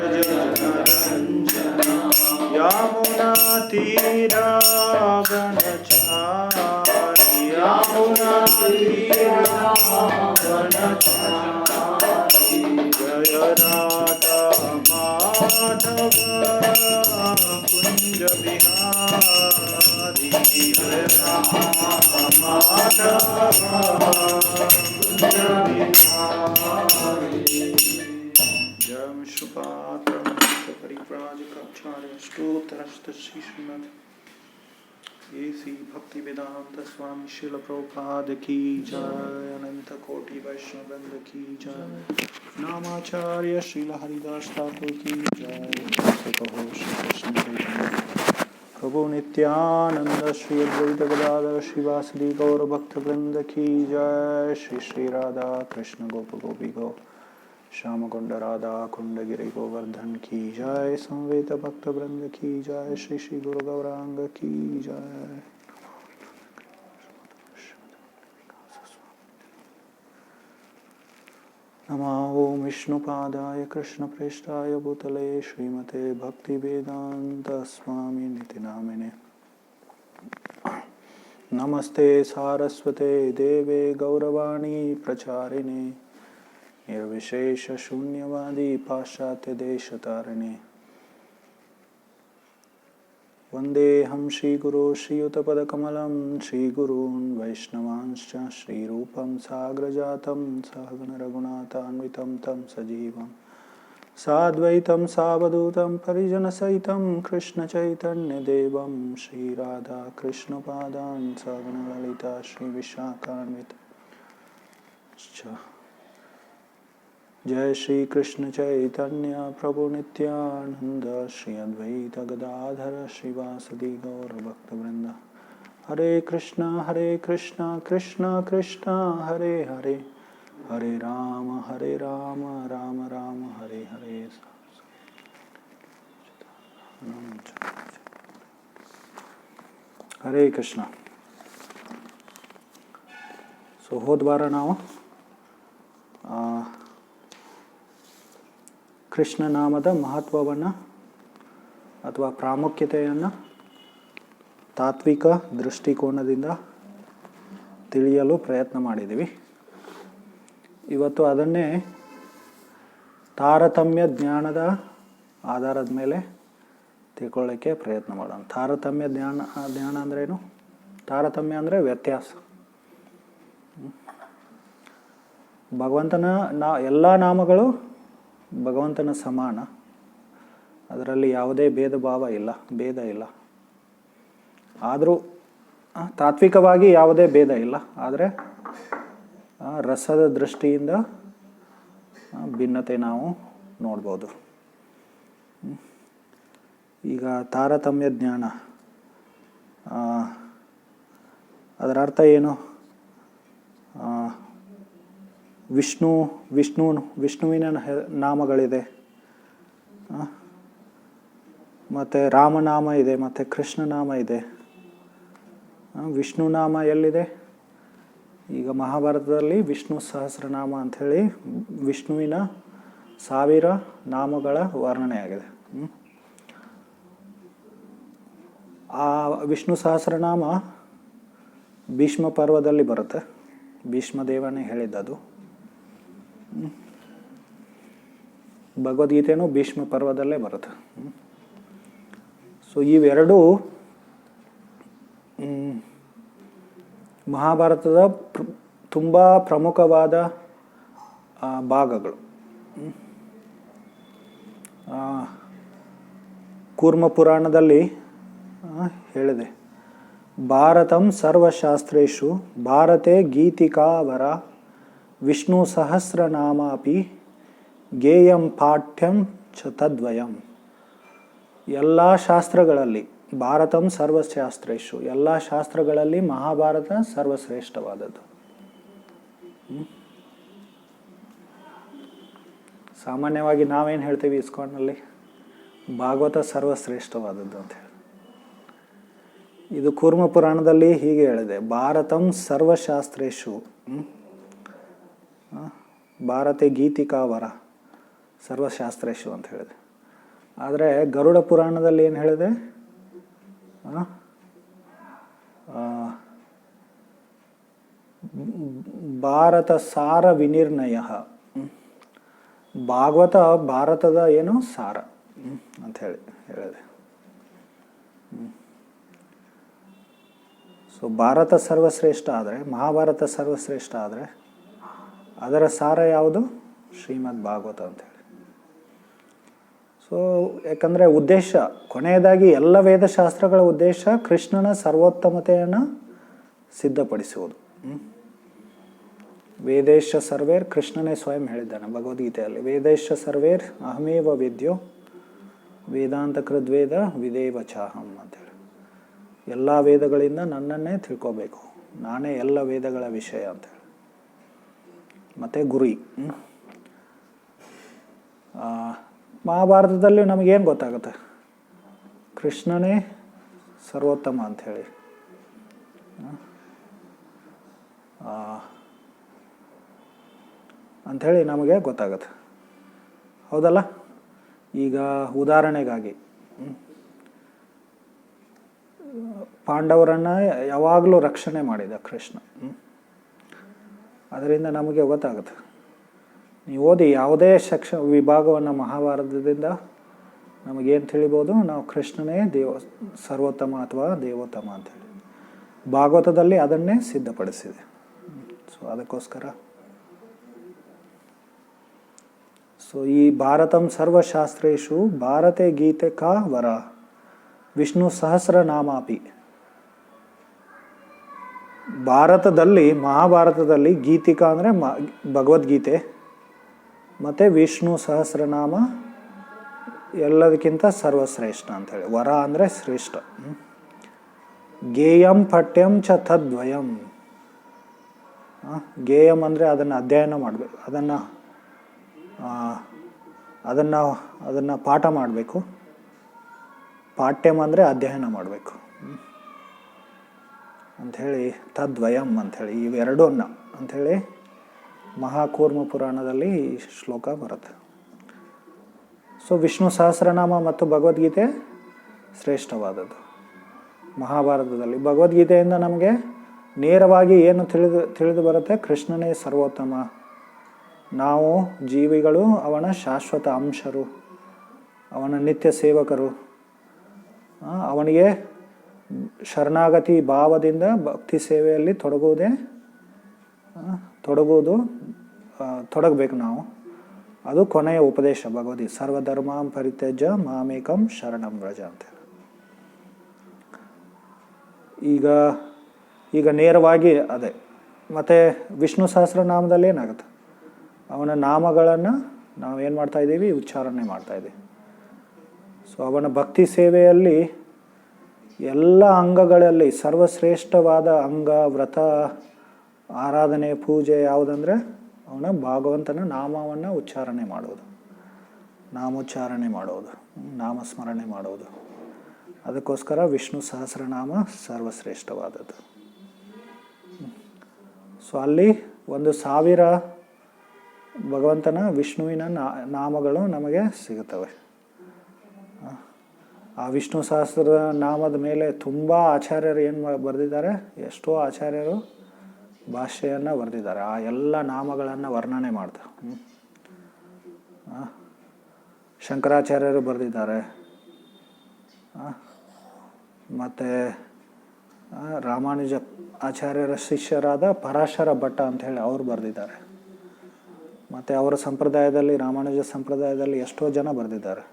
जनरञ्जना यमुनातीरावनचारि यमुनातीरावनचारि जय राधा माधव कुञ्ज बिहारी जय राधा माधव कुञ्ज बिहारी जय शुपात्रं परिव्राजकाचार्य स्तोत्रस्त श्रीमद् एसी भक्ति वेदांत स्वामी शिल प्रभुपाद की जय अनंत कोटि वैष्णव वृंद की जय नामाचार्य श्रील हरिदास ठाकुर की जय कहो श्री कृष्ण चैतन्य प्रभु नित्यानंद श्री अद्वैत गदाधर श्रीवासदि गौर भक्त वृंद की जय श्री श्री राधा कृष्ण गोप गोपी गौ श्याम कुंड राधा कुंड गिरि गोवर्धन की जय संवेद भक्त वृंद की जय श्री श्री गुरु गौरांग की जय नमो ओम विष्णुपादाय कृष्ण प्रेष्ठाय भूतले श्रीमते भक्ति वेदांत स्वामी निति नामिने नमस्ते सारस्वते देवे गौरवाणी प्रचारिणे निर्विशेष शून्यवादी पाश्चात्य देश तारिणे वंदेहं श्रीगुरो श्रीयुतपदकमलं श्रीगुरून् वैष्णवांश्च श्रीरूपं साग्रजातं सहगण रघुनाथान्वितं तं सजीवं साद्वैतं सावधूतं परिजनसहितं कृष्णचैतन्यदेवं श्रीराधा कृष्णपादान् सहगण ललिता श्रीविशाखान्वितश्च जय श्री कृष्ण चैतन्य प्रभु नित्यानंद श्री अद्वैत गदाधर श्रीवासदि गौर भक्त वृंद हरे कृष्णा कृष्ण कृष्ण हरे हरे हरे राम राम राम हरे हरे हरे कृष्ण सो ಹೋದ ವಾರ ನಾವು ಕೃಷ್ಣ ನಾಮದ ಮಹತ್ವವನ್ನು ಅಥವಾ ಪ್ರಾಮುಖ್ಯತೆಯನ್ನು ತಾತ್ವಿಕ ದೃಷ್ಟಿಕೋನದಿಂದ ತಿಳಿಯಲು ಪ್ರಯತ್ನ ಮಾಡಿದ್ದೀವಿ. ಇವತ್ತು ಅದನ್ನೇ ತಾರತಮ್ಯ ಜ್ಞಾನದ ಆಧಾರದ ಮೇಲೆ ತಿಳ್ಕೊಳ್ಳೋಕ್ಕೆ ಪ್ರಯತ್ನ ಮಾಡೋಣ. ತಾರತಮ್ಯ ಜ್ಞಾನ ಅಂದ್ರೇನು? ತಾರತಮ್ಯ ಅಂದರೆ ವ್ಯತ್ಯಾಸ. ಭಗವಂತನ ಎಲ್ಲ ನಾಮಗಳು ಭಗವಂತನ ಸಮಾನ, ಅದರಲ್ಲಿ ಯಾವುದೇ ಭೇದ ಇಲ್ಲ. ಆದರೂ ತಾತ್ವಿಕವಾಗಿ ಯಾವುದೇ ಭೇದ ಇಲ್ಲ, ಆದರೆ ರಸದ ದೃಷ್ಟಿಯಿಂದ ಭಿನ್ನತೆ ನಾವು ನೋಡ್ಬೋದು. ಈಗ ತಾರತಮ್ಯ ಜ್ಞಾನ ಅದರ ಅರ್ಥ ಏನು? ವಿಷ್ಣುವಿನ ನಾಮಗಳಿದೆ, ಮತ್ತು ರಾಮನಾಮ ಇದೆ, ಮತ್ತು ಕೃಷ್ಣನಾಮ ಇದೆ. ವಿಷ್ಣು ನಾಮ ಎಲ್ಲಿದೆ? ಈಗ ಮಹಾಭಾರತದಲ್ಲಿ ವಿಷ್ಣು ಸಹಸ್ರನಾಮ ಅಂಥೇಳಿ ವಿಷ್ಣುವಿನ 1000 ನಾಮಗಳ ವರ್ಣನೆಯಾಗಿದೆ. ಆ ವಿಷ್ಣು ಸಹಸ್ರನಾಮ ಭೀಷ್ಮ ಪರ್ವದಲ್ಲಿ ಬರುತ್ತೆ. ಭೀಷ್ಮದೇವನೇ ಹೇಳಿದ್ದದು. ಭಗವದ್ಗೀತೆಯೂ ಭೀಷ್ಮ ಪರ್ವದಲ್ಲೇ ಬರುತ್ತೆ. ಸೊ ಇವೆರಡೂ ಮಹಾಭಾರತದ ತುಂಬ ಪ್ರಮುಖವಾದ ಭಾಗಗಳು. ಕೂರ್ಮ ಪುರಾಣದಲ್ಲಿ ಹೇಳಿದೆ, ಭಾರತಂ ಸರ್ವಶಾಸ್ತ್ರೇಷು ಭಾರತೆ ಗೀತಿಕಾವರ ವಿಷ್ಣು ಸಹಸ್ರನಾಮಾಪಿ ಗೇಯಂ ಪಾಠ್ಯಂ ಚ ತದ್ವಯಂ. ಎಲ್ಲ ಶಾಸ್ತ್ರಗಳಲ್ಲಿ ಭಾರತಂ ಸರ್ವಶಾಸ್ತ್ರೇಷು, ಎಲ್ಲ ಶಾಸ್ತ್ರಗಳಲ್ಲಿ ಮಹಾಭಾರತ ಸರ್ವಶ್ರೇಷ್ಠವಾದದ್ದು. ಸಾಮಾನ್ಯವಾಗಿ ನಾವೇನು ಹೇಳ್ತೀವಿ ಇಸ್ಕಾನ್ನಲ್ಲಿ? ಭಾಗವತ ಸರ್ವಶ್ರೇಷ್ಠವಾದದ್ದು ಅಂತ ಹೇಳಿ. ಇದು ಕೂರ್ಮ ಪುರಾಣದಲ್ಲಿ ಹೀಗೆ ಹೇಳಿದೆ, ಭಾರತಂ ಸರ್ವಶಾಸ್ತ್ರೇಷು ಭಾರತೆ ಗೀತಿಕಾವರ ಸರ್ವಶಾಸ್ತ್ರೇಷು ಅಂತ ಹೇಳಿದೆ. ಆದರೆ ಗರುಡ ಪುರಾಣದಲ್ಲಿ ಏನು ಹೇಳಿದೆ? ಭಾರತ ಸಾರ ವಿನಿರ್ಣಯ. ಭಾಗವತ ಭಾರತದ ಏನು ಸಾರ ಅಂತ ಹೇಳಿದೆ. ಸೊ ಭಾರತ ಸರ್ವಶ್ರೇಷ್ಠ ಆದರೆ, ಮಹಾಭಾರತ ಸರ್ವಶ್ರೇಷ್ಠ ಆದರೆ ಅದರ ಸಾರ ಯಾವುದು? ಶ್ರೀಮದ್ ಭಾಗವತ ಅಂತೇಳಿ. ಸೊ ಯಾಕಂದರೆ ಉದ್ದೇಶ ಕೊನೆಯದಾಗಿ ಎಲ್ಲ ವೇದಶಾಸ್ತ್ರಗಳ ಉದ್ದೇಶ ಕೃಷ್ಣನ ಸರ್ವೋತ್ತಮತೆಯನ್ನು ಸಿದ್ಧಪಡಿಸುವುದು. ವೇದೇಶ ಸರ್ವೇರ್, ಕೃಷ್ಣನೇ ಸ್ವಯಂ ಹೇಳಿದ್ದಾನೆ ಭಗವದ್ಗೀತೆಯಲ್ಲಿ, ವೇದೇಶ ಸರ್ವೇರ್ ಅಹಮೇವ ವೇದ್ಯೋ ವೇದಾಂತ ಕೃದ್ವೇದ ವಿದೇವ ಚಾಹಂ ಅಂತೇಳಿ. ಎಲ್ಲ ವೇದಗಳಿಂದ ನನ್ನನ್ನೇ ತಿಳ್ಕೋಬೇಕು, ನಾನೇ ಎಲ್ಲ ವೇದಗಳ ವಿಷಯ ಅಂತೇಳಿ. ಮತ್ತು ಗುರಿ. ಮಹಾಭಾರತದಲ್ಲಿ ನಮಗೇನು ಗೊತ್ತಾಗುತ್ತೆ? ಕೃಷ್ಣನೇ ಸರ್ವೋತ್ತಮ ಅಂಥೇಳಿ. ಅಂಥೇಳಿ ನಮಗೆ ಗೊತ್ತಾಗುತ್ತೆ, ಹೌದಲ್ಲ? ಈಗ ಉದಾಹರಣೆಗಾಗಿ ಪಾಂಡವರನ್ನು ಯಾವಾಗಲೂ ರಕ್ಷಣೆ ಮಾಡಿದ ಕೃಷ್ಣ. ಅದರಿಂದ ನಮಗೆ ಗೊತ್ತಾಗುತ್ತೆ. ನೀವು ಓದಿ ಯಾವುದೇ ವಿಭಾಗವನ್ನು ಮಹಾಭಾರತದಿಂದ ನಮಗೇನು ತಿಳಿಬೋದು? ನಾವು ಕೃಷ್ಣನೇ ಸರ್ವೋತ್ತಮ ಅಥವಾ ದೇವೋತ್ತಮ ಅಂತೇಳಿ. ಭಾಗವತದಲ್ಲಿ ಅದನ್ನೇ ಸಿದ್ಧಪಡಿಸಿದೆ. ಸೊ ಅದಕ್ಕೋಸ್ಕರ ಈ ಭಾರತಂ ಸರ್ವಶಾಸ್ತ್ರೇಷು ಭಾರತೆ ಗೀತೆ ಕಾ ವರ ವಿಷ್ಣು ಸಹಸ್ರನಾಮಾಪಿ. ಭಾರತದಲ್ಲಿ, ಮಹಾಭಾರತದಲ್ಲಿ ಗೀತಿಕಾ ಅಂದರೆ ಭಗವದ್ಗೀತೆ ಮತ್ತು ವಿಷ್ಣು ಸಹಸ್ರನಾಮ ಎಲ್ಲದಕ್ಕಿಂತ ಸರ್ವಶ್ರೇಷ್ಠ ಅಂಥೇಳಿ. ವರ ಅಂದರೆ ಶ್ರೇಷ್ಠ. ಗೇಯಂ ಪಠ್ಯಂ ಚ ತದ್ವಯಂ. ಗೇಯಂ ಅಂದರೆ ಅದನ್ನು ಅಧ್ಯಯನ ಮಾಡಬೇಕು, ಅದನ್ನು ಪಾಠ ಮಾಡಬೇಕು. ಪಾಠ್ಯಂ ಅಂದರೆ ಅಧ್ಯಯನ ಮಾಡಬೇಕು ಅಂಥೇಳಿ. ತದ್ವಯಂ ಅಂಥೇಳಿ ಇವೆರಡನ್ನ ಅಂಥೇಳಿ ಮಹಾಕೂರ್ಮ ಪುರಾಣದಲ್ಲಿ ಈ ಶ್ಲೋಕ ಬರುತ್ತೆ. ಸೊ ವಿಷ್ಣು ಸಹಸ್ರನಾಮ ಮತ್ತು ಭಗವದ್ಗೀತೆ ಶ್ರೇಷ್ಠವಾದದ್ದು ಮಹಾಭಾರತದಲ್ಲಿ. ಭಗವದ್ಗೀತೆಯಿಂದ ನಮಗೆ ನೇರವಾಗಿ ಏನು ತಿಳಿದು ಬರುತ್ತೆ? ಕೃಷ್ಣನೇ ಸರ್ವೋತ್ತಮ, ನಾವು ಜೀವಿಗಳು ಅವನ ಶಾಶ್ವತ ಅಂಶರು, ಅವನ ನಿತ್ಯ ಸೇವಕರು, ಅವನಿಗೆ ಶರಣಾಗತಿ ಭಾವದಿಂದ ಭಕ್ತಿ ಸೇವೆಯಲ್ಲಿ ತೊಡಗಬೇಕು ನಾವು. ಅದು ಕೊನೆಯ ಉಪದೇಶ ಭಗವದ್ಗೀತೆ. ಸರ್ವಧರ್ಮಾಂ ಪರಿತ್ಯಜ್ಯ ಮಾಮೇಕಂ ಶರಣಂ ವ್ರಜ ಅಂತ. ಈಗ ನೇರವಾಗಿ ಅದೇ. ಮತ್ತು ವಿಷ್ಣು ಸಹಸ್ರನಾಮದಲ್ಲಿ ಏನಾಗುತ್ತೆ? ಅವನ ನಾಮಗಳನ್ನು ನಾವೇನು ಮಾಡ್ತಾಯಿದ್ದೀವಿ? ಉಚ್ಚಾರಣೆ ಮಾಡ್ತಾಯಿದ್ದೀವಿ. ಸೊ ಅವನ ಭಕ್ತಿ ಸೇವೆಯಲ್ಲಿ ಎಲ್ಲ ಅಂಗಗಳಲ್ಲಿ ಸರ್ವಶ್ರೇಷ್ಠವಾದ ಅಂಗ, ವ್ರತ, ಆರಾಧನೆ, ಪೂಜೆ ಯಾವುದಂದರೆ ಅವನ ಭಗವಂತನ ನಾಮವನ್ನು ಉಚ್ಚಾರಣೆ ಮಾಡೋದು, ನಾಮೋಚ್ಚಾರಣೆ ಮಾಡೋದು, ನಾಮಸ್ಮರಣೆ ಮಾಡೋದು. ಅದಕ್ಕೋಸ್ಕರ ವಿಷ್ಣು ಸಹಸ್ರನಾಮ ಸರ್ವಶ್ರೇಷ್ಠವಾದದ್ದು. ಸೊ ಅಲ್ಲಿ 1000 ಭಗವಂತನ ವಿಷ್ಣುವಿನ ನಾಮಗಳು ನಮಗೆ ಸಿಗುತ್ತವೆ. ಆ ವಿಷ್ಣು ಸಹಸ್ರ ನಾಮದ ಮೇಲೆ ತುಂಬ ಆಚಾರ್ಯರು ಏನು ಬರೆದಿದ್ದಾರೆ? ಎಷ್ಟೋ ಆಚಾರ್ಯರು ಭಾಷ್ಯವನ್ನು ಬರೆದಿದ್ದಾರೆ. ಆ ಎಲ್ಲ ನಾಮಗಳನ್ನು ವರ್ಣನೆ ಮಾಡ್ತಾರೆ. ಶಂಕರಾಚಾರ್ಯರು ಬರೆದಿದ್ದಾರೆ, ಮತ್ತು ರಾಮಾನುಜ ಆಚಾರ್ಯರ ಶಿಷ್ಯರಾದ ಪರಾಶರ ಭಟ್ಟ ಅಂಥೇಳಿ ಅವರು ಬರೆದಿದ್ದಾರೆ. ಮತ್ತು ಅವರ ಸಂಪ್ರದಾಯದಲ್ಲಿ, ರಾಮಾನುಜ ಸಂಪ್ರದಾಯದಲ್ಲಿ ಎಷ್ಟೋ ಜನ ಬರೆದಿದ್ದಾರೆ.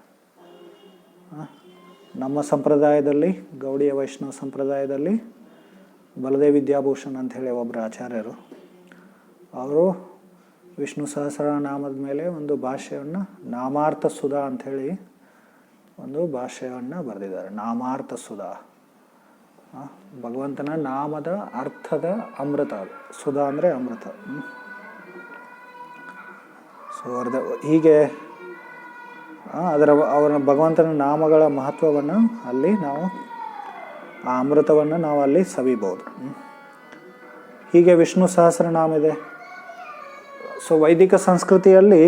ನಮ್ಮ ಸಂಪ್ರದಾಯದಲ್ಲಿ, ಗೌಡಿಯ ವೈಷ್ಣವ ಸಂಪ್ರದಾಯದಲ್ಲಿ ಬಲದೇವ್ ವಿದ್ಯಾಭೂಷಣ್ ಅಂಥೇಳಿ ಒಬ್ಬರು ಆಚಾರ್ಯರು, ಅವರು ವಿಷ್ಣು ಸಹಸ್ರನಾಮದ ಮೇಲೆ ಒಂದು ಭಾಷ್ಯವನ್ನು, ನಾಮಾರ್ಥ ಸುಧಾ ಅಂಥೇಳಿ ಒಂದು ಭಾಷ್ಯವನ್ನು ಬರೆದಿದ್ದಾರೆ. ನಾಮಾರ್ಥ ಸುಧಾ, ಭಗವಂತನ ನಾಮದ ಅರ್ಥದ ಅಮೃತ. ಸುಧಾ ಅಂದರೆ ಅಮೃತ. ಸೊ ಹೀಗೆ ಅವರ ಭಗವಂತನ ನಾಮಗಳ ಮಹತ್ವವನ್ನು ಅಲ್ಲಿ ನಾವು, ಆ ಅಮೃತವನ್ನು ನಾವು ಅಲ್ಲಿ ಸವಿಬೋದು. ಹೀಗೆ ವಿಷ್ಣು ಸಹಸ್ರನಾಮ ಇದೆ. ಸೊ ವೈದಿಕ ಸಂಸ್ಕೃತಿಯಲ್ಲಿ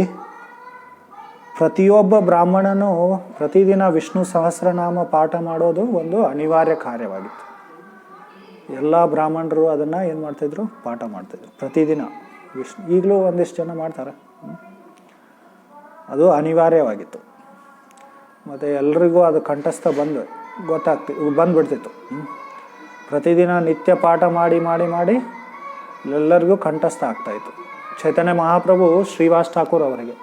ಪ್ರತಿಯೊಬ್ಬ ಬ್ರಾಹ್ಮಣನು ಪ್ರತಿದಿನ ವಿಷ್ಣು ಸಹಸ್ರನಾಮ ಪಾಠ ಮಾಡೋದು ಒಂದು ಅನಿವಾರ್ಯ ಕಾರ್ಯವಾಗಿತ್ತು. ಎಲ್ಲ ಬ್ರಾಹ್ಮಣರು ಅದನ್ನು ಏನು ಮಾಡ್ತಾಯಿದ್ರು? ಪಾಠ ಮಾಡ್ತಾಯಿದ್ರು ಪ್ರತಿದಿನ ವಿಷ್ಣು. ಈಗಲೂ ಒಂದಿಷ್ಟು ಜನ ಮಾಡ್ತಾರೆ. ಅದು ಅನಿವಾರ್ಯವಾಗಿತ್ತು. ಮತ್ತು ಎಲ್ರಿಗೂ ಅದು ಕಂಠಸ್ಥ ಬಂದುಬಿಡ್ತಿತ್ತು. ಪ್ರತಿದಿನ ನಿತ್ಯ ಪಾಠ ಮಾಡಿ ಮಾಡಿ ಮಾಡಿ ಎಲ್ಲರಿಗೂ ಕಂಠಸ್ಥ ಆಗ್ತಾಯಿತ್ತು. ಚೈತನ್ಯ ಮಹಾಪ್ರಭು ಶ್ರೀವಾಸ್ ಠಾಕೂರ್ ಅವರಿಗೆ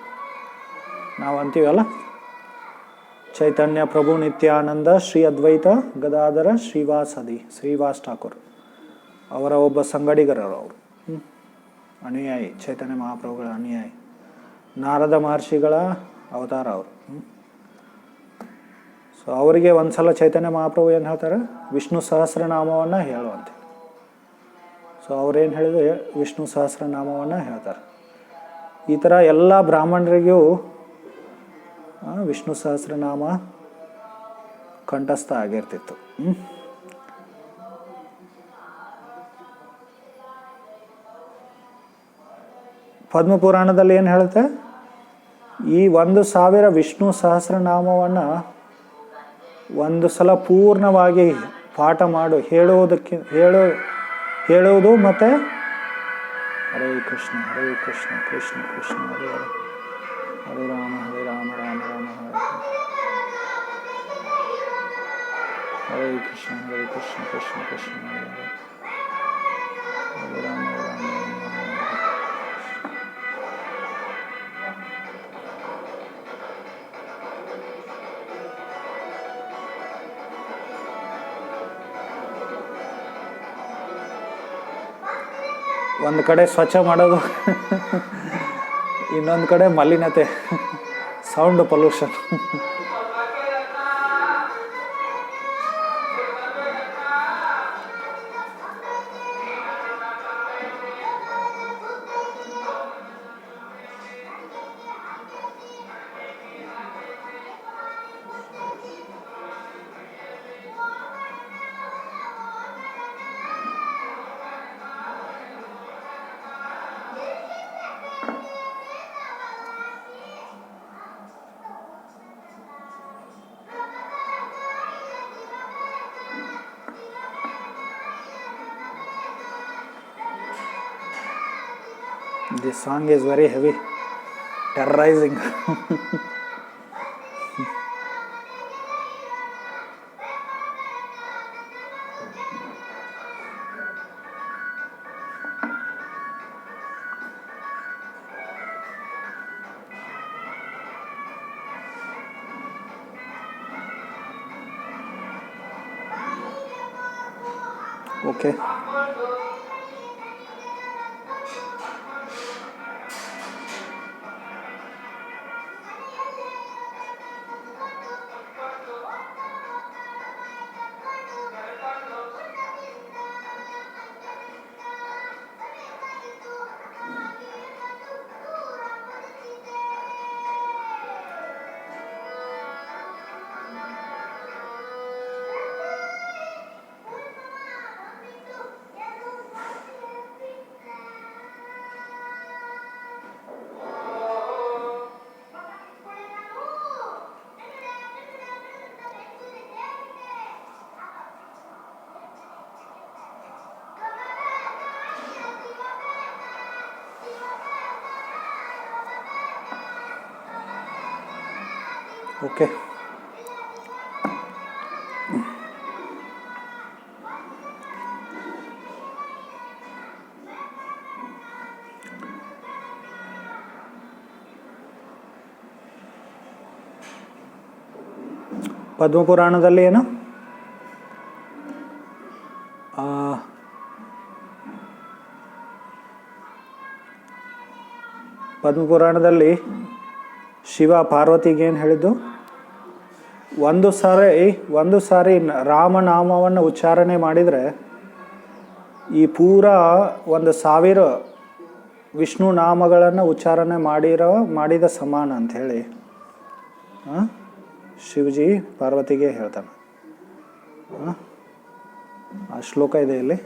ನಾವು ಅಂತೀವಲ್ಲ, ಚೈತನ್ಯ ಪ್ರಭು ನಿತ್ಯಾನಂದ ಶ್ರೀ ಅದ್ವೈತ ಗದಾಧರ ಶ್ರೀವಾಸ್ ಠಾಕೂರ್ ಅವರ ಒಬ್ಬ ಸಂಗಡಿಗರರು. ಅವರು ಅನುಯಾಯಿ, ಚೈತನ್ಯ ಮಹಾಪ್ರಭುಗಳ ಅನುಯಾಯಿ, ನಾರದ ಮಹರ್ಷಿಗಳ ಅವತಾರ ಅವರು. ಸೊ ಅವರಿಗೆ ಒಂದು ಸಲ ಚೈತನ್ಯ ಮಹಾಪ್ರಭು ಏನು ಹೇಳ್ತಾರೆ? ವಿಷ್ಣು ಸಹಸ್ರನಾಮವನ್ನು ಹೇಳುವಂತೆ. ಸೊ ಅವ್ರೇನು ಹೇಳಿದ್ರು? ವಿಷ್ಣು ಸಹಸ್ರನಾಮವನ್ನು ಹೇಳ್ತಾರೆ. ಈ ಥರ ಎಲ್ಲ ಬ್ರಾಹ್ಮಣರಿಗೂ ವಿಷ್ಣು ಸಹಸ್ರನಾಮ ಕಂಠಸ್ಥ ಆಗಿರ್ತಿತ್ತು. ಪದ್ಮಪುರಾಣದಲ್ಲಿ ಏನು ಹೇಳುತ್ತೆ? ಈ 1000 ವಿಷ್ಣು ಸಹಸ್ರನಾಮವನ್ನು ಒಂದು ಸಲ ಪೂರ್ಣವಾಗಿ ಪಾಠ ಹೇಳುವುದು ಮತ್ತು ಹರೇ ಕೃಷ್ಣ ಕೃಷ್ಣ ಕೃಷ್ಣ ಹರೇ ಹರೇ, ಹರೇ ರಾಮ ರಾಮ ರಾಮ ಹರೇ ಹರೇ ಕೃಷ್ಣ ಕೃಷ್ಣ ಕೃಷ್ಣ ಹರೇ ಹರೇ, ಹರೇ ರಾಮ ರಾಮ ರಾಮ. ಒಂದು ಕಡೆ ಸ್ವಚ್ಛ ಮಾಡೋದು, ಇನ್ನೊಂದು ಕಡೆ ಮಲಿನತೆ, sound pollution. This song is very heavy, terrorizing. Okay. Okay. ಪದ್ಮಪುರಾಣದಲ್ಲಿ ಏನು? ಪದ್ಮಪುರಾಣದಲ್ಲಿ ಶಿವ ಪಾರ್ವತಿಗೆ ಏನು ಹೇಳಿದ್ದು? ಒಂದು ಸಾರಿ ರಾಮನಾಮವನ್ನು ಉಚ್ಚಾರಣೆ ಮಾಡಿದರೆ ಈ ಪೂರ 1000 ವಿಷ್ಣು ನಾಮಗಳನ್ನು ಉಚ್ಚಾರಣೆ ಮಾಡಿದ ಸಮಾನ ಅಂಥೇಳಿ ಶಿವಜಿ ಪಾರ್ವತಿಗೆ ಹೇಳ್ತಾನೆ. ಆ ಶ್ಲೋಕ ಇದೆ ಇಲ್ಲಿ,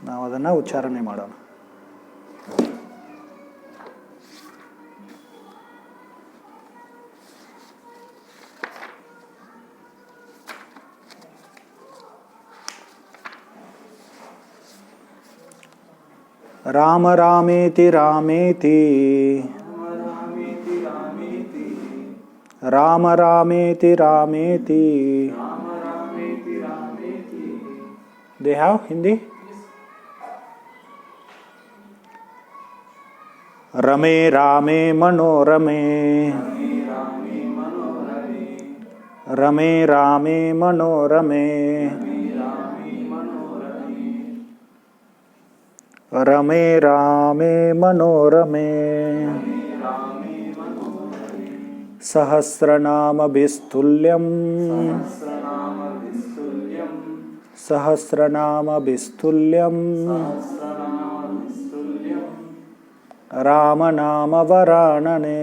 ನಾವು ಅದನ್ನು ಉಚ್ಚಾರಣೆ ಮಾಡೋಣ. Rama ರಾಮೇತಿ ರಾಮೇತಿ Rama ರಾಮೇತಿ ರಾಮೇತಿ. They have Hindi? ರಮೇ ರಾಮೇ ಮನೋರಮೇ ರಮೇ ರಾಮೇ ಮನೋರಮೇ ರಮೇ ರಾಮೇ ಮನೋರಮೇ ಸಹಸ್ರನಾಮಭಿಸ್ತುಲ್ಯಂ ಸಹಸ್ರನಾಮಭಿಸ್ತುಲ್ಯಂ ರಾಮನಾಮವರಾಣನೆ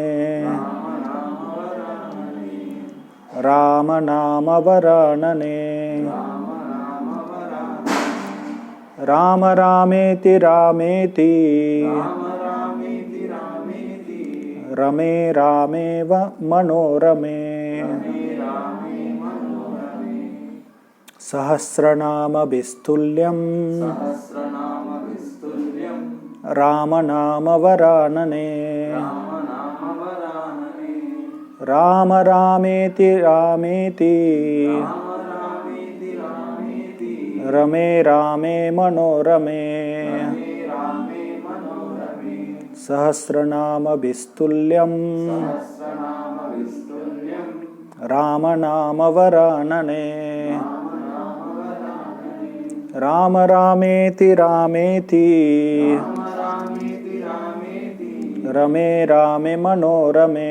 ರಾಮನಾಮವರಾಣನೆ Rama ರಾಮೇತಿ ರಾಮೇತಿ ರಮೇ ರಾಮೇವ ಮನೋರಮೇ ಸಹಸ್ರನಾಮಭಿಸ್ತುಲ್ಯಂ ರಾಮನಾಮವರಾಣನೆ Rama ರಾಮೇತಿ ರಾಮೇತಿ ರಮೇ ರಾಮೇ ಮನೋರಮೇ ಸಹಸ್ರನಾಮಭಿಸ್ತುಲ್ಯಂ ರಾಮನಾಮವರಾಣನೆ Rama ರಾಮೇತಿ ರಾಮೇತಿ ರಮೇ ರಾಮೇ ಮನೋರಮೇ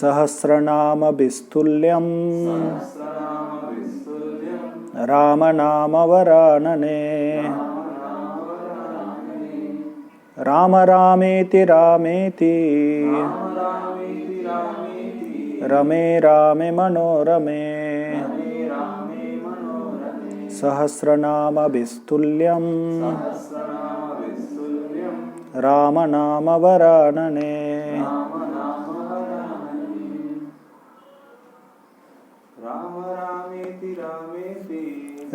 ಸಹಸ್ರನಾಮಭಿಸ್ತುಲ್ಯಂ ರಾಮನಾಮವರಾಣನೆ Rama ರಾಮೇತಿ ರಾಮೇತಿ ರಮೇ ರಾಮೇ ಮನೋರಮೇ ಸಹಸ್ರನಾಮಭಿಸ್ತುಲ್ಯಂ ರಾಮನಾಮವರಾಣನೆ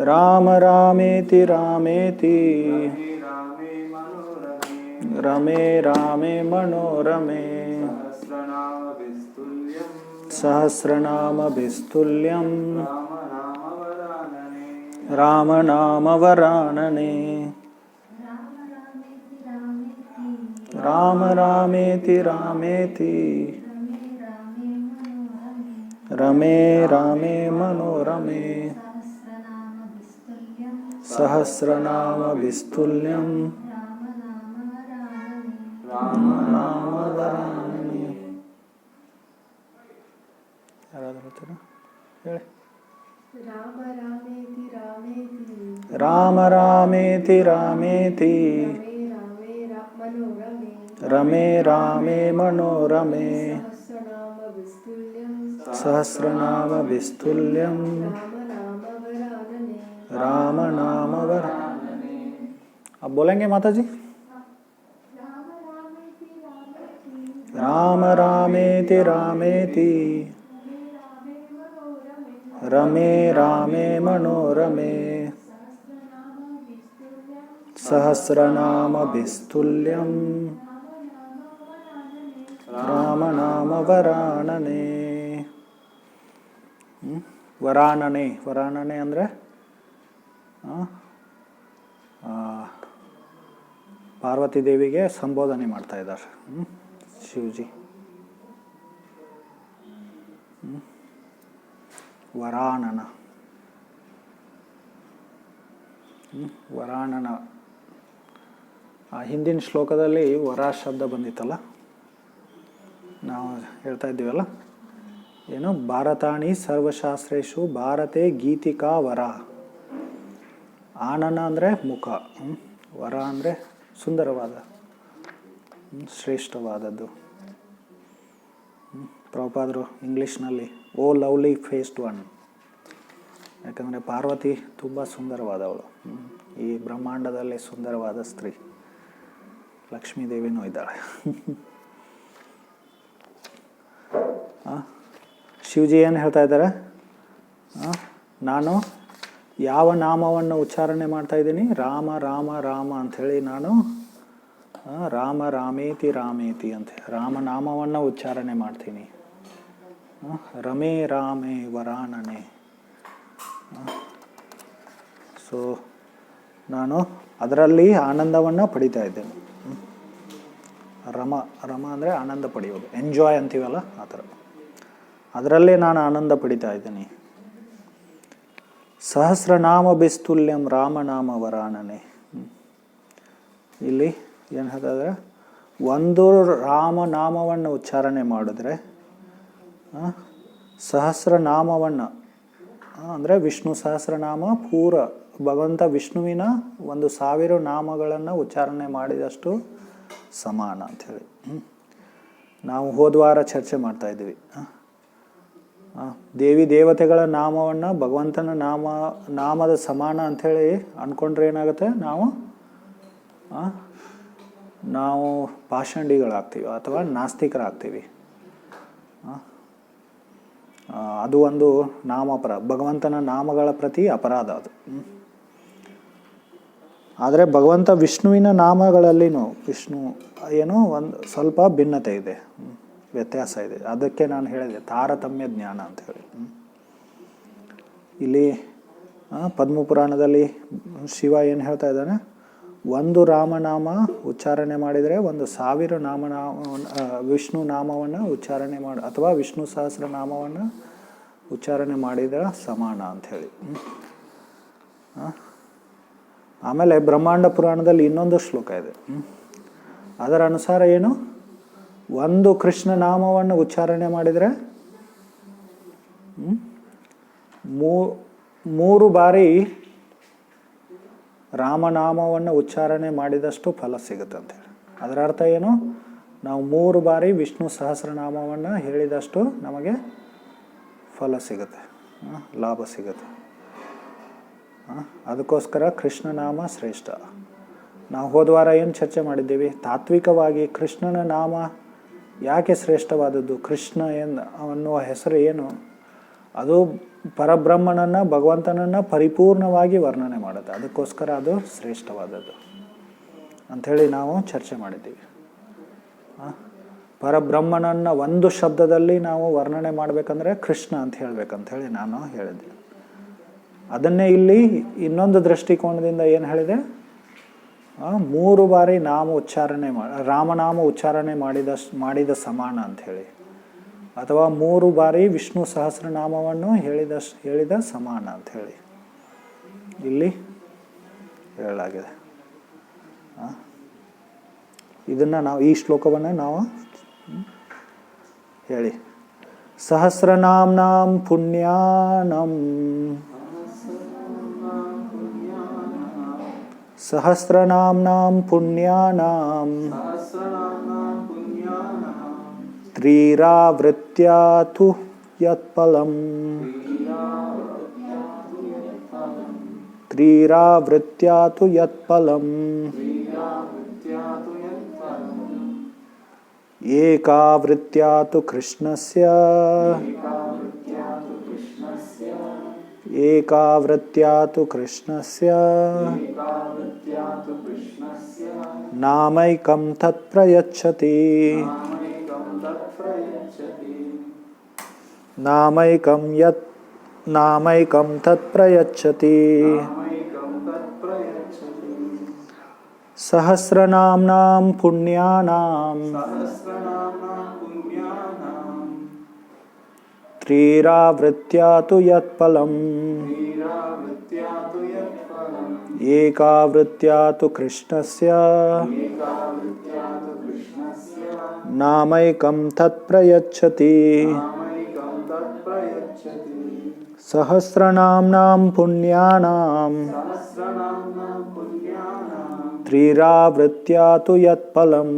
Rama ರಾಮೇತಿ ರಾಮೇತಿ ರಮೇ ರಾಮೇ ಮನೋರಮೇ ಸಹಸ್ರನಾಮಭಿಸ್ತುಲ್ಯಂ ರಾಮನಾಮವರಾಣನೆ Rama ರಾಮೇತಿ ರಾಮೇತಿ ರಮೇ ರಾಮೇ ಮನೋರಮೇ ಸಹಸ್ರನಾಮಭಿಸ್ತುಲ್ಯಂ ರಾಮನಾಮವರಾಣನೆ. ಯಾರಾದರೂ ಹೇಳ್ತೀರಾ? ಹೇಳಿ. ರಾಮ ರಾಮೇತಿ ರಾಮೇತಿ ರಮೇ ರಾಮೇ ಮನೋರಮೇ ಸಹಸ್ರನಾಮಭಿಸ್ತುಲ್ಯಂ रामनामवराणने. अब बोलेंगे माता जी. राम रामेति रामेति रमे रामे मनोरमे सहस्रनामभिस्तुल्यं रामनामवराणने. ವರಾಣನೆ ವರಾಣನೆ ಅಂದರೆ ಪಾರ್ವತಿ ದೇವಿಗೆ ಸಂಬೋಧನೆ ಮಾಡ್ತಾ ಇದ್ದಾರೆ ಶಿವಜಿ. ವರಾಣನ ವರಾಣನ ಹಿಂದಿನ ಶ್ಲೋಕದಲ್ಲಿ ವರ ಶಬ್ದ ಬಂದಿತ್ತಲ್ಲ, ನಾವು ಹೇಳ್ತಾ ಇದ್ದೀವಲ್ಲ ಏನು, ಭಾರತಾಣಿ ಸರ್ವಶಾಸ್ತ್ರೇಶು ಭಾರತೆ ಗೀತಿಕಾ ವರ. ಆನನ ಅಂದರೆ ಮುಖ, ವರ ಅಂದರೆ ಸುಂದರವಾದ ಶ್ರೇಷ್ಠವಾದದ್ದು. ಪ್ರಭುಪಾದರು ಇಂಗ್ಲೀಷ್ನಲ್ಲಿ ಓ ಲವ್ಲಿ ಫೇಸ್ಡ್ ಒನ್, ಯಾಕಂದರೆ ಪಾರ್ವತಿ ತುಂಬ ಸುಂದರವಾದವಳು. ಈ ಬ್ರಹ್ಮಾಂಡದಲ್ಲಿ ಸುಂದರವಾದ ಸ್ತ್ರೀ ಲಕ್ಷ್ಮೀದೇವಿನೂ ಇದ್ದಾಳೆ. ಶಿವಜಿ ಏನು ಹೇಳ್ತಾ ಇದ್ದಾರೆ, ನಾನು ಯಾವ ನಾಮವನ್ನು ಉಚ್ಚಾರಣೆ ಮಾಡ್ತಾ ಇದ್ದೀನಿ? ರಾಮ ರಾಮ ರಾಮ ಅಂಥೇಳಿ ನಾನು ರಾಮ ರಾಮೇತಿ ರಾಮೇತಿ ಅಂತ ರಾಮನಾಮವನ್ನು ಉಚ್ಚಾರಣೆ ಮಾಡ್ತೀನಿ. ರಮೇ ರಾಮೇ ವರಾನನೆ. ಸೊ ನಾನು ಅದರಲ್ಲಿ ಆನಂದವನ್ನು ಪಡಿತಾ ಇದ್ದೇನೆ. ರಮ ರಮ ಅಂದರೆ ಆನಂದ ಪಡೆಯೋದು, ಎಂಜಾಯ್ ಅಂತೀವಲ್ಲ ಆ ಥರ. ಅದರಲ್ಲೇ ನಾನು ಆನಂದ ಪಡಿತಾ ಇದ್ದೀನಿ. ಸಹಸ್ರನಾಮ ಬಿಸ್ತುಲ್ಯಂ ರಾಮನಾಮ ವರಾನನೆ. ಇಲ್ಲಿ ಏನು ಹೇಳ್ತಾರೆ? ಒಂದು ರಾಮನಾಮವನ್ನು ಉಚ್ಚಾರಣೆ ಮಾಡಿದ್ರೆ ಸಹಸ್ರನಾಮವನ್ನು ಅಂದರೆ ವಿಷ್ಣು ಸಹಸ್ರನಾಮ ಪೂರ ಭಗವಂತ ವಿಷ್ಣುವಿನ 1000 ನಾಮಗಳನ್ನು ಉಚ್ಚಾರಣೆ ಮಾಡಿದಷ್ಟು ಸಮಾನ ಅಂಥೇಳಿ ನಾವು ಹೋದ್ವಾರ ಚರ್ಚೆ ಮಾಡ್ತಾ ಇದ್ವಿ. ದೇವಿ ದೇವತೆಗಳ ನಾಮವನ್ನು ಭಗವಂತನ ನಾಮದ ಸಮಾನ ಅಂಥೇಳಿ ಅಂದ್ಕೊಂಡ್ರೆ ಏನಾಗುತ್ತೆ? ನಾವು ಪಾಷಂಡಿಗಳಾಗ್ತೀವಿ ಅಥವಾ ನಾಸ್ತಿಕರಾಗ್ತೀವಿ. ಅದು ಒಂದು ಭಗವಂತನ ನಾಮಗಳ ಪ್ರತಿ ಅಪರಾಧ ಅದು. ಆದರೆ ಭಗವಂತ ವಿಷ್ಣುವಿನ ನಾಮಗಳಲ್ಲಿನೂ ವಿಷ್ಣು ಏನೋ ಒಂದು ಸ್ವಲ್ಪ ಭಿನ್ನತೆ ಇದೆ, ವ್ಯತ್ಯಾಸ ಇದೆ. ಅದಕ್ಕೆ ನಾನು ಹೇಳಿದೆ ತಾರತಮ್ಯ ಜ್ಞಾನ ಅಂತ ಹೇಳಿ. ಇಲ್ಲಿ ಪದ್ಮಪುರಾಣದಲ್ಲಿ ಶಿವ ಏನು ಹೇಳ್ತಾ ಇದ್ದಾನೆ? ಒಂದು ರಾಮನಾಮ ಉಚ್ಚಾರಣೆ ಮಾಡಿದರೆ 1000 ವಿಷ್ಣು ನಾಮವನ್ನು ಉಚ್ಚಾರಣೆ ಅಥವಾ ವಿಷ್ಣು ಸಹಸ್ರನಾಮವನ್ನು ಉಚ್ಚಾರಣೆ ಮಾಡಿದರೆ ಸಮಾನ ಅಂಥೇಳಿ. ಆಮೇಲೆ ಬ್ರಹ್ಮಾಂಡ ಪುರಾಣದಲ್ಲಿ ಇನ್ನೊಂದು ಶ್ಲೋಕ ಇದೆ. ಅದರ ಅನುಸಾರ ಏನು? ಒಂದು ಕೃಷ್ಣ ನಾಮವನ್ನು ಉಚ್ಚಾರಣೆ ಮಾಡಿದರೆ 3 ಬಾರಿ ರಾಮನಾಮವನ್ನು ಉಚ್ಚಾರಣೆ ಮಾಡಿದಷ್ಟು ಫಲ ಸಿಗುತ್ತೆ ಅಂತೇಳಿ. ಅದರ ಅರ್ಥ ಏನು? ನಾವು 3 ಬಾರಿ ವಿಷ್ಣು ಸಹಸ್ರನಾಮವನ್ನು ಹೇಳಿದಷ್ಟು ನಮಗೆ ಫಲ ಸಿಗುತ್ತೆ, ಲಾಭ ಸಿಗುತ್ತೆ. ಅದಕ್ಕೋಸ್ಕರ ಕೃಷ್ಣನಾಮ ಶ್ರೇಷ್ಠ. ನಾವು ಹೋದ್ವಾರ ಏನು ಚರ್ಚೆ ಮಾಡಿದ್ದೀವಿ? ತಾತ್ವಿಕವಾಗಿ ಕೃಷ್ಣನ ನಾಮ ಯಾಕೆ ಶ್ರೇಷ್ಠವಾದದ್ದು? ಕೃಷ್ಣ ಅನ್ನುವ ಹೆಸರು ಏನು? ಅದು ಪರಬ್ರಹ್ಮನನ್ನು ಭಗವಂತನನ್ನು ಪರಿಪೂರ್ಣವಾಗಿ ವರ್ಣನೆ ಮಾಡುತ್ತೆ. ಅದಕ್ಕೋಸ್ಕರ ಅದು ಶ್ರೇಷ್ಠವಾದದ್ದು ಅಂಥೇಳಿ ನಾವು ಚರ್ಚೆ ಮಾಡಿದ್ದೀವಿ. ಪರಬ್ರಹ್ಮನನ್ನು ಒಂದು ಶಬ್ದದಲ್ಲಿ ನಾವು ವರ್ಣನೆ ಮಾಡಬೇಕಂದ್ರೆ ಕೃಷ್ಣ ಅಂತ ಹೇಳಬೇಕಂಥೇಳಿ ನಾನು ಹೇಳಿದ್ದೆ. ಅದನ್ನೇ ಇಲ್ಲಿ ಇನ್ನೊಂದು ದೃಷ್ಟಿಕೋನದಿಂದ ಏನು ಹೇಳಿದೆ? 3 ಬಾರಿ ರಾಮನಾಮ ಉಚ್ಚಾರಣೆ ಮಾಡಿದ ಸಮಾನ ಅಂಥೇಳಿ, ಅಥವಾ 3 ಬಾರಿ ವಿಷ್ಣು ಸಹಸ್ರನಾಮವನ್ನು ಹೇಳಿದ ಸಮಾನ ಅಂಥೇಳಿ ಇಲ್ಲಿ ಹೇಳಲಾಗಿದೆ. ಇದನ್ನು ನಾವು ಈ ಶ್ಲೋಕವನ್ನು ನಾವು ಹೇಳಿ. ಸಹಸ್ರನಾಮ್ನಾಂ ಪುಣ್ಯಾನಂ ಸಹಸ್ರನಾಮ್ನಾಂ ಪುಣ್ಯಾನಾಂ ತ್ರಿರಾವೃತ್ಯಾತು ಯತ್ಫಲಂ ತ್ರಿರಾವೃತ್ಯಾತು ಯತ್ಫಲಂ ಏಕಾವೃತ್ಯಾತು ಕೃಷ್ಣಸ್ಯ ಏಕಾವೃತ್ಯಾತು ಕೃಷ್ಣಸ್ಯ ನಾಮೈಕಂ ತತ್ ಪ್ರಯಚ್ಛತಿ ನಾಮೈಕಂ ತತ್ ಪ್ರಯಚ್ಛತಿ ಸಹಸ್ರನಾಮ್ನಾಂ ಪುಣ್ಯಾನಾಂ ತ್ರಿರಾವೃತ್ಯಾತು ಯತ್ಫಲಂ ಏಕಾವೃತ್ಯಾತು ಕೃಷ್ಣಸ್ಯ ನಾಮೈಕಂ ತತ್ ಪ್ರಯಚ್ಛತಿ ಸಹಸ್ರನಾಮ್ನಾಂ ಪುಣ್ಯಾನಾಂ ತ್ರಿರಾವೃತ್ಯಾತು ಯತ್ಫಲಂ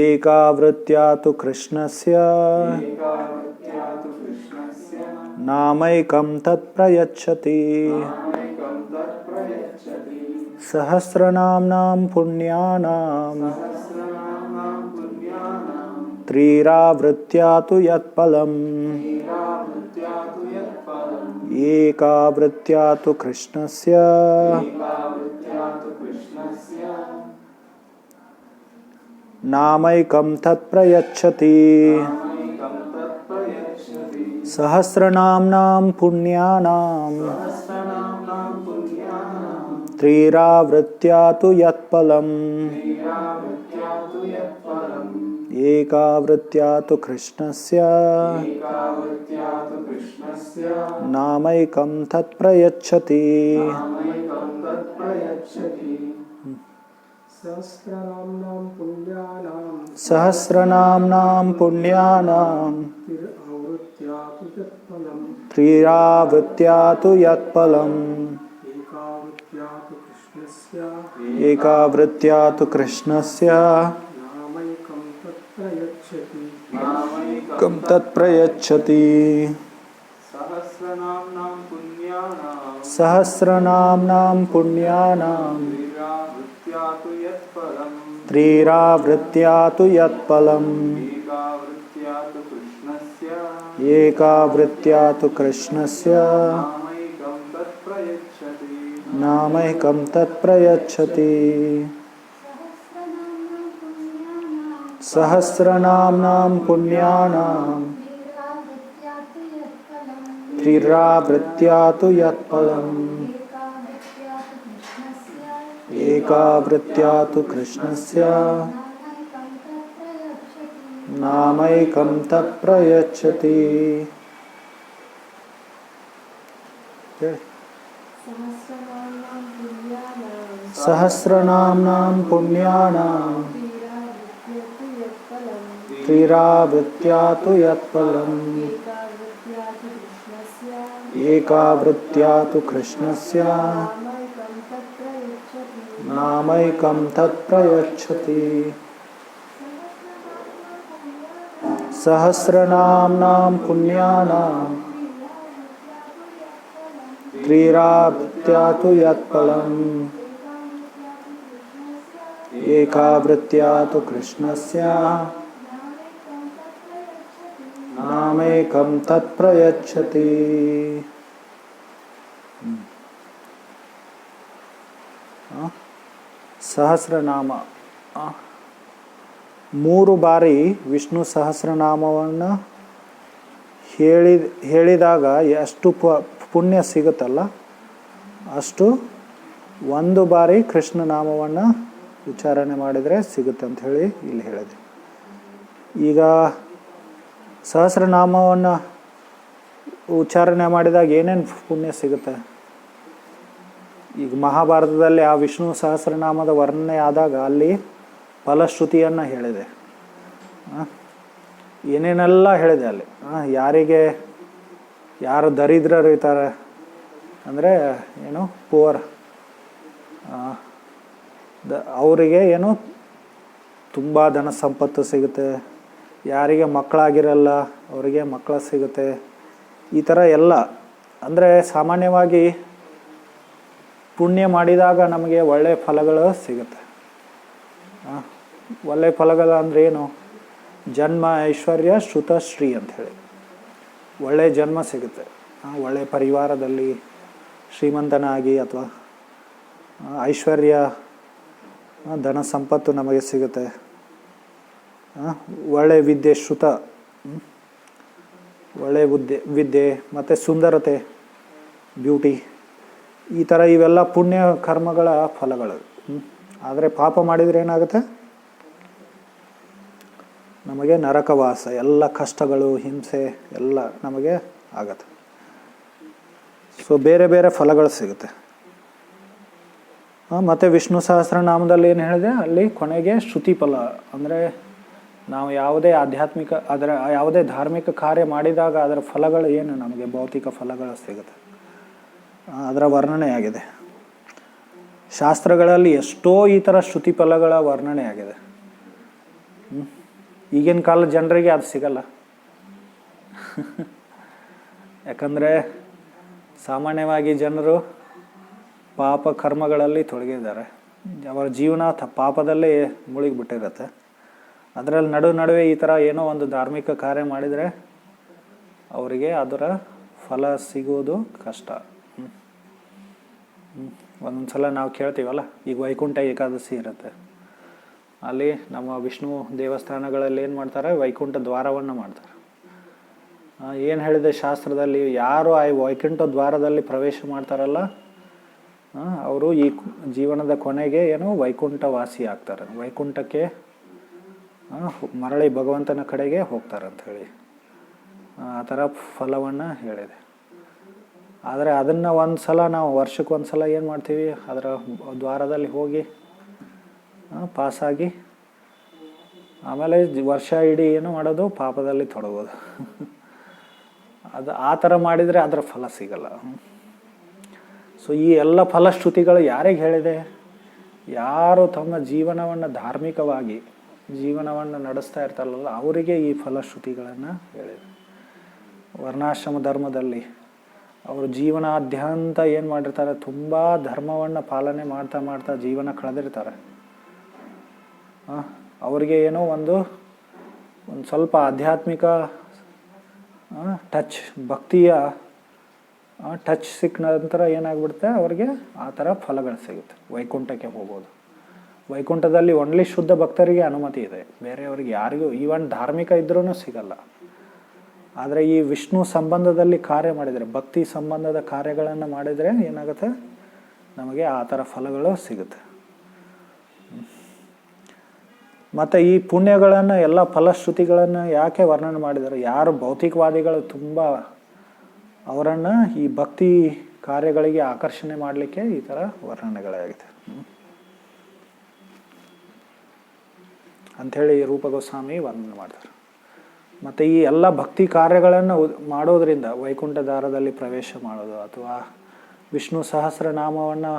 ಏಕಾವೃತ್ಯಾತು ಕೃಷ್ಣಸ್ಯ ನಾಮೈಕಂ ತತ್ ಪ್ರಯಚ್ಛತಿ ಸಹಸ್ರನಾಮ್ನಾಂ ಪುಣ್ಯಾನಾಂ ತ್ರಿರಾವೃತ್ಯಾತು ಯತ್ಫಲಂ ಏಕಾವೃತ್ಯಾ ತು ಕೃಷ್ಣಸ್ಯ ನಾಮೈಕಂ ತತ್ಪ್ರಯಚ್ಛತಿ ಸಹಸ್ರನಾಮ್ನಾಂ ಪುಣ್ಯಾನಾಂ ತ್ರಿರಾವೃತ್ಯಾ ತು ಯತ್ಫಲಂ ಏಕಾವೃತ್ಯಾ ತು ಕೃಷ್ಣಸ್ಯ ನಾಮೈಕಂ ತತ್ಪ್ರಯಚ್ಛತಿ ಸಹಸ್ರನಾಮ್ನಾಂ ಪುಣ್ಯಾನಾಂ ತ್ರಿರಾವೃತ್ಯಾ ತು ಯತ್ಫಲಂ ಏಕಾವೃತ್ಯಾ ತು ಕೃಷ್ಣಸ್ಯ ಕಂ ತತ್ಪ್ರಯಚ್ಛತಿ ಸಹಸ್ರನಾಮ್ನಾಂ ಪುಣ್ಯಾನಾಂ ತ್ರಿರಾವೃತ್ಯಾ ತು ಯತ್ಫಲಂ ಏಕಾವೃತ್ಯಾ ತು ಕೃಷ್ಣಸ್ಯ ನಾಮೈಕಂ ತತ್ಪ್ರಯಚ್ಛತಿ ಸಹಸ್ರನಾಮ್ನಾಂ ಪುಣ್ಯಾನಾಂ ತ್ರಿರಾವೃತ್ಯಾ ತು ಯತ್ಫಲಂ ಏಕಾವೃತ್ಯಾ ತು ಕೃಷ್ಣಸ್ಯ ನಾಮೈಕಂ ತತ್ಪ್ರಯಚ್ಛತಿ. ಸಹಸ್ರನಾಮ್ನಾಂ ಪುಣ್ಯಾನಾಂ ತ್ರಿರಾವೃತ್ಯಾ ತು ಯತ್ಫಲಂ ಏಕಾವೃತ್ಯಾ ತು ಕೃಷ್ಣಸ್ಯ ನಾಮೈಕಂ ತತ್ಪ್ರಯಚ್ಛತಿ. ಸಹಸ್ರನಾಮ್ನಾಂ ಪುಣ್ಯಾನಾಂ ತ್ರಿರಾವೃತ್ಯಾ ತು ಯತ್ಫಲಂ ಏಕಾವೃತ್ಯಾ ತು ಕೃಷ್ಣಸ್ಯ ನಾಮೈಕಂ ತತ್ಪ್ರಯಚ್ಛತಿ. ಸಹಸ್ರನಾಮ 3 ಬಾರಿ ವಿಷ್ಣು ಸಹಸ್ರನಾಮವನ್ನು ಹೇಳಿದಾಗ ಎಷ್ಟು ಪುಣ್ಯ ಸಿಗುತ್ತಲ್ಲ ಅಷ್ಟು 1 ಬಾರಿ ಕೃಷ್ಣ ನಾಮವನ್ನು ಉಚ್ಚಾರಣೆ ಮಾಡಿದರೆ ಸಿಗುತ್ತೆ ಅಂತ ಹೇಳಿ ಇಲ್ಲಿ ಹೇಳಿದೆ. ಈಗ ಸಹಸ್ರನಾಮವನ್ನು ಉಚ್ಚಾರಣೆ ಮಾಡಿದಾಗ ಏನೇನು ಪುಣ್ಯ ಸಿಗುತ್ತೆ? ಈಗ ಮಹಾಭಾರತದಲ್ಲಿ ಆ ವಿಷ್ಣು ಸಹಸ್ರನಾಮದ ವರ್ಣನೆ ಆದಾಗ ಅಲ್ಲಿ ಫಲಶ್ರುತಿಯನ್ನು ಹೇಳಿದೆ, ಏನೇನೆಲ್ಲ ಹೇಳಿದೆ ಅಲ್ಲಿ. ಯಾರು ದರಿದ್ರರು ಇರ್ತಾರೆ ಅಂದರೆ ಏನು ಪುವರ್, ಅವರಿಗೆ ಏನು ತುಂಬ ಧನ ಸಂಪತ್ತು ಸಿಗುತ್ತೆ, ಯಾರಿಗೆ ಮಕ್ಕಳಾಗಿರಲ್ಲ ಅವರಿಗೆ ಮಕ್ಕಳ ಸಿಗುತ್ತೆ, ಈ ಥರ ಎಲ್ಲ. ಅಂದರೆ ಸಾಮಾನ್ಯವಾಗಿ ಪುಣ್ಯ ಮಾಡಿದಾಗ ನಮಗೆ ಒಳ್ಳೆಯ ಫಲಗಳು ಸಿಗುತ್ತೆ. ಒಳ್ಳೆಯ ಫಲಗಳು ಅಂದರೆ ಏನು? ಜನ್ಮ ಐಶ್ವರ್ಯ ಶ್ರುತಶ್ರೀ ಅಂಥೇಳಿ ಒಳ್ಳೆಯ ಜನ್ಮ ಸಿಗುತ್ತೆ. ಒಳ್ಳೆಯ ಪರಿವಾರದಲ್ಲಿ ಶ್ರೀಮಂತನಾಗಿ ಅಥವಾ ಐಶ್ವರ್ಯ ಧನ ಸಂಪತ್ತು ನಮಗೆ ಸಿಗುತ್ತೆ. ಒಳ್ಳೆಯ ವಿದ್ಯೆ ಶ್ರುತ, ಒಳ್ಳೆಯ ವಿದ್ಯೆ ಮತ್ತು ಸುಂದರತೆ ಬ್ಯೂಟಿ, ಈ ಥರ ಇವೆಲ್ಲ ಪುಣ್ಯ ಕರ್ಮಗಳ ಫಲಗಳು. ಆದರೆ ಪಾಪ ಮಾಡಿದರೆ ಏನಾಗುತ್ತೆ? ನಮಗೆ ನರಕವಾಸ, ಎಲ್ಲ ಕಷ್ಟಗಳು ಹಿಂಸೆ ಎಲ್ಲ ನಮಗೆ ಆಗತ್ತೆ. ಸೊ ಬೇರೆ ಬೇರೆ ಫಲಗಳು ಸಿಗುತ್ತೆ. ಮತ್ತು ವಿಷ್ಣು ಸಹಸ್ರನಾಮದಲ್ಲಿ ಏನು ಹೇಳಿದೆ ಅಲ್ಲಿ ಕೊನೆಗೆ ಶ್ರುತಿ ಫಲ ಅಂದರೆ ನಾವು ಯಾವುದೇ ಆಧ್ಯಾತ್ಮಿಕ ಯಾವುದೇ ಧಾರ್ಮಿಕ ಕಾರ್ಯ ಮಾಡಿದಾಗ ಅದರ ಫಲಗಳು ಏನು ನಮಗೆ ಭೌತಿಕ ಫಲಗಳು ಸಿಗುತ್ತೆ, ಅದರ ವರ್ಣನೆಯಾಗಿದೆ. ಶಾಸ್ತ್ರಗಳಲ್ಲಿ ಎಷ್ಟೋ ಈ ಥರ ಶ್ರುತಿ ಫಲಗಳ ವರ್ಣನೆಯಾಗಿದೆ. ಈಗಿನ ಕಾಲದ ಜನರಿಗೆ ಅದು ಸಿಗಲ್ಲ. ಯಾಕಂದರೆ ಸಾಮಾನ್ಯವಾಗಿ ಜನರು ಪಾಪ ಕರ್ಮಗಳಲ್ಲಿ ತೊಡಗಿದ್ದಾರೆ. ಅವರ ಜೀವನ ಪಾಪದಲ್ಲೇ ಮುಳುಗಿಬಿಟ್ಟಿರುತ್ತೆ. ಅದರಲ್ಲಿ ನಡುವೆ ಈ ಥರ ಏನೋ ಒಂದು ಧಾರ್ಮಿಕ ಕಾರ್ಯ ಮಾಡಿದರೆ ಅವರಿಗೆ ಅದರ ಫಲ ಸಿಗೋದು ಕಷ್ಟ. ಒಂದೊಂದು ಸಲ ನಾವು ಕೇಳ್ತೀವಲ್ಲ, ಈಗ ವೈಕುಂಠ ಏಕಾದಶಿ ಇರುತ್ತೆ, ಅಲ್ಲಿ ನಮ್ಮ ವಿಷ್ಣು ದೇವಸ್ಥಾನಗಳಲ್ಲಿ ಏನು ಮಾಡ್ತಾರೆ, ವೈಕುಂಠ ದ್ವಾರವನ್ನು ಮಾಡ್ತಾರೆ. ಏನು ಹೇಳಿದೆ ಶಾಸ್ತ್ರದಲ್ಲಿ, ಯಾರು ಆ ವೈಕುಂಠ ದ್ವಾರದಲ್ಲಿ ಪ್ರವೇಶ ಮಾಡ್ತಾರಲ್ಲ ಅವರು ಈ ಜೀವನದ ಕೊನೆಗೆ ಏನು ವೈಕುಂಠ ವಾಸಿ ಆಗ್ತಾರೆ, ವೈಕುಂಠಕ್ಕೆ ಮರಳಿ ಭಗವಂತನ ಕಡೆಗೆ ಹೋಗ್ತಾರೆ ಅಂತ ಹೇಳಿ ಆ ಥರ ಫಲವನ್ನು ಹೇಳಿದೆ. ಆದರೆ ಅದನ್ನು ಒಂದು ಸಲ ನಾವು ವರ್ಷಕ್ಕೆ ಒಂದು ಸಲ ಏನು ಮಾಡ್ತೀವಿ, ಅದರ ದ್ವಾರದಲ್ಲಿ ಹೋಗಿ ಪಾಸಾಗಿ ಆಮೇಲೆ ವರ್ಷ ಇಡೀ ಏನು ಮಾಡೋದು, ಪಾಪದಲ್ಲಿ ತೊಡಗೋದು. ಅದು ಆ ಥರ ಮಾಡಿದರೆ ಅದರ ಫಲ ಸಿಗಲ್ಲ. ಸೊ ಈ ಎಲ್ಲ ಫಲಶ್ರುತಿಗಳು ಯಾರಿಗೆ ಹೇಳಿದೆ, ಯಾರು ತಮ್ಮ ಜೀವನವನ್ನು ಧಾರ್ಮಿಕವಾಗಿ ಜೀವನವನ್ನು ನಡೆಸ್ತಾ ಇರ್ತಾರಲ್ಲ ಅವರಿಗೆ ಈ ಫಲಶ್ರುತಿಗಳನ್ನು ಹೇಳಿದೆ. ವರ್ಣಾಶ್ರಮ ಧರ್ಮದಲ್ಲಿ ಅವರು ಜೀವನಾದ್ಯಂತ ಏನು ಮಾಡಿರ್ತಾರೆ, ತುಂಬ ಧರ್ಮವನ್ನು ಪಾಲನೆ ಮಾಡ್ತಾ ಮಾಡ್ತಾ ಜೀವನ ಕಳೆದಿರ್ತಾರೆ. ಅವರಿಗೆ ಏನೋ ಒಂದು ಸ್ವಲ್ಪ ಆಧ್ಯಾತ್ಮಿಕ ಟಚ್, ಭಕ್ತಿಯ ಟಚ್ ಸಿಕ್ಕ ನಂತರ ಏನಾಗ್ಬಿಡುತ್ತೆ, ಅವರಿಗೆ ಆ ಥರ ಫಲಗಳು ಸಿಗುತ್ತೆ, ವೈಕುಂಠಕ್ಕೆ ಹೋಗೋದು. ವೈಕುಂಠದಲ್ಲಿ ಓನ್ಲಿ ಶುದ್ಧ ಭಕ್ತರಿಗೆ ಅನುಮತಿ ಇದೆ, ಬೇರೆಯವ್ರಿಗೆ ಯಾರಿಗೂ ಈವನ್ ಧಾರ್ಮಿಕ ಇದ್ರೂ ಸಿಗಲ್ಲ. ಆದರೆ ಈ ವಿಷ್ಣು ಸಂಬಂಧದಲ್ಲಿ ಕಾರ್ಯ ಮಾಡಿದರೆ, ಭಕ್ತಿ ಸಂಬಂಧದ ಕಾರ್ಯಗಳನ್ನು ಮಾಡಿದರೆ ಏನಾಗುತ್ತೆ, ನಮಗೆ ಆ ಥರ ಫಲಗಳು ಸಿಗುತ್ತೆ. ಮತ್ತು ಈ ಪುಣ್ಯಗಳನ್ನು, ಎಲ್ಲ ಫಲಶ್ರುತಿಗಳನ್ನು ಯಾಕೆ ವರ್ಣನೆ ಮಾಡಿದ್ದಾರೆ, ಯಾರು ಭೌತಿಕವಾದಿಗಳು ತುಂಬ ಅವರನ್ನು ಈ ಭಕ್ತಿ ಕಾರ್ಯಗಳಿಗೆ ಆಕರ್ಷಣೆ ಮಾಡಲಿಕ್ಕೆ ಈ ಥರ ವರ್ಣನೆಗಳಾಗಿದೆ ಅಂಥೇಳಿ ರೂಪ ಗೋಸ್ವಾಮಿ ವರ್ಣನೆ ಮಾಡ್ತಾರೆ. ಮತ್ತು ಈ ಎಲ್ಲ ಭಕ್ತಿ ಕಾರ್ಯಗಳನ್ನು ಮಾಡೋದರಿಂದ ವೈಕುಂಠ ದ್ವಾರದಲ್ಲಿ ಪ್ರವೇಶ ಮಾಡೋದು ಅಥವಾ ವಿಷ್ಣು ಸಹಸ್ರನಾಮವನ್ನು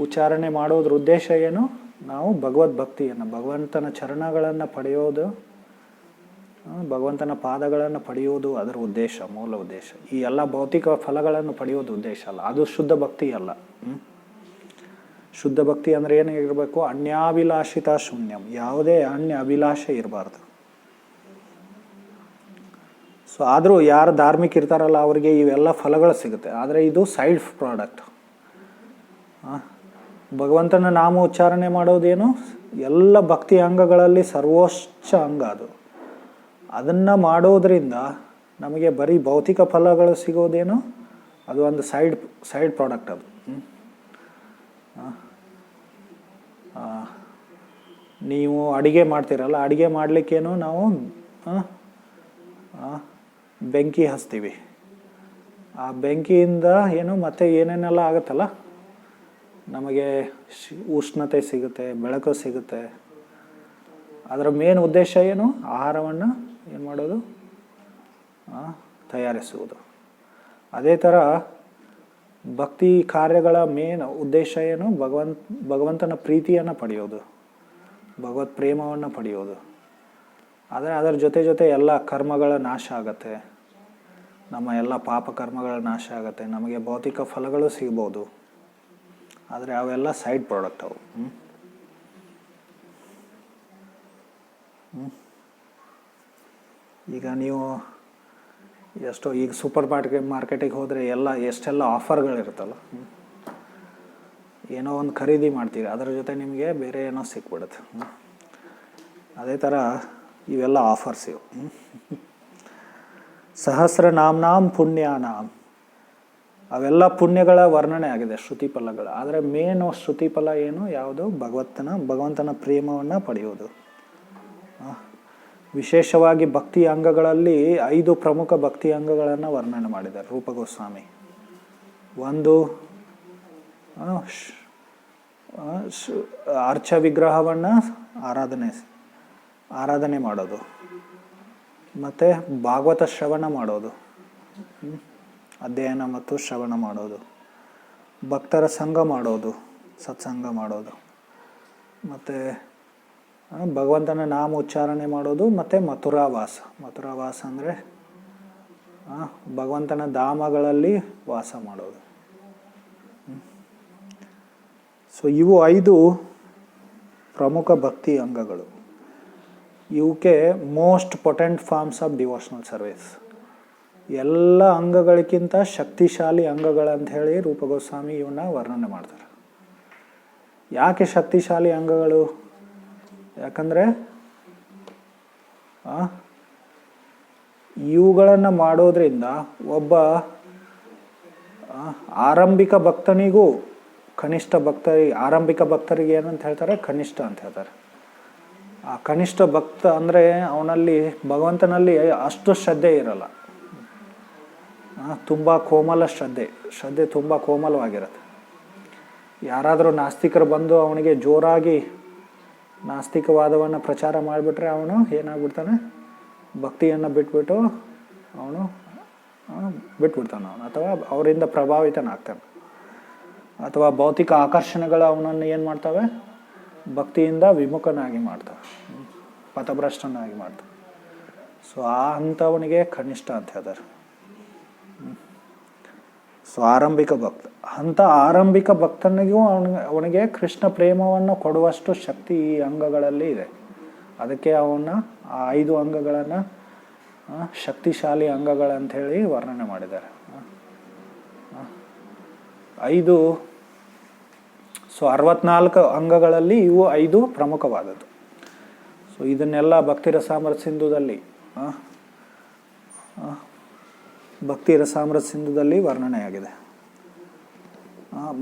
ಉಚ್ಚಾರಣೆ ಮಾಡೋದ್ರ ಉದ್ದೇಶ ಏನು, ನಾವು ಭಗವದ್ಭಕ್ತಿಯನ್ನು, ಭಗವಂತನ ಚರಣಗಳನ್ನು ಪಡೆಯೋದು, ಭಗವಂತನ ಪಾದಗಳನ್ನು ಪಡೆಯೋದು ಅದರ ಉದ್ದೇಶ, ಮೂಲ ಉದ್ದೇಶ. ಈ ಎಲ್ಲ ಭೌತಿಕ ಫಲಗಳನ್ನು ಪಡೆಯೋದು ಉದ್ದೇಶ ಅಲ್ಲ, ಅದು ಶುದ್ಧ ಭಕ್ತಿ ಅಲ್ಲ. ಶುದ್ಧ ಭಕ್ತಿ ಅಂದರೆ ಏನಾಗಿರಬೇಕು, ಅನ್ಯಾಭಿಲಾಷಿತ ಶೂನ್ಯಂ, ಯಾವುದೇ ಅನ್ಯ ಅಭಿಲಾಷೆ ಇರಬಾರ್ದು. ಸೊ ಆದರೂ ಯಾರು ಧಾರ್ಮಿಕ ಇರ್ತಾರಲ್ಲ ಅವರಿಗೆ ಇವೆಲ್ಲ ಫಲಗಳು ಸಿಗುತ್ತೆ. ಆದರೆ ಇದು ಸೈಡ್ ಪ್ರಾಡಕ್ಟ್. ಭಗವಂತನ ನಾಮ ಉಚ್ಚಾರಣೆ ಮಾಡೋದೇನು, ಎಲ್ಲ ಭಕ್ತಿ ಅಂಗಗಳಲ್ಲಿ ಸರ್ವೋಚ್ಚ ಅಂಗ ಅದು. ಅದನ್ನು ಮಾಡೋದ್ರಿಂದ ನಮಗೆ ಬರೀ ಭೌತಿಕ ಫಲಗಳು ಸಿಗೋದೇನು, ಅದು ಒಂದು ಸೈಡ್ ಪ್ರಾಡಕ್ಟ್ ಅದು. ನೀವು ಅಡಿಗೆ ಮಾಡ್ತೀರಲ್ಲ, ಅಡಿಗೆ ಮಾಡಲಿಕ್ಕೇನು ನಾವು ಬೆಂಕಿ ಹಚ್ತೀವಿ. ಆ ಬೆಂಕಿಯಿಂದ ಏನು ಮತ್ತೆ ಏನೇನೆಲ್ಲ ಆಗುತ್ತಲ್ಲ, ನಮಗೆ ಉಷ್ಣತೆ ಸಿಗುತ್ತೆ, ಬೆಳಕು ಸಿಗುತ್ತೆ. ಅದರ ಮೇನ್ ಉದ್ದೇಶ ಏನು, ಆಹಾರವನ್ನು ಏನು ಮಾಡೋದು, ತಯಾರಿಸುವುದು. ಅದೇ ಥರ ಭಕ್ತಿ ಕಾರ್ಯಗಳ ಮೇನ್ ಉದ್ದೇಶ ಏನು, ಭಗವಂತನ ಪ್ರೀತಿಯನ್ನು ಪಡೆಯೋದು, ಭಗವತ್ ಪ್ರೇಮವನ್ನು ಪಡೆಯೋದು. ಆದರೆ ಅದರ ಜೊತೆ ಎಲ್ಲ ಕರ್ಮಗಳ ನಾಶ ಆಗತ್ತೆ, ನಮ್ಮ ಎಲ್ಲ ಪಾಪ ಕರ್ಮಗಳ ನಾಶ ಆಗತ್ತೆ, ನಮಗೆ ಭೌತಿಕ ಫಲಗಳು ಸಿಗ್ಬೋದು. ಆದರೆ ಅವೆಲ್ಲ ಸೈಡ್ ಪ್ರಾಡಕ್ಟ್ ಅವು. ಈಗ ನೀವು ಎಷ್ಟೋ ಈಗ ಸೂಪರ್ ಮಾರ್ಕೆಟಿಗೆ ಹೋದರೆ ಎಷ್ಟೆಲ್ಲ ಆಫರ್ಗಳಿರುತ್ತಲ್ಲ, ಏನೋ ಒಂದು ಖರೀದಿ ಮಾಡ್ತೀರಿ, ಅದರ ಜೊತೆ ನಿಮಗೆ ಬೇರೆ ಏನೋ ಸಿಕ್ಬಿಡುತ್ತೆ. ಅದೇ ಥರ ಇವೆಲ್ಲ ಆಫರ್ಸ್ ಇವು. ಸಹಸ್ರನಾಮ್ನಾಂ ಪುಣ್ಯಾನಾಂ, ಅವೆಲ್ಲ ಪುಣ್ಯಗಳ ವರ್ಣನೆ ಆಗಿದೆ, ಶ್ರುತಿ ಫಲಗಳು. ಆದರೆ ಮೇನ್ ಶ್ರುತಿ ಫಲ ಏನು, ಯಾವುದು, ಭಗವಂತನ ಪ್ರೇಮವನ್ನು ಪಡೆಯೋದು. ವಿಶೇಷವಾಗಿ ಭಕ್ತಿ ಅಂಗಗಳಲ್ಲಿ 5 ಪ್ರಮುಖ ಭಕ್ತಿ ಅಂಗಗಳನ್ನು ವರ್ಣನೆ ಮಾಡಿದ್ದಾರೆ ರೂಪ ಗೋಸ್ವಾಮಿ. ಒಂದು ಅರ್ಚ ವಿಗ್ರಹವನ್ನು ಆರಾಧನೆ ಮಾಡೋದು, ಮತ್ತು ಭಾಗವತ ಶ್ರವಣ ಮಾಡೋದು, ಅಧ್ಯಯನ ಮತ್ತು ಶ್ರವಣ ಮಾಡೋದು, ಭಕ್ತರ ಸಂಘ ಮಾಡೋದು, ಸತ್ಸಂಗ ಮಾಡೋದು, ಮತ್ತು ಭಗವಂತನ ನಾಮ ಉಚ್ಚಾರಣೆ ಮಾಡೋದು, ಮತ್ತು ಮಥುರಾವಾಸ ಅಂದರೆ ಭಗವಂತನ ಧಾಮಗಳಲ್ಲಿ ವಾಸ ಮಾಡೋದು. ಸೊ ಇವು 5 ಪ್ರಮುಖ ಭಕ್ತಿ ಅಂಗಗಳು. ಇವಕ್ಕೆ most potent forms of devotional service. ಎಲ್ಲ ಅಂಗಗಳಿಗಿಂತ ಶಕ್ತಿಶಾಲಿ ಅಂಗಗಳಂತ ಹೇಳಿ ರೂಪಗೋಸ್ವಾಮಿ ಇವನ್ನ ವರ್ಣನೆ ಮಾಡ್ತಾರೆ. ಯಾಕೆ ಶಕ್ತಿಶಾಲಿ ಅಂಗಗಳು? ಯಾಕಂದರೆ ಇವುಗಳನ್ನು ಮಾಡೋದ್ರಿಂದ ಒಬ್ಬ ಆರಂಭಿಕ ಭಕ್ತನಿಗೂ ಕನಿಷ್ಠ ಆರಂಭಿಕ ಭಕ್ತರಿಗೆ ಏನಂತ ಹೇಳ್ತಾರೆ? ಕನಿಷ್ಠ ಅಂತ ಹೇಳ್ತಾರೆ. ಆ ಕನಿಷ್ಠ ಭಕ್ತ ಅಂದರೆ ಅವನಲ್ಲಿ ಭಗವಂತನಲ್ಲಿ ಅಷ್ಟು ಶ್ರದ್ಧೆ ಇರಲ್ಲ. ತುಂಬ ಕೋಮಲ ಶ್ರದ್ಧೆ ತುಂಬ ಕೋಮಲವಾಗಿರುತ್ತೆ. ಯಾರಾದರೂ ನಾಸ್ತಿಕರು ಬಂದು ಅವನಿಗೆ ಜೋರಾಗಿ ನಾಸ್ತಿಕವಾದವನ್ನು ಪ್ರಚಾರ ಮಾಡಿಬಿಟ್ರೆ ಅವನು ಏನಾಗ್ಬಿಡ್ತಾನೆ? ಭಕ್ತಿಯನ್ನು ಬಿಟ್ಬಿಟ್ಟು ಅವನು ಬಿಟ್ಬಿಡ್ತಾನೆ ಅವನು, ಅಥವಾ ಅವರಿಂದ ಪ್ರಭಾವಿತನಾಗ್ತಾನೆ. ಅಥವಾ ಭೌತಿಕ ಆಕರ್ಷಣೆಗಳು ಅವನನ್ನು ಏನು ಮಾಡ್ತವೆ? ಭಕ್ತಿಯಿಂದ ವಿಮುಖನಾಗಿ ಮಾಡ್ತವೆ, ಪಥಭ್ರಷ್ಟನಾಗಿ ಮಾಡ್ತವೆ. ಸೊ ಅಂಥವನಿಗೆ ಕನಿಷ್ಠ ಅಂತ ಹೇಳ್ತಾರೆ. ಸೊ ಆರಂಭಿಕ ಭಕ್ತ, ಅಂಥ ಆರಂಭಿಕ ಭಕ್ತನಿಗೂ ಅವನಿಗೆ ಕೃಷ್ಣ ಪ್ರೇಮವನ್ನು ಕೊಡುವಷ್ಟು ಶಕ್ತಿ ಈ ಅಂಗಗಳಲ್ಲಿ ಇದೆ. ಅದಕ್ಕೆ ಅವನ್ನ ಆ 5 ಅಂಗಗಳನ್ನು ಶಕ್ತಿಶಾಲಿ ಅಂಗಗಳಂಥೇಳಿ ವರ್ಣನೆ ಮಾಡಿದ್ದಾರೆ. 5 ಸೊ 64 ಅಂಗಗಳಲ್ಲಿ ಇವು 5 ಪ್ರಮುಖವಾದದ್ದು. ಸೊ ಇದನ್ನೆಲ್ಲ ಭಕ್ತಿ ರಸಾಮೃತ ಸಿಂಧುದಲ್ಲಿ ವರ್ಣನೆಯಾಗಿದೆ.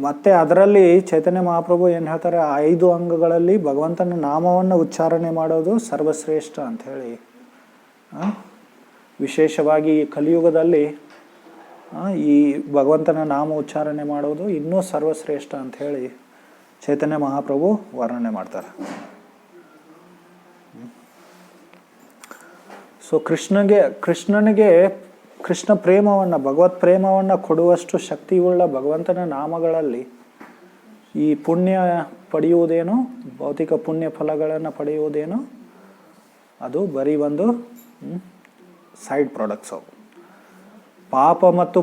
ಮತ್ತೆ ಅದರಲ್ಲಿ ಚೈತನ್ಯ ಮಹಾಪ್ರಭು ಏನು ಹೇಳ್ತಾರೆ? 5 ಅಂಗಗಳಲ್ಲಿ ಭಗವಂತನ ನಾಮವನ್ನು ಉಚ್ಚಾರಣೆ ಮಾಡೋದು ಸರ್ವಶ್ರೇಷ್ಠ ಅಂಥೇಳಿ. ವಿಶೇಷವಾಗಿ ಈ ಕಲಿಯುಗದಲ್ಲಿ ಈ ಭಗವಂತನ ನಾಮ ಉಚ್ಚಾರಣೆ ಮಾಡೋದು ಇನ್ನೂ ಸರ್ವಶ್ರೇಷ್ಠ ಅಂಥೇಳಿ ಚೈತನ್ಯ ಮಹಾಪ್ರಭು ವರ್ಣನೆ ಮಾಡ್ತಾರೆ. ಸೊ ಕೃಷ್ಣನಿಗೆ ಕೃಷ್ಣ ಪ್ರೇಮವನ್ನು, ಭಗವತ್ ಪ್ರೇಮವನ್ನು ಕೊಡುವಷ್ಟು ಶಕ್ತಿಯುಳ್ಳ ಭಗವಂತನ ನಾಮಗಳಲ್ಲಿ ಈ ಪುಣ್ಯ ಪಡೆಯುವುದೇನು, ಭೌತಿಕ ಪುಣ್ಯ ಫಲಗಳನ್ನು ಪಡೆಯುವುದೇನು, ಅದು ಬರೀ ಒಂದು ಸೈಡ್ ಪ್ರಾಡಕ್ಟ್ಸ್ ಅವು. ಪಾಪ ಮತ್ತು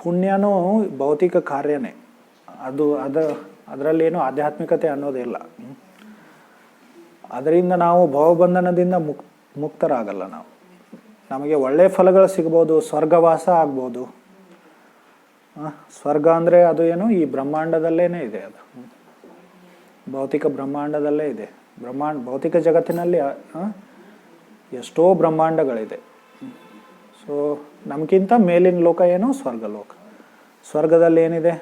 ಪುಣ್ಯನೂ ಭೌತಿಕ ಕಾರ್ಯನೇ. ಅದರಲ್ಲೇನು ಆಧ್ಯಾತ್ಮಿಕತೆ ಅನ್ನೋದಿಲ್ಲ. ಅದರಿಂದ ನಾವು ಭವಬಂಧನದಿಂದ ಮುಕ್ತರಾಗಲ್ಲ. ನಮಗೆ ಒಳ್ಳೆಯ ಫಲಗಳು ಸಿಗ್ಬೋದು, ಸ್ವರ್ಗವಾಸ ಆಗ್ಬೋದು. ಸ್ವರ್ಗ ಅಂದರೆ ಅದು ಏನು? ಈ ಬ್ರಹ್ಮಾಂಡದಲ್ಲೇ ಇದೆ. ಅದು ಭೌತಿಕ ಬ್ರಹ್ಮಾಂಡದಲ್ಲೇ ಇದೆ. ಭೌತಿಕ ಜಗತ್ತಿನಲ್ಲಿ ಎಷ್ಟೋ ಬ್ರಹ್ಮಾಂಡಗಳಿದೆ. ಸೊ ನಮಗಿಂತ ಮೇಲಿನ ಲೋಕ ಏನು? ಸ್ವರ್ಗಲೋಕ. ಸ್ವರ್ಗದಲ್ಲಿ ಏನಿದೆ?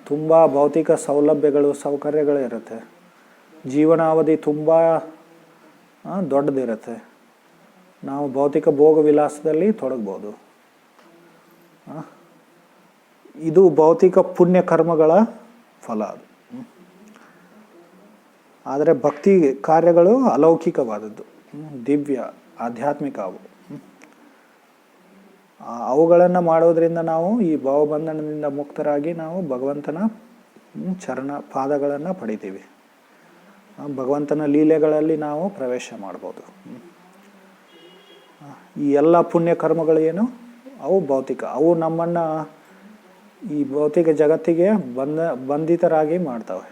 ತುಂಬ ಭೌತಿಕ ಸೌಲಭ್ಯಗಳು, ಸೌಕರ್ಯಗಳು ಇರುತ್ತೆ. ಜೀವನಾವಧಿ ತುಂಬ ದೊಡ್ಡದಿರುತ್ತೆ. ನಾವು ಭೌತಿಕ ಭೋಗ ವಿಲಾಸದಲ್ಲಿ ತೊಡಗ್ಬೋದು. ಇದು ಭೌತಿಕ ಪುಣ್ಯ ಕರ್ಮಗಳ ಫಲ ಅದು. ಆದರೆ ಭಕ್ತಿ ಕಾರ್ಯಗಳು ಅಲೌಕಿಕವಾದದ್ದು, ದಿವ್ಯ, ಆಧ್ಯಾತ್ಮಿಕ. ಅವುಗಳನ್ನು ಮಾಡೋದ್ರಿಂದ ನಾವು ಈ ಭಾವಬಂಧನದಿಂದ ಮುಕ್ತರಾಗಿ ನಾವು ಭಗವಂತನ ಚರಣ ಪಾದಗಳನ್ನು ಪಡಿತೀವಿ. ಭಗವಂತನ ಲೀಲೆಗಳಲ್ಲಿ ನಾವು ಪ್ರವೇಶ ಮಾಡ್ಬೋದು. ಈ ಎಲ್ಲ ಪುಣ್ಯ ಕರ್ಮಗಳು ಏನು? ಅವು ಭೌತಿಕ. ಅವು ನಮ್ಮನ್ನು ಈ ಭೌತಿಕ ಜಗತ್ತಿಗೆ ಬಂಧಿತರಾಗಿ ಮಾಡ್ತವೆ.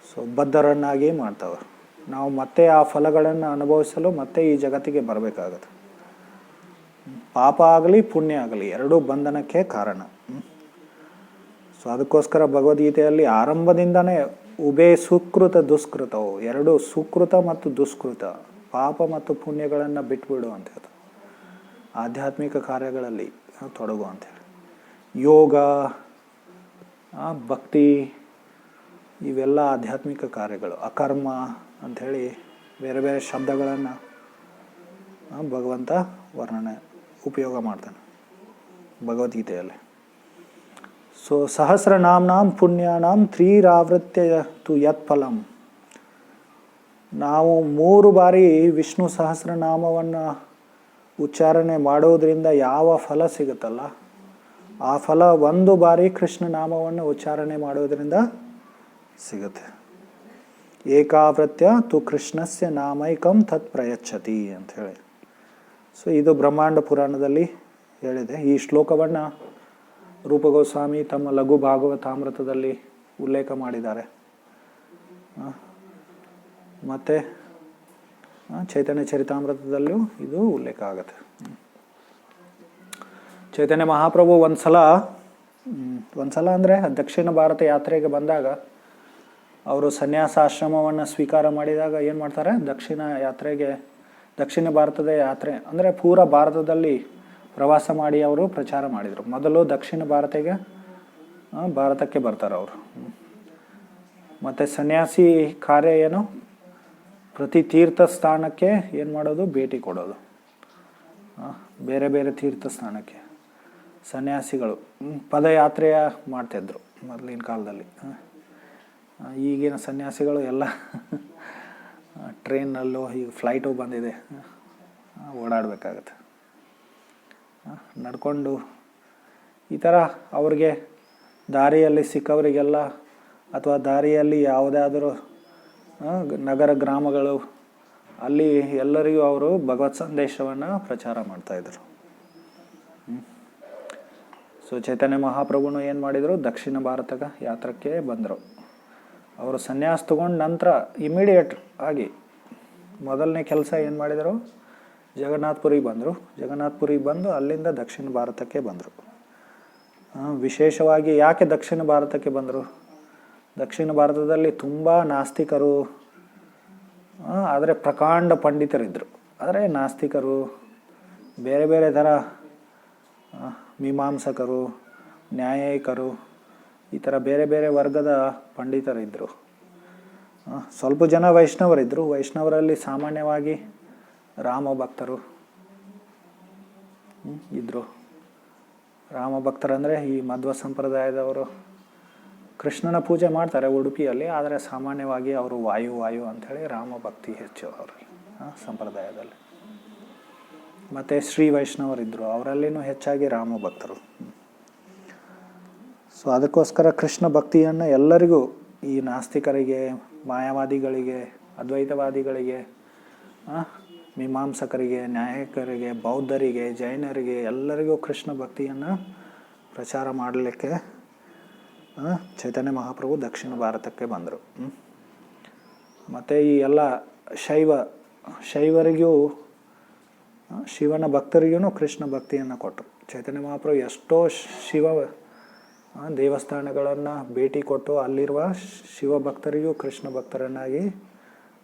ಸೊ ಬದ್ಧರನ್ನಾಗಿ ಮಾಡ್ತವೆ. ನಾವು ಮತ್ತೆ ಆ ಫಲಗಳನ್ನು ಅನುಭವಿಸಲು ಮತ್ತೆ ಈ ಜಗತ್ತಿಗೆ ಬರಬೇಕಾಗತ್ತೆ. ಪಾಪ ಆಗಲಿ ಪುಣ್ಯ ಆಗಲಿ ಎರಡೂ ಬಂಧನಕ್ಕೆ ಕಾರಣ. ಸೊ ಅದಕ್ಕೋಸ್ಕರ ಭಗವದ್ಗೀತೆಯಲ್ಲಿ ಆರಂಭದಿಂದನೇ ಉಭಯ ಸುಕೃತ ದುಷ್ಕೃತವು, ಎರಡು ಸುಕೃತ ಮತ್ತು ದುಷ್ಕೃತ, ಪಾಪ ಮತ್ತು ಪುಣ್ಯಗಳನ್ನು ಬಿಟ್ಬಿಡು ಅಂತ ಹೇಳ್ತಾರೆ. ಆಧ್ಯಾತ್ಮಿಕ ಕಾರ್ಯಗಳಲ್ಲಿ ತೊಡಗು ಅಂತೇಳಿ. ಯೋಗ, ಭಕ್ತಿ ಇವೆಲ್ಲ ಆಧ್ಯಾತ್ಮಿಕ ಕಾರ್ಯಗಳು. ಅಕರ್ಮ ಅಂಥೇಳಿ ಬೇರೆ ಬೇರೆ ಶಬ್ದಗಳನ್ನು ಭಗವಂತ ವರ್ಣನೆ ಉಪಯೋಗ ಮಾಡ್ತಾನೆ ಭಗವದ್ಗೀತೆಯಲ್ಲಿ. ಸೊ ಸಹಸ್ರನಾಮ್ನಾಂ ಪುಣ್ಯಾನಾಂ ತ್ರೀರಾವೃತ್ಯ ತು ಯತ್ಫಲಂ. ನಾವು 3 ಬಾರಿ ವಿಷ್ಣು ಸಹಸ್ರನಾಮವನ್ನು ಉಚ್ಚಾರಣೆ ಮಾಡೋದ್ರಿಂದ ಯಾವ ಫಲ ಸಿಗುತ್ತಲ್ಲ ಆ ಫಲ 1 ಬಾರಿ ಕೃಷ್ಣ ನಾಮವನ್ನು ಉಚ್ಚಾರಣೆ ಮಾಡೋದ್ರಿಂದ ಸಿಗುತ್ತೆ. ಏಕಾವೃತ್ಯ ತು ಕೃಷ್ಣಸ್ಯ ನಾಮೈಕಂ ತತ್ ಪ್ರಯಚ್ಛತಿ ಅಂಥೇಳಿ. ಸೊ ಇದು ಬ್ರಹ್ಮಾಂಡ ಪುರಾಣದಲ್ಲಿ ಹೇಳಿದೆ. ಈ ಶ್ಲೋಕವನ್ನು ರೂಪಗೋಸ್ವಾಮಿ ತಮ್ಮ ಲಘು ಭಾಗವತಾಮೃತದಲ್ಲಿ ಉಲ್ಲೇಖ ಮಾಡಿದ್ದಾರೆ. ಮತ್ತು ಚೈತನ್ಯ ಚರಿತಾಮೃತದಲ್ಲೂ ಇದು ಉಲ್ಲೇಖ ಆಗುತ್ತೆ. ಚೈತನ್ಯ ಮಹಾಪ್ರಭು ಒಂದ್ಸಲ ಅಂದರೆ ದಕ್ಷಿಣ ಭಾರತ ಯಾತ್ರೆಗೆ ಬಂದಾಗ ಅವರು ಸನ್ಯಾಸಾಶ್ರಮವನ್ನು ಸ್ವೀಕಾರ ಮಾಡಿದಾಗ ಏನು ಮಾಡ್ತಾರೆ, ದಕ್ಷಿಣ ಭಾರತದ ಯಾತ್ರೆ ಅಂದರೆ ಪೂರ ಭಾರತದಲ್ಲಿ ಪ್ರವಾಸ ಮಾಡಿ ಅವರು ಪ್ರಚಾರ ಮಾಡಿದರು. ಮೊದಲು ದಕ್ಷಿಣ ಭಾರತಕ್ಕೆ ಬರ್ತಾರೆ ಅವರು. ಮತ್ತು ಸನ್ಯಾಸಿ ಕಾರ್ಯ ಏನು, ಪ್ರತಿ ತೀರ್ಥ ಸ್ಥಾನಕ್ಕೆ ಏನು ಮಾಡೋದು, ಭೇಟಿ ಕೊಡೋದು. ಬೇರೆ ಬೇರೆ ತೀರ್ಥ ಸ್ಥಾನಕ್ಕೆ ಸನ್ಯಾಸಿಗಳು ಪದಯಾತ್ರೆಯ ಮಾಡ್ತಿದ್ರು ಮೊದಲಿನ ಕಾಲದಲ್ಲಿ. ಈಗಿನ ಸನ್ಯಾಸಿಗಳು ಎಲ್ಲ ಟ್ರೈನಲ್ಲೂ ಈಗ ಫ್ಲೈಟು ಬಂದಿದೆ, ಓಡಾಡಬೇಕಾಗತ್ತೆ. ನಡ್ಕೊಂಡು ಈ ಥರ ಅವ್ರಿಗೆ ದಾರಿಯಲ್ಲಿ ಸಿಕ್ಕವರಿಗೆಲ್ಲ, ಅಥವಾ ದಾರಿಯಲ್ಲಿ ಯಾವುದಾದರೂ ನಗರ ಗ್ರಾಮಗಳು, ಅಲ್ಲಿ ಎಲ್ಲರಿಗೂ ಅವರು ಭಗವತ್ ಸಂದೇಶವನ್ನು ಪ್ರಚಾರ ಮಾಡ್ತಾಯಿದ್ರು. ಸೊ ಚೈತನ್ಯ ಮಹಾಪ್ರಭುನು ಏನು ಮಾಡಿದರು, ದಕ್ಷಿಣ ಭಾರತದ ಯಾತ್ರಕ್ಕೆ ಬಂದರು. ಅವರು ಸನ್ಯಾಸ ತಗೊಂಡು ನಂತರ ಇಮಿಡಿಯೇಟ್ ಆಗಿ ಮೊದಲನೇ ಕೆಲಸ ಏನು ಮಾಡಿದರು, ಜಗನ್ನಾಥ್ಪುರಿಗೆ ಬಂದರು. ಜಗನ್ನಾಥ್ಪುರಿಗೆ ಬಂದು ಅಲ್ಲಿಂದ ದಕ್ಷಿಣ ಭಾರತಕ್ಕೆ ಬಂದರು. ವಿಶೇಷವಾಗಿ ಯಾಕೆ ದಕ್ಷಿಣ ಭಾರತಕ್ಕೆ ಬಂದರು, ದಕ್ಷಿಣ ಭಾರತದಲ್ಲಿ ತುಂಬ ನಾಸ್ತಿಕರು, ಆದರೆ ಪ್ರಕಾಂಡ ಪಂಡಿತರಿದ್ದರು. ಆದರೆ ನಾಸ್ತಿಕರು, ಬೇರೆ ಬೇರೆ ಥರ ಮೀಮಾಂಸಕರು, ನ್ಯಾಯಿಕರು, ಈ ಥರ ಬೇರೆ ಬೇರೆ ವರ್ಗದ ಪಂಡಿತರಿದ್ದರು. ಸ್ವಲ್ಪ ಜನ ವೈಷ್ಣವರಿದ್ದರು. ವೈಷ್ಣವರಲ್ಲಿ ಸಾಮಾನ್ಯವಾಗಿ ರಾಮ ಭಕ್ತರು ಇದ್ದರು. ರಾಮ ಭಕ್ತರಂದರೆ ಈ ಮಧ್ವ ಸಂಪ್ರದಾಯದವರು ಕೃಷ್ಣನ ಪೂಜೆ ಮಾಡ್ತಾರೆ ಉಡುಪಿಯಲ್ಲಿ, ಆದರೆ ಸಾಮಾನ್ಯವಾಗಿ ಅವರು ವಾಯು ಅಂಥೇಳಿ ರಾಮ ಭಕ್ತಿ ಹೆಚ್ಚು ಅವರಲ್ಲಿ ಸಂಪ್ರದಾಯದಲ್ಲಿ. ಮತ್ತು ಶ್ರೀ ವೈಷ್ಣವರಿದ್ದರು, ಅವರಲ್ಲಿನೂ ಹೆಚ್ಚಾಗಿ ರಾಮ ಭಕ್ತರು. ಸೊ ಅದಕ್ಕೋಸ್ಕರ ಕೃಷ್ಣ ಭಕ್ತಿಯನ್ನು ಎಲ್ಲರಿಗೂ, ಈ ನಾಸ್ತಿಕರಿಗೆ, ಮಾಯಾವಾದಿಗಳಿಗೆ, ಅದ್ವೈತವಾದಿಗಳಿಗೆ, ಮೀಮಾಂಸಕರಿಗೆ, ನ್ಯಾಯಿಕರಿಗೆ, ಬೌದ್ಧರಿಗೆ, ಜೈನರಿಗೆ ಎಲ್ಲರಿಗೂ ಕೃಷ್ಣ ಭಕ್ತಿಯನ್ನು ಪ್ರಚಾರ ಮಾಡಲಿಕ್ಕೆ ಚೈತನ್ಯ ಮಹಾಪ್ರಭು ದಕ್ಷಿಣ ಭಾರತಕ್ಕೆ ಬಂದರು. ಮತ್ತು ಈ ಎಲ್ಲ ಶೈವರಿಗೂ ಶಿವನ ಭಕ್ತರಿಗೂ ಕೃಷ್ಣ ಭಕ್ತಿಯನ್ನು ಕೊಟ್ಟರು. ಚೈತನ್ಯ ಮಹಾಪ್ರಭು ಎಷ್ಟೋ ಶಿವ ದೇವಸ್ಥಾನಗಳನ್ನು ಭೇಟಿ ಕೊಟ್ಟು ಅಲ್ಲಿರುವ ಶಿವ ಭಕ್ತರಿಗೂ ಕೃಷ್ಣ ಭಕ್ತರನ್ನಾಗಿ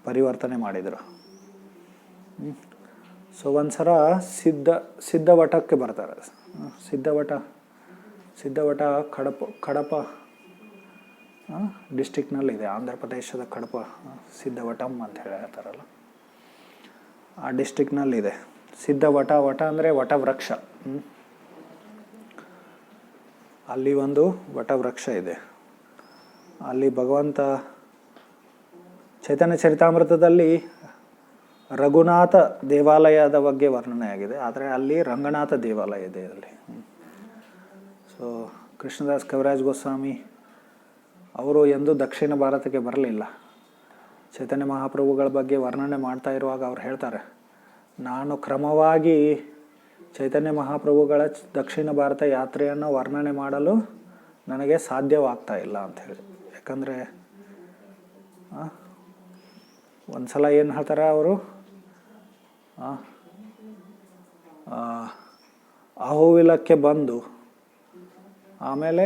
ಪರಿವರ್ತನೆ ಮಾಡಿದರು. ಸೊ ಒಂದ್ಸಲ ಸಿದ್ಧವಟಕ್ಕೆ ಬರ್ತಾರೆ. ಸಿದ್ಧವಟ ಕಡಪ ಡಿಸ್ಟಿಕ್ನಲ್ಲಿದೆ, ಆಂಧ್ರ ಪ್ರದೇಶದ ಕಡಪ, ಸಿದ್ಧವಟಂ ಅಂತ ಹೇಳ್ತಾರಲ್ಲ, ಆ ಡಿಸ್ಟಿಕ್ನಲ್ಲಿದೆ ಸಿದ್ಧವಟ. ಅಂದರೆ ವಟವೃಕ್ಷ. ಅಲ್ಲಿ ಒಂದು ವಟವೃಕ್ಷ ಇದೆ. ಅಲ್ಲಿ ಭಗವಂತ ಚೈತನ್ಯ ಚರಿತಾಮೃತದಲ್ಲಿ ರಘುನಾಥ ದೇವಾಲಯದ ಬಗ್ಗೆ ವರ್ಣನೆಯಾಗಿದೆ, ಆದರೆ ಅಲ್ಲಿ ರಂಗನಾಥ ದೇವಾಲಯ ಇದೆ ಅಲ್ಲಿ. ಸೊ ಕೃಷ್ಣದಾಸ್ ಕವಿರಾಜ್ ಗೋಸ್ವಾಮಿ ಅವರು ಎಂದೂ ದಕ್ಷಿಣ ಭಾರತಕ್ಕೆ ಬರಲಿಲ್ಲ. ಚೈತನ್ಯ ಮಹಾಪ್ರಭುಗಳ ಬಗ್ಗೆ ವರ್ಣನೆ ಮಾಡ್ತಾ ಇರುವಾಗ ಅವ್ರು ಹೇಳ್ತಾರೆ, ನಾನು ಕ್ರಮವಾಗಿ ಚೈತನ್ಯ ಮಹಾಪ್ರಭುಗಳ ದಕ್ಷಿಣ ಭಾರತ ಯಾತ್ರೆಯನ್ನು ವರ್ಣನೆ ಮಾಡಲು ನನಗೆ ಸಾಧ್ಯವಾಗ್ತಾ ಇಲ್ಲ ಅಂಥೇಳಿ. ಯಾಕಂದರೆ ಒಂದು ಸಲ ಏನು ಹೇಳ್ತಾರೆ ಅವರು, ಅಹೋವಿಲಕ್ಕೆ ಬಂದು ಆಮೇಲೆ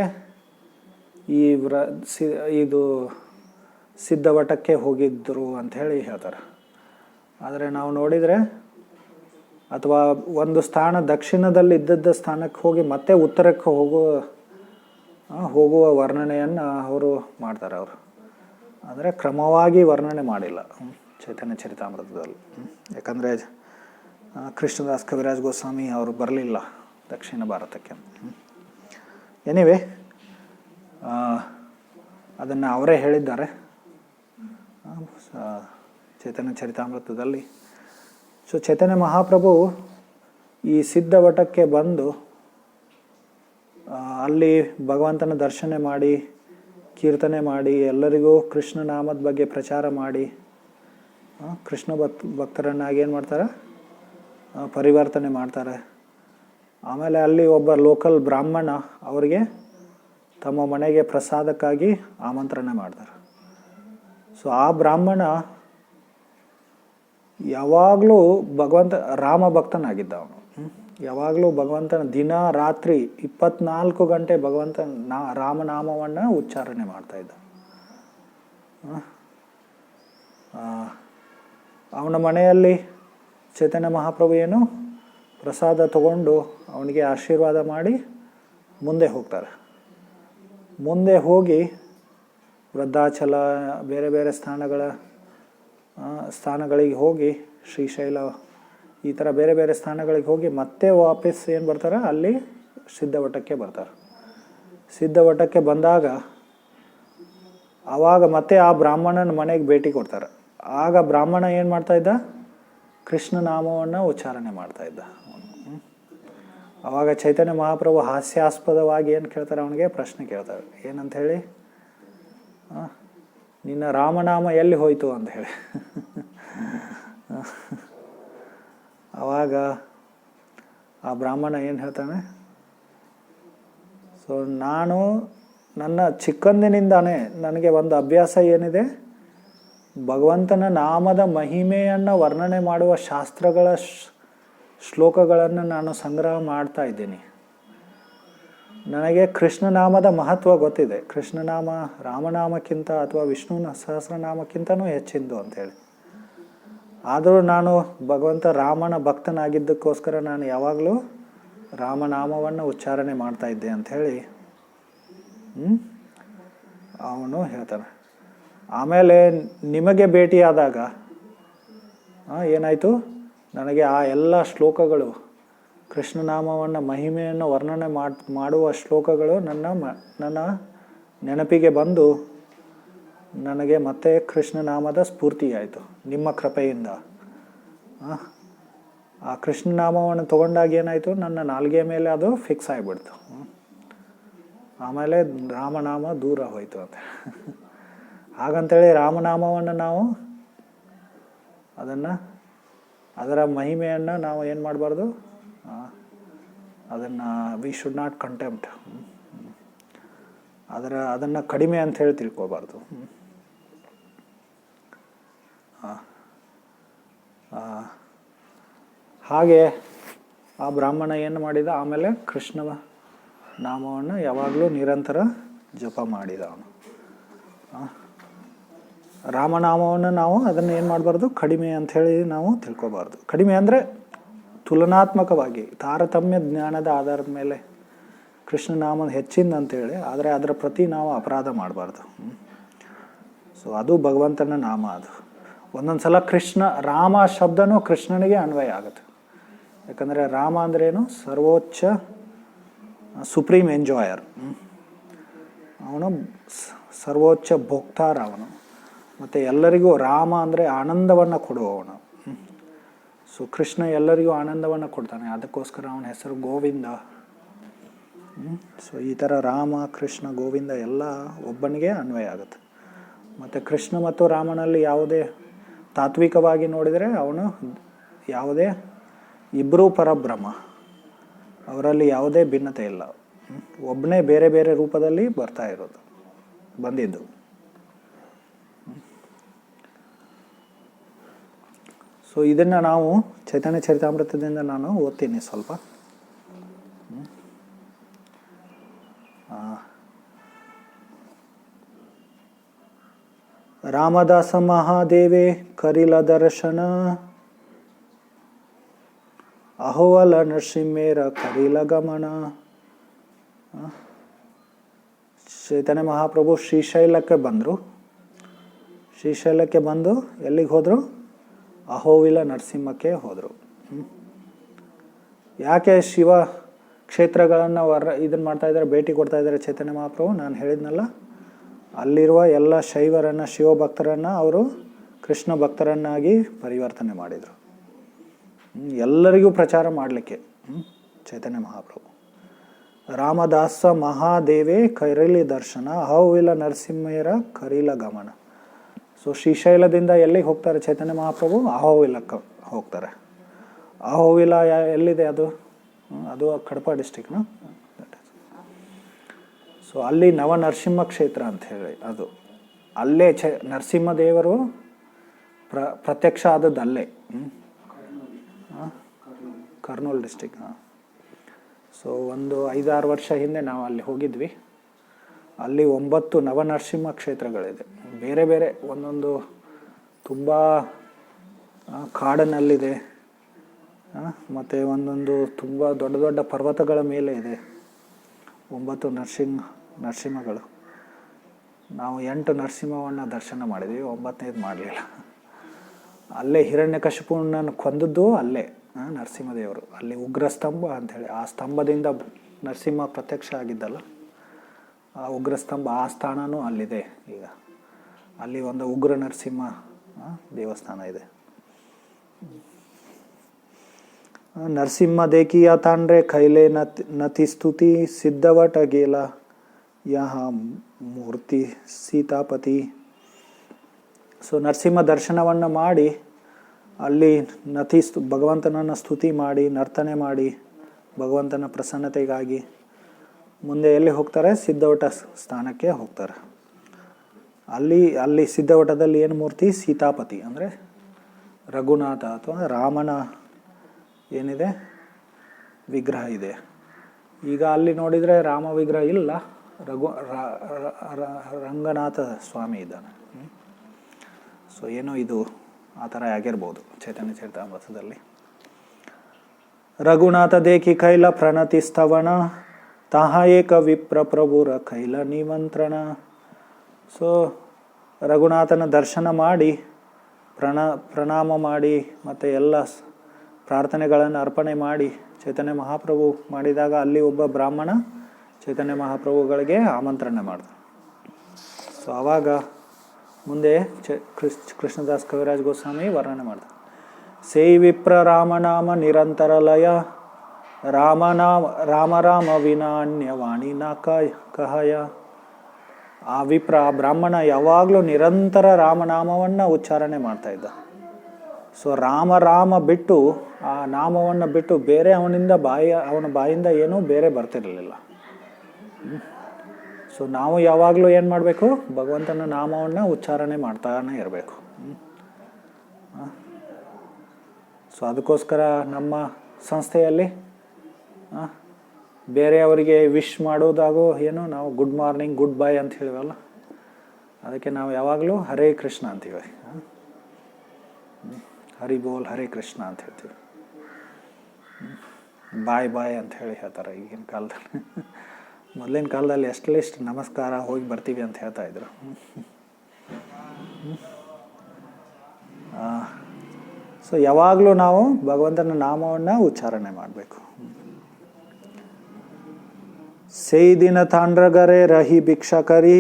ಇದು ಸಿದ್ಧವಟಕ್ಕೆ ಹೋಗಿದ್ದರು ಅಂಥೇಳಿ ಹೇಳ್ತಾರೆ. ಆದರೆ ನಾವು ನೋಡಿದರೆ, ಅಥವಾ ಒಂದು ಸ್ಥಾನ ದಕ್ಷಿಣದಲ್ಲಿ ಇದ್ದದ್ದ ಸ್ಥಾನಕ್ಕೆ ಹೋಗಿ ಮತ್ತೆ ಉತ್ತರಕ್ಕೆ ಹೋಗುವ ವರ್ಣನೆಯನ್ನು ಅವರು ಮಾಡ್ತಾರೆ. ಅವರು ಅಂದರೆ ಕ್ರಮವಾಗಿ ವರ್ಣನೆ ಮಾಡಿಲ್ಲ ಚೈತನ್ಯ ಚರಿತಾಮೃತದಲ್ಲಿ. ಯಾಕಂದರೆ ಕೃಷ್ಣದಾಸ್ ಕವಿರಾಜ್ ಗೋಸ್ವಾಮಿ ಅವರು ಬರಲಿಲ್ಲ ದಕ್ಷಿಣ ಭಾರತಕ್ಕೆ. ಎನಿವೆ, ಅದನ್ನು ಅವರೇ ಹೇಳಿದ್ದಾರೆ ಚೈತನ್ಯ ಚರಿತಾಮೃತದಲ್ಲಿ. ಸೊ ಚೈತನ್ಯ ಮಹಾಪ್ರಭು ಈ ಸಿದ್ಧವಟಕ್ಕೆ ಬಂದು ಅಲ್ಲಿ ಭಗವಂತನ ದರ್ಶನ ಮಾಡಿ, ಕೀರ್ತನೆ ಮಾಡಿ, ಎಲ್ಲರಿಗೂ ಕೃಷ್ಣ ನಾಮದ ಬಗ್ಗೆ ಪ್ರಚಾರ ಮಾಡಿ, ಕೃಷ್ಣ ಭಕ್ತರನ್ನಾಗಿ ಏನು ಮಾಡ್ತಾರೆ, ಪರಿವರ್ತನೆ ಮಾಡ್ತಾರೆ. ಆಮೇಲೆ ಅಲ್ಲಿ ಒಬ್ಬ ಲೋಕಲ್ ಬ್ರಾಹ್ಮಣ ಅವರಿಗೆ ತಮ್ಮ ಮನೆಗೆ ಪ್ರಸಾದಕ್ಕಾಗಿ ಆಮಂತ್ರಣ ಮಾಡ್ತಾರೆ. ಸೊ ಆ ಬ್ರಾಹ್ಮಣ ಯಾವಾಗಲೂ ಭಗವಂತ ರಾಮ ಭಕ್ತನಾಗಿದ್ದ ಅವನು. ಯಾವಾಗಲೂ ಭಗವಂತನ ದಿನ ರಾತ್ರಿ 24 ಗಂಟೆ ಭಗವಂತ ರಾಮನಾಮವನ್ನು ಉಚ್ಚಾರಣೆ ಮಾಡ್ತಾ ಇದ್ದ. ಅವನ ಮನೆಯಲ್ಲಿ ಚೈತನ್ಯ ಮಹಾಪ್ರಭು ಏನು ಪ್ರಸಾದ ತಗೊಂಡು ಅವನಿಗೆ ಆಶೀರ್ವಾದ ಮಾಡಿ ಮುಂದೆ ಹೋಗ್ತಾರೆ. ಮುಂದೆ ಹೋಗಿ ವೃದ್ಧಾಚಲ ಬೇರೆ ಬೇರೆ ಸ್ಥಾನಗಳಿಗೆ ಹೋಗಿ ಶ್ರೀಶೈಲ ಈ ಥರ ಬೇರೆ ಬೇರೆ ಸ್ಥಾನಗಳಿಗೆ ಹೋಗಿ ಮತ್ತೆ ವಾಪಸ್ ಏನು ಬರ್ತಾರೆ, ಅಲ್ಲಿ ಸಿದ್ಧವಟಕ್ಕೆ ಬರ್ತಾರೆ. ಸಿದ್ಧವಟಕ್ಕೆ ಬಂದಾಗ ಆವಾಗ ಮತ್ತೆ ಆ ಬ್ರಾಹ್ಮಣನ ಮನೆಗೆ ಭೇಟಿ ಕೊಡ್ತಾರೆ. ಆಗ ಬ್ರಾಹ್ಮಣ ಏನು ಮಾಡ್ತಾ ಇದ್ದ, ಕೃಷ್ಣ ನಾಮವನ್ನು ಉಚ್ಚಾರಣೆ ಮಾಡ್ತಾ ಇದ್ದ. ಆವಾಗ ಚೈತನ್ಯ ಮಹಾಪ್ರಭು ಹಾಸ್ಯಾಸ್ಪದವಾಗಿ ಏನು ಕೇಳ್ತಾರೆ, ಅವನಿಗೆ ಪ್ರಶ್ನೆ ಕೇಳ್ತಾರೆ. ಏನಂತ ಹೇಳಿ, ನಿನ್ನ ರಾಮನಾಮ ಎಲ್ಲಿ ಹೋಯಿತು ಅಂತ ಹೇಳಿ. ಆವಾಗ ಆ ಬ್ರಾಹ್ಮಣ ಏನು ಹೇಳ್ತಾನೆ, ಸೊ ನಾನು ನನ್ನ ಚಿಕ್ಕಂದಿನಿಂದಾನೇ ನನಗೆ ಒಂದು ಅಭ್ಯಾಸ ಏನಿದೆ, ಭಗವಂತನ ನಾಮದ ಮಹಿಮೆಯನ್ನು ವರ್ಣನೆ ಮಾಡುವ ಶಾಸ್ತ್ರಗಳ ಶ್ಲೋಕಗಳನ್ನು ನಾನು ಸಂಗ್ರಹ ಮಾಡ್ತಾ ಇದ್ದೀನಿ. ನನಗೆ ಕೃಷ್ಣನಾಮದ ಮಹತ್ವ ಗೊತ್ತಿದೆ. ಕೃಷ್ಣನಾಮ ರಾಮನಾಮಕ್ಕಿಂತ ಅಥವಾ ವಿಷ್ಣುನ ಸಹಸ್ರನಾಮಕ್ಕಿಂತನೂ ಹೆಚ್ಚಿಂದು ಅಂಥೇಳಿ. ಆದರೂ ನಾನು ಭಗವಂತ ರಾಮನ ಭಕ್ತನಾಗಿದ್ದಕ್ಕೋಸ್ಕರ ನಾನು ಯಾವಾಗಲೂ ರಾಮನಾಮವನ್ನು ಉಚ್ಚಾರಣೆ ಮಾಡ್ತಾ ಇದ್ದೆ ಅಂಥೇಳಿ ಅವನು ಹೇಳ್ತಾನೆ. ಆಮೇಲೆ ನಿಮಗೆ ಭೇಟಿಯಾದಾಗ ಏನಾಯಿತು, ನನಗೆ ಆ ಎಲ್ಲ ಶ್ಲೋಕಗಳು, ಕೃಷ್ಣನಾಮವನ್ನು ಮಹಿಮೆಯನ್ನು ವರ್ಣನೆ ಮಾಡುವ ಶ್ಲೋಕಗಳು ನನ್ನ ನೆನಪಿಗೆ ಬಂದು ನನಗೆ ಮತ್ತೆ ಕೃಷ್ಣನಾಮದ ಸ್ಫೂರ್ತಿಯಾಯಿತು ನಿಮ್ಮ ಕೃಪೆಯಿಂದ. ಆ ಕೃಷ್ಣನಾಮವನ್ನು ತಗೊಂಡಾಗ ಏನಾಯಿತು, ನನ್ನ ನಾಲ್ಗೆಯ ಮೇಲೆ ಅದು ಫಿಕ್ಸ್ ಆಗಿಬಿಡ್ತು. ಆಮೇಲೆ ರಾಮನಾಮ ದೂರ ಹೋಯಿತು ಅಂತ. ಹಾಗಂತೇಳಿ ರಾಮನಾಮವನ್ನು ನಾವು ಅದರ ಮಹಿಮೆಯನ್ನು ನಾವು ಏನು ಮಾಡಬಾರ್ದು, ಅದನ್ನು ವಿ ಶುಡ್ ನಾಟ್ ಕಂಟೆಂಪ್ಟ್, ಅದನ್ನು ಕಡಿಮೆ ಅಂತ ಹೇಳಿ ತಿಳ್ಕೊಬಾರ್ದು. ಹಾಗೆ ಆ ಬ್ರಾಹ್ಮಣ ಏನು ಮಾಡಿದ, ಆಮೇಲೆ ಕೃಷ್ಣ ನಾಮವನ್ನು ಯಾವಾಗಲೂ ನಿರಂತರ ಜಪ ಮಾಡಿದ ಅವನು. ರಾಮನಾಮವನ್ನು ನಾವು ಅದನ್ನು ಏನು ಮಾಡಬಾರ್ದು, ಕಡಿಮೆ ಅಂಥೇಳಿ ನಾವು ತಿಳ್ಕೊಬಾರ್ದು. ಕಡಿಮೆ ಅಂದರೆ ತುಲನಾತ್ಮಕವಾಗಿ ತಾರತಮ್ಯ ಜ್ಞಾನದ ಆಧಾರದ ಮೇಲೆ ಕೃಷ್ಣನಾಮ ಹೆಚ್ಚಿಂದ ಅಂತೇಳಿ, ಆದರೆ ಅದರ ಪ್ರತಿ ನಾವು ಅಪರಾಧ ಮಾಡಬಾರ್ದು. ಸೊ ಅದು ಭಗವಂತನ ನಾಮ. ಅದು ಒಂದೊಂದು ಸಲ ರಾಮ ಶಬ್ದನೂ ಕೃಷ್ಣನಿಗೆ ಅನ್ವಯ ಆಗುತ್ತೆ. ಯಾಕಂದರೆ ರಾಮ ಅಂದ್ರೇನು, ಸರ್ವೋಚ್ಚ ಸುಪ್ರೀಂ ಎಂಜಾಯರ್, ಅವನು ಸರ್ವೋಚ್ಚ ಭೋಕ್ತಾರ ಅವನು. ಮತ್ತು ಎಲ್ಲರಿಗೂ ರಾಮ ಅಂದರೆ ಆನಂದವನ್ನು ಕೊಡುವವನು. ಸೊ ಕೃಷ್ಣ ಎಲ್ಲರಿಗೂ ಆನಂದವನ್ನು ಕೊಡ್ತಾನೆ, ಅದಕ್ಕೋಸ್ಕರ ಅವನ ಹೆಸರು ಗೋವಿಂದ. ಸೊ ಈ ಥರ ರಾಮ, ಕೃಷ್ಣ, ಗೋವಿಂದ ಎಲ್ಲ ಒಬ್ಬನಿಗೆ ಅನ್ವಯ ಆಗುತ್ತೆ. ಮತ್ತು ಕೃಷ್ಣ ಮತ್ತು ರಾಮನಲ್ಲಿ ಯಾವುದೇ ತಾತ್ವಿಕವಾಗಿ ನೋಡಿದರೆ ಅವನು ಯಾವುದೇ ಇಬ್ಬರೂ ಪರಬ್ರಹ್ಮ, ಅವರಲ್ಲಿ ಯಾವುದೇ ಭಿನ್ನತೆ ಇಲ್ಲ. ಒಬ್ಬನೇ ಬೇರೆ ಬೇರೆ ರೂಪದಲ್ಲಿ ಬಂದಿದ್ದು. ಸೊ ಇದನ್ನು ನಾವು ಚೈತನ್ಯ ಚರಿತಾಮೃತದಿಂದ ನಾನು ಓದ್ತೀನಿ ಸ್ವಲ್ಪ. ರಾಮದಾಸ ಮಹಾದೇವೆ ಕರಿಲ ದರ್ಶನ, ಅಹೋವಲ ನರಸಿಂಹೇರ ಕರಿಲ ಗಮನ. ಚೈತನ್ಯ ಮಹಾಪ್ರಭು ಶ್ರೀಶೈಲಕ್ಕೆ ಬಂದರು. ಶ್ರೀಶೈಲಕ್ಕೆ ಬಂದು ಎಲ್ಲಿಗೆ ಹೋದರು, ಅಹೋವಿಲ ನರಸಿಂಹಕ್ಕೆ ಹೋದರು. ಯಾಕೆ ಶಿವ ಕ್ಷೇತ್ರಗಳನ್ನು ಇದನ್ನು ಮಾಡ್ತಾ ಇದ್ದಾರೆ, ಭೇಟಿ ಕೊಡ್ತಾ ಇದ್ದಾರೆ ಚೈತನ್ಯ ಮಹಾಪ್ರಭು? ನಾನು ಹೇಳಿದ್ನಲ್ಲ, ಅಲ್ಲಿರುವ ಎಲ್ಲ ಶೈವರನ್ನು, ಶಿವಭಕ್ತರನ್ನು ಅವರು ಕೃಷ್ಣ ಭಕ್ತರನ್ನಾಗಿ ಪರಿವರ್ತನೆ ಮಾಡಿದರು. ಎಲ್ಲರಿಗೂ ಪ್ರಚಾರ ಮಾಡಲಿಕ್ಕೆ ಚೈತನ್ಯ ಮಹಾಪ್ರಭು. ರಾಮದಾಸ ಮಹಾದೇವೆ ಕರಿಲಿ ದರ್ಶನ, ಅಹೋವಿಲ ನರಸಿಂಹರ ಕರಿಲ ಗಮನ. ಸೊ ಶ್ರೀಶೈಲದಿಂದ ಎಲ್ಲಿಗೆ ಹೋಗ್ತಾರೆ ಚೈತನ್ಯ ಮಹಾಪ್ರಭು? ಅಹೋವಿಲಕ್ಕೆ ಹೋಗ್ತಾರೆ. ಅಹೋವಿಲ ಎಲ್ಲಿದೆ? ಅದು ಕಡಪ ಡಿಸ್ಟಿಕ್ನ. ಸೊ ಅಲ್ಲಿ ನವನರಸಿಂಹ ಕ್ಷೇತ್ರ ಅಂತ ಹೇಳಿ, ಅದು ಅಲ್ಲೇ ನರಸಿಂಹ ದೇವರು ಪ್ರತ್ಯಕ್ಷ ಆದದ್ದು ಅಲ್ಲೇ. ಕರ್ನೂಲ್ ಡಿಸ್ಟಿಕ್. ಸೊ ಒಂದು 5-6 ವರ್ಷ ಹಿಂದೆ ನಾವು ಅಲ್ಲಿ ಹೋಗಿದ್ವಿ. ಅಲ್ಲಿ 9 ನವನರಸಿಂಹ ಕ್ಷೇತ್ರಗಳಿದೆ. ಬೇರೆ ಬೇರೆ ಒಂದೊಂದು ತುಂಬ ಕಾಡಿನಲ್ಲಿದೆ, ಮತ್ತು ಒಂದೊಂದು ತುಂಬ ದೊಡ್ಡ ದೊಡ್ಡ ಪರ್ವತಗಳ ಮೇಲೆ ಇದೆ 9 ನರಸಿಂಹಗಳು. ನಾವು 8 ನರಸಿಂಹವನ್ನು ದರ್ಶನ ಮಾಡಿದ್ವಿ, 9ನೇದು ಮಾಡಲಿಲ್ಲ. ಅಲ್ಲೇ ಹಿರಣ್ಯಕಶಿಪುವನ್ನು ಕೊಂದದ್ದು ಅಲ್ಲೇ ನರಸಿಂಹದೇವರು. ಅಲ್ಲಿ ಉಗ್ರ ಸ್ತಂಭ ಅಂಥೇಳಿ, ಆ ಸ್ತಂಭದಿಂದ ನರಸಿಂಹ ಪ್ರತ್ಯಕ್ಷ ಆಗಿದ್ದಲ್ಲ, ಆ ಉಗ್ರ ಸ್ತಂಭ ಆ ಸ್ಥಾನನೂ ಅಲ್ಲಿದೆ. ಈಗ ಅಲ್ಲಿ ಒಂದು ಉಗ್ರ ನರಸಿಂಹ ದೇವಸ್ಥಾನ ಇದೆ. ನರಸಿಂಹ ದೇಕಿಯ ತಾಂಡ್ರೆ ಖೈಲೆ ನತಿ ಸ್ತುತಿ ಸಿದ್ಧವಟ ಗೇಲ ಯಹ ಮೂರ್ತಿ ಸೀತಾಪತಿ. ಸೊ ನರಸಿಂಹ ದರ್ಶನವನ್ನು ಮಾಡಿ ಅಲ್ಲಿ ಭಗವಂತನನ್ನು ಸ್ತುತಿ ಮಾಡಿ ನರ್ತನೆ ಮಾಡಿ ಭಗವಂತನ ಪ್ರಸನ್ನತೆಗಾಗಿ ಮುಂದೆ ಎಲ್ಲಿ ಹೋಗ್ತಾರೆ? ಸಿದ್ಧವಟ ಸ್ಥಾನಕ್ಕೆ ಹೋಗ್ತಾರೆ. ಅಲ್ಲಿ ಸಿದ್ಧವಟದಲ್ಲಿ ಏನು ಮೂರ್ತಿ? ಸೀತಾಪತಿ ಅಂದರೆ ರಘುನಾಥ ಅಥವಾ ರಾಮನ ಏನಿದೆ ವಿಗ್ರಹ ಇದೆ. ಈಗ ಅಲ್ಲಿ ನೋಡಿದರೆ ರಾಮ ವಿಗ್ರಹ ಇಲ್ಲ, ರಂಗನಾಥ ಸ್ವಾಮಿ ಇದ್ದಾನೆ. ಸೊ ಏನೋ ಇದು ಆ ಥರ ಆಗಿರ್ಬೋದು ಚೈತನ್ಯ ಚರಿತಾಮೃತದಲ್ಲಿ. ರಘುನಾಥ ದೇಖಿ ಕೈಲ ಪ್ರಣತಿ ಸ್ತವನ ತಹ ಏಕ ವಿಪ್ರ ಪ್ರಭುರ ಕೈಲ ನಿಮಂತ್ರಣ. ಸೊ ರಘುನಾಥನ ದರ್ಶನ ಮಾಡಿ ಪ್ರಣಾಮ ಮಾಡಿ ಮತ್ತು ಎಲ್ಲ ಪ್ರಾರ್ಥನೆಗಳನ್ನು ಅರ್ಪಣೆ ಮಾಡಿ ಚೈತನ್ಯ ಮಹಾಪ್ರಭು ಮಾಡಿದಾಗ ಅಲ್ಲಿ ಒಬ್ಬ ಬ್ರಾಹ್ಮಣ ಚೈತನ್ಯ ಮಹಾಪ್ರಭುಗಳಿಗೆ ಆಮಂತ್ರಣ ಮಾಡ್ದ. ಸೊ ಆವಾಗ ಮುಂದೆ ಕೃಷ್ಣದಾಸ್ ಕವಿರಾಜ್ ಗೋಸ್ವಾಮಿ ವರ್ಣನೆ ಮಾಡ್ತಾರೆ. ಸೇ ವಿಪ್ರ ರಾಮನಾಮ ನಿರಂತರ ಲಯ ರಾಮ ವಿನಾನ್ಯವಾಣಿ ನ ಕಹಯ. ಆ ಬ್ರಾಹ್ಮಣ ಯಾವಾಗಲೂ ನಿರಂತರ ರಾಮನಾಮವನ್ನು ಉಚ್ಚಾರಣೆ ಮಾಡ್ತಾ ಇದ್ದ. ಸೊ ರಾಮ ಬಿಟ್ಟು ಆ ನಾಮವನ್ನು ಬಿಟ್ಟು ಬೇರೆ ಅವನ ಬಾಯಿಂದ ಏನೂ ಬೇರೆ ಬರ್ತಿರಲಿಲ್ಲ. ಸೊ ನಾವು ಯಾವಾಗಲೂ ಏನು ಮಾಡಬೇಕು? ಭಗವಂತನ ನಾಮವನ್ನು ಉಚ್ಚಾರಣೆ ಮಾಡ್ತಾನೆ ಇರಬೇಕು. ಸೊ ಅದಕ್ಕೋಸ್ಕರ ನಮ್ಮ ಸಂಸ್ಥೆಯಲ್ಲಿ ಬೇರೆಯವರಿಗೆ ವಿಶ್ ಮಾಡೋದಾಗೋ ಏನು ನಾವು ಗುಡ್ ಮಾರ್ನಿಂಗ್ ಗುಡ್ ಬೈ ಅಂತ ಹೇಳಿವಲ್ಲ, ಅದಕ್ಕೆ ನಾವು ಯಾವಾಗಲೂ ಹರೇ ಕೃಷ್ಣ ಅಂತೀವಿ. ಹರಿ ಬೋಲ್ ಹರೇ ಕೃಷ್ಣ ಅಂತ ಹೇಳ್ತೀವಿ. ಬಾಯ್ ಅಂತ ಹೇಳಿ ಹೇಳ್ತಾರೆ ಈಗಿನ ಕಾಲದಲ್ಲಿ. ಮೊದಲಿನ ಕಾಲದಲ್ಲಿ ಎಷ್ಟು ನಮಸ್ಕಾರ ಹೋಗಿ ಬರ್ತೀವಿ ಅಂತ ಹೇಳ್ತಾ ಇದ್ರು. ಸೊ ಯಾವಾಗಲೂ ನಾವು ಭಗವಂತನ ನಾಮವನ್ನು ಉಚ್ಚಾರಣೆ ಮಾಡಬೇಕು. ಸೈ ದಿನ ತಾಂಡ್ರಗರೆ ರಹಿ ಭಿಕ್ಷಾ ಕರಿ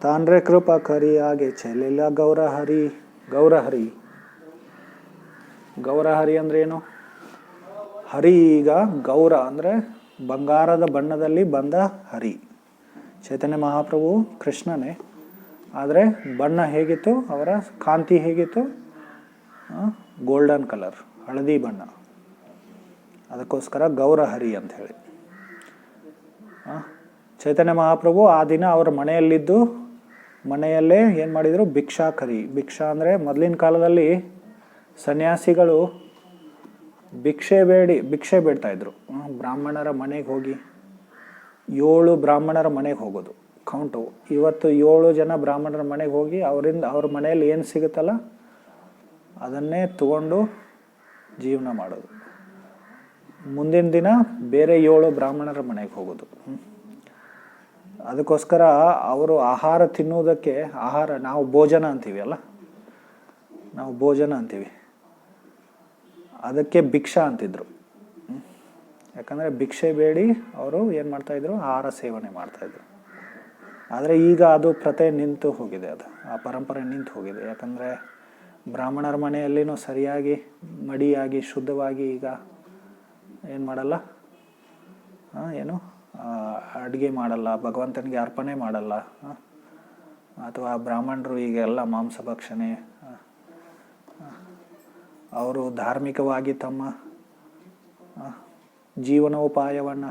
ತಾಂಡ್ರೆ ಕೃಪಾ ಕರಿ ಹಾಗೆ ಚೆಲ್ಲಿಲ್ಲ ಗೌರಹರಿ. ಗೌರಹರಿ ಅಂದ್ರೆ ಏನು? ಹರಿ ಈಗ ಗೌರ ಅಂದರೆ ಬಂಗಾರದ ಬಣ್ಣದಲ್ಲಿ ಬಂದ ಹರಿ. ಚೈತನ್ಯ ಮಹಾಪ್ರಭು ಕೃಷ್ಣನೇ, ಆದರೆ ಬಣ್ಣ ಹೇಗಿತ್ತು? ಅವರ ಕಾಂತಿ ಹೇಗಿತ್ತು? ಗೋಲ್ಡನ್ ಕಲರ್, ಹಳದಿ ಬಣ್ಣ. ಅದಕ್ಕೋಸ್ಕರ ಗೌರಹರಿ ಅಂತ ಹೇಳಿ. ಚೈತನ್ಯ ಮಹಾಪ್ರಭು ಆ ದಿನ ಅವರ ಮನೆಯಲ್ಲೇ ಏನು ಮಾಡಿದರು? ಭಿಕ್ಷಾ ಅಂದರೆ ಮೊದಲಿನ ಕಾಲದಲ್ಲಿ ಸನ್ಯಾಸಿಗಳು ಭಿಕ್ಷೆ ಬೇಡ್ತಾ ಇದ್ರು. ಬ್ರಾಹ್ಮಣರ ಮನೆಗೆ ಹೋಗಿ 7 ಬ್ರಾಹ್ಮಣರ ಮನೆಗೆ ಹೋಗೋದು ಕೌಂಟು. ಇವತ್ತು 7 ಜನ ಬ್ರಾಹ್ಮಣರ ಮನೆಗೆ ಹೋಗಿ ಅವ್ರ ಮನೆಯಲ್ಲಿ ಏನು ಸಿಗುತ್ತಲ್ಲ ಅದನ್ನೇ ತಗೊಂಡು ಜೀವನ ಮಾಡೋದು. ಮುಂದಿನ ದಿನ ಬೇರೆ 7 ಬ್ರಾಹ್ಮಣರ ಮನೆಗೆ ಹೋಗೋದು. ಅದಕ್ಕೋಸ್ಕರ ಅವರು ಆಹಾರ ತಿನ್ನುವುದಕ್ಕೆ ನಾವು ಭೋಜನ ಅಂತೀವಿ. ಅದಕ್ಕೆ ಭಿಕ್ಷಾ ಅಂತಿದ್ರು. ಯಾಕಂದರೆ ಭಿಕ್ಷೆ ಬೇಡಿ ಅವರು ಏನು ಮಾಡ್ತಾಯಿದ್ರು? ಆಹಾರ ಸೇವನೆ ಮಾಡ್ತಾಯಿದ್ರು. ಆದರೆ ಈಗ ಅದು ಪ್ರತೆ ನಿಂತು ಹೋಗಿದೆ, ಆ ಪರಂಪರೆ ನಿಂತು ಹೋಗಿದೆ. ಯಾಕಂದರೆ ಬ್ರಾಹ್ಮಣರ ಮನೆಯಲ್ಲಿನೂ ಸರಿಯಾಗಿ ಮಡಿಯಾಗಿ ಶುದ್ಧವಾಗಿ ಈಗ ಏನು ಮಾಡಲ್ಲ, ಅಡುಗೆ ಮಾಡಲ್ಲ, ಭಗವಂತನಿಗೆ ಅರ್ಪಣೆ ಮಾಡಲ್ಲ. ಅಥವಾ ಬ್ರಾಹ್ಮಣರು ಈಗೆಲ್ಲ ಮಾಂಸಭಕ್ಷಣೆ, ಅವರು ಧಾರ್ಮಿಕವಾಗಿ ತಮ್ಮ ಜೀವನೋಪಾಯವನ್ನು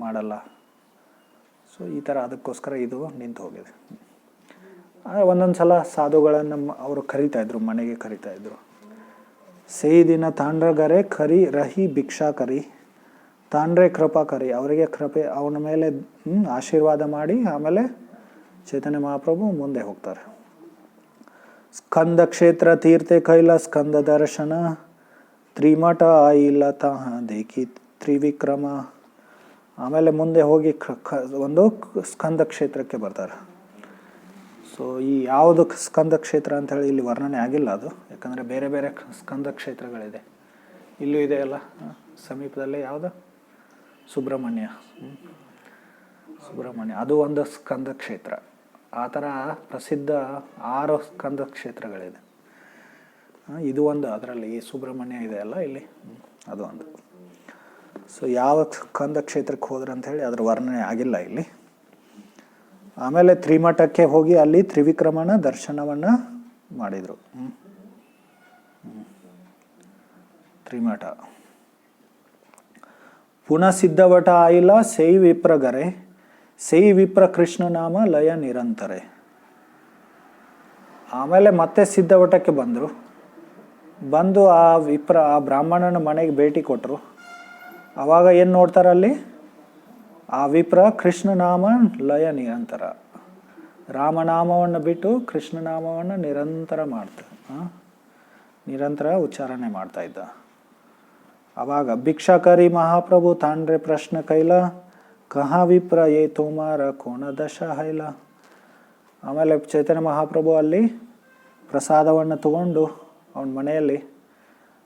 ಮಾಡಲ್ಲ. ಸೊ ಈ ಥರ ಅದಕ್ಕೋಸ್ಕರ ಇದು ನಿಂತು ಹೋಗಿದೆ. ಒಂದೊಂದು ಸಲ ಸಾಧುಗಳನ್ನು ಅವರು ಕರೀತಾಯಿದ್ರು, ಮನೆಗೆ ಕರೀತಾಯಿದ್ರು. ಸೇಯಿ ದಿನ ತಾಂಡ್ರಗರೆ ಕರಿ ರಹಿ ಭಿಕ್ಷಾ ಕರಿ ತಾಂಡ್ರೆ ಕೃಪಾ ಕರಿ, ಅವರಿಗೆ ಕೃಪೆ ಅವನ ಮೇಲೆ ಆಶೀರ್ವಾದ ಮಾಡಿ ಆಮೇಲೆ ಚೈತನ್ಯ ಮಹಾಪ್ರಭು ಮುಂದೆ ಹೋಗ್ತಾರೆ. ಸ್ಕಂದ ಕ್ಷೇತ್ರ ತೀರ್ಥೆ ಕೈಲ ಸ್ಕಂದ ದರ್ಶನ ತ್ರಿಮಠ ಆಯಿಲ್ಲ ತಹ ದೇಖಿ ತ್ರಿವಿಕ್ರಮ. ಆಮೇಲೆ ಮುಂದೆ ಹೋಗಿ ಒಂದು ಸ್ಕಂದ ಕ್ಷೇತ್ರಕ್ಕೆ ಬರ್ತಾರೆ. ಸೊ ಈ ಯಾವುದು ಸ್ಕಂದ ಕ್ಷೇತ್ರ ಅಂತ ಹೇಳಿ ಇಲ್ಲಿ ವರ್ಣನೆ ಆಗಿಲ್ಲ ಅದು, ಯಾಕಂದರೆ ಬೇರೆ ಬೇರೆ ಸ್ಕಂದ ಕ್ಷೇತ್ರಗಳಿದೆ. ಇಲ್ಲೂ ಇದೆ ಅಲ್ಲ ಸಮೀಪದಲ್ಲೇ, ಯಾವುದು ಸುಬ್ರಹ್ಮಣ್ಯ, ಅದು ಒಂದು ಸ್ಕಂದ ಕ್ಷೇತ್ರ. ಆ ಥರ ಪ್ರಸಿದ್ಧ 6 ಸ್ಕಂದ ಕ್ಷೇತ್ರಗಳಿದೆ. ಇದು ಒಂದು, ಅದರಲ್ಲಿ ಈ ಸುಬ್ರಹ್ಮಣ್ಯ ಇದೆ ಅಲ್ಲ ಇಲ್ಲಿ, ಅದು ಒಂದು. ಸೊ ಯಾವ ಸ್ಕಂದ ಕ್ಷೇತ್ರಕ್ಕೆ ಹೋದ್ರೆ ಅಂತ ಹೇಳಿ ಅದರ ವರ್ಣನೆ ಆಗಿಲ್ಲ ಇಲ್ಲಿ. ಆಮೇಲೆ ತ್ರಿಮಠಕ್ಕೆ ಹೋಗಿ ಅಲ್ಲಿ ತ್ರಿವಿಕ್ರಮನ ದರ್ಶನವನ್ನು ಮಾಡಿದರು. ತ್ರಿಮಠ ಪುನಃ ಸಿದ್ಧವಟ ಆಯಿಲ್ಲ ಸೈ ವಿಪ್ರಗರೆ ಸೈ ವಿಪ್ರ ಕೃಷ್ಣ ನಾಮ ಲಯ ನಿರಂತರೆ. ಆಮೇಲೆ ಮತ್ತೆ ಸಿದ್ಧವಟಕ್ಕೆ ಬಂದು ಆ ಬ್ರಾಹ್ಮಣನ ಮನೆಗೆ ಭೇಟಿ ಕೊಟ್ಟರು. ಆವಾಗ ಏನು ನೋಡ್ತಾರಲ್ಲಿ, ಆ ವಿಪ್ರ ಕೃಷ್ಣನಾಮ ಲಯ ನಿರಂತರ, ರಾಮನಾಮವನ್ನು ಬಿಟ್ಟು ಕೃಷ್ಣನಾಮವನ್ನು ನಿರಂತರ ಉಚ್ಚಾರಣೆ ಮಾಡ್ತಾ ಇದ್ದ. ಆವಾಗ ಭಿಕ್ಷಾಕರಿ ಮಹಾಪ್ರಭು ತಾಂಡ್ರೆ ಪ್ರಶ್ನ ಕೈಲ ಕಹಾ ವಿಪ್ರ ಏ ತೋಮಾರ ಕೋಣ ದಶ ಹೈಲ. ಆಮೇಲೆ ಚೈತನ್ಯ ಮಹಾಪ್ರಭು ಅಲ್ಲಿ ಪ್ರಸಾದವನ್ನು ತಗೊಂಡು ಅವನ ಮನೆಯಲ್ಲಿ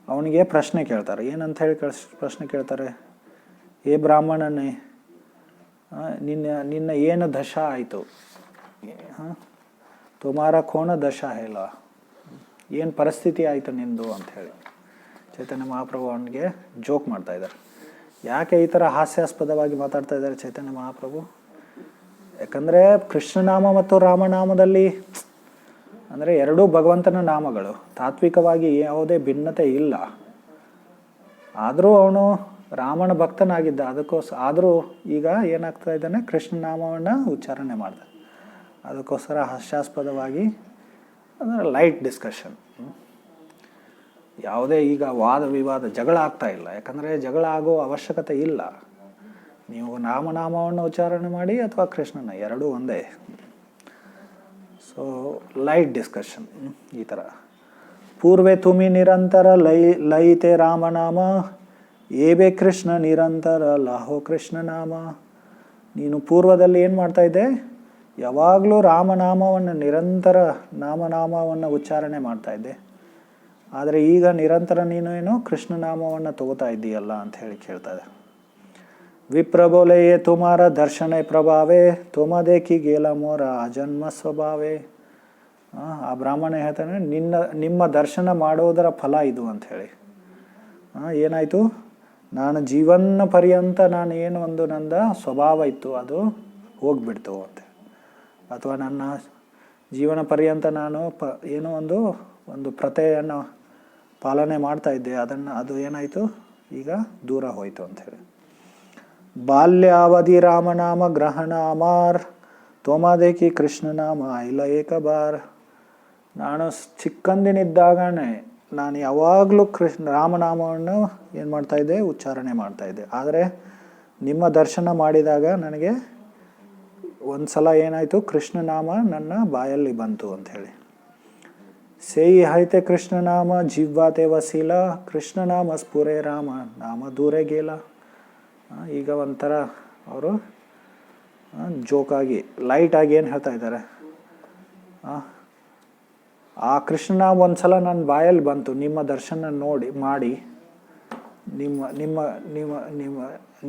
ಅವನಿಗೆ ಪ್ರಶ್ನೆ ಕೇಳ್ತಾರೆ. ಏನಂತ ಹೇಳಿ ಪ್ರಶ್ನೆ ಕೇಳ್ತಾರೆ, ಏ ಬ್ರಾಹ್ಮಣನೇ, ನಿನ್ನ ಏನು ದಶ ಆಯಿತು, ತುಮಾರ ಕೋಣ ದಶ ಹೇಳ, ಏನು ಪರಿಸ್ಥಿತಿ ಆಯಿತು ನಿಂದು ಅಂಥೇಳಿ ಚೈತನ್ಯ ಮಹಾಪ್ರಭು ಅವನಿಗೆ ಜೋಕ್ ಮಾಡ್ತಾ ಇದ್ದಾರೆ. ಯಾಕೆ ಈ ಥರ ಹಾಸ್ಯಾಸ್ಪದವಾಗಿ ಮಾತಾಡ್ತಾ ಇದ್ದಾರೆ ಚೈತನ್ಯ ಮಹಾಪ್ರಭು? ಯಾಕಂದರೆ ಕೃಷ್ಣನಾಮ ಮತ್ತು ರಾಮನಾಮದಲ್ಲಿ ಅಂದರೆ ಎರಡೂ ಭಗವಂತನ ನಾಮಗಳು, ತಾತ್ವಿಕವಾಗಿ ಯಾವುದೇ ಭಿನ್ನತೆ ಇಲ್ಲ. ಆದರೂ ಅವನು ರಾಮನ ಭಕ್ತನಾಗಿದ್ದ, ಆದರೂ ಈಗ ಏನಾಗ್ತಾ ಇದ್ದಾನೆ, ಕೃಷ್ಣನಾಮವನ್ನು ಉಚ್ಚಾರಣೆ ಮಾಡ್ದ. ಅದಕ್ಕೋಸ್ಕರ ಹಾಸ್ಯಾಸ್ಪದವಾಗಿ ಅಂದರೆ ಲೈಟ್ ಡಿಸ್ಕಷನ್, ಯಾವುದೇ ಈಗ ವಾದ ವಿವಾದ ಜಗಳ ಆಗ್ತಾ ಇಲ್ಲ. ಯಾಕಂದರೆ ಜಗಳ ಆಗೋ ಅವಶ್ಯಕತೆ ಇಲ್ಲ. ನೀವು ರಾಮನಾಮವನ್ನು ಉಚ್ಚಾರಣೆ ಮಾಡಿ ಅಥವಾ ಕೃಷ್ಣನ, ಎರಡೂ ಒಂದೇ. ಸೊ ಲೈಟ್ ಡಿಸ್ಕಷನ್ ಈ ಥರ. ಪೂರ್ವೆ ತುಮಿ ನಿರಂತರ ಲಯಿತೆ ರಾಮನಾಮ ಏಬೆ ಕೃಷ್ಣ ನಿರಂತರ ಲಾಹೋ ಕೃಷ್ಣನಾಮ. ನೀನು ಪೂರ್ವದಲ್ಲಿ ಏನು ಮಾಡ್ತಾ ಇದ್ದೆ, ಯಾವಾಗಲೂ ರಾಮನಾಮವನ್ನು ನಿರಂತರ ನಾಮನಾಮವನ್ನು ಉಚ್ಚಾರಣೆ ಮಾಡ್ತಾ ಇದ್ದೆ. ಆದರೆ ಈಗ ನಿರಂತರ ನೀನು ಏನು ಕೃಷ್ಣನಾಮವನ್ನು ತಗೋತಾ ಇದ್ದೀಯಲ್ಲ ಅಂತ ಹೇಳಿ ಕೇಳ್ತಾ ಇದೆ. ವಿಪ್ರಬೋಲೆಯೇ ತುಮಾರ ದರ್ಶನ ಪ್ರಭಾವೇ ತುಮ ದೇಖಿ ಗೇಲ ಮೋರ ಅಜನ್ಮ ಸ್ವಭಾವೇ. ಆ ಬ್ರಾಹ್ಮಣ ಹೇಳ್ತಾನೆ, ನಿಮ್ಮ ದರ್ಶನ ಮಾಡೋದರ ಫಲ ಇದು ಅಂಥೇಳಿ. ಏನಾಯಿತು, ನಾನು ಜೀವನ ಪರ್ಯಂತ ನಾನು ಏನು ಒಂದು ನಂದ ಸ್ವಭಾವ ಇತ್ತು ಅದು ಹೋಗ್ಬಿಡ್ತು ಅಂತ, ಅಥವಾ ನನ್ನ ಜೀವನ ಪರ್ಯಂತ ನಾನು ಏನೋ ಒಂದು ಪ್ರಥೆಯನ್ನು ಪಾಲನೆ ಮಾಡ್ತಾ ಇದ್ದೆ, ಅದು ಏನಾಯಿತು ಈಗ ದೂರ ಹೋಯಿತು ಅಂಥೇಳಿ. ಬಾಲ್ಯಾವಧಿ ರಾಮನಾಮ ಗ್ರಹಣ ಅಮಾರ್ ತೋಮಾದೇಕಿ ಕೃಷ್ಣನಾಮ ಇಲ್ಲ ಏಕಬಾರ್. ನಾನು ಚಿಕ್ಕಂದಿನಿದ್ದಾಗನೇ ನಾನು ಯಾವಾಗಲೂ ರಾಮನಾಮವನ್ನು ಏನು ಮಾಡ್ತಾಯಿದ್ದೆ, ಉಚ್ಚಾರಣೆ ಮಾಡ್ತಾಯಿದ್ದೆ. ಆದರೆ ನಿಮ್ಮ ದರ್ಶನ ಮಾಡಿದಾಗ ನನಗೆ ಒಂದು ಸಲ ಏನಾಯಿತು, ಕೃಷ್ಣನಾಮ ನನ್ನ ಬಾಯಲ್ಲಿ ಬಂತು ಅಂಥೇಳಿ. ಸೇಯಿ ಹೈತೆ ಕೃಷ್ಣನಾಮ ಜಿವ್ವಾತೆ ವಸೀಲ ಕೃಷ್ಣನಾಮ ಸ್ಫುರೇ ರಾಮ ನಾಮ ದೂರೇ ಗೇಲ. ಈಗ ಒಂಥರ ಅವರು ಜೋಕಾಗಿ ಲೈಟಾಗಿ ಏನು ಹೇಳ್ತಾ ಇದ್ದಾರೆ, ಆ ಕೃಷ್ಣನಾಮ ಒಂದು ಸಲ ನನ್ನ ಬಾಯಲ್ಲಿ ಬಂತು ನಿಮ್ಮ ದರ್ಶನ ಮಾಡಿ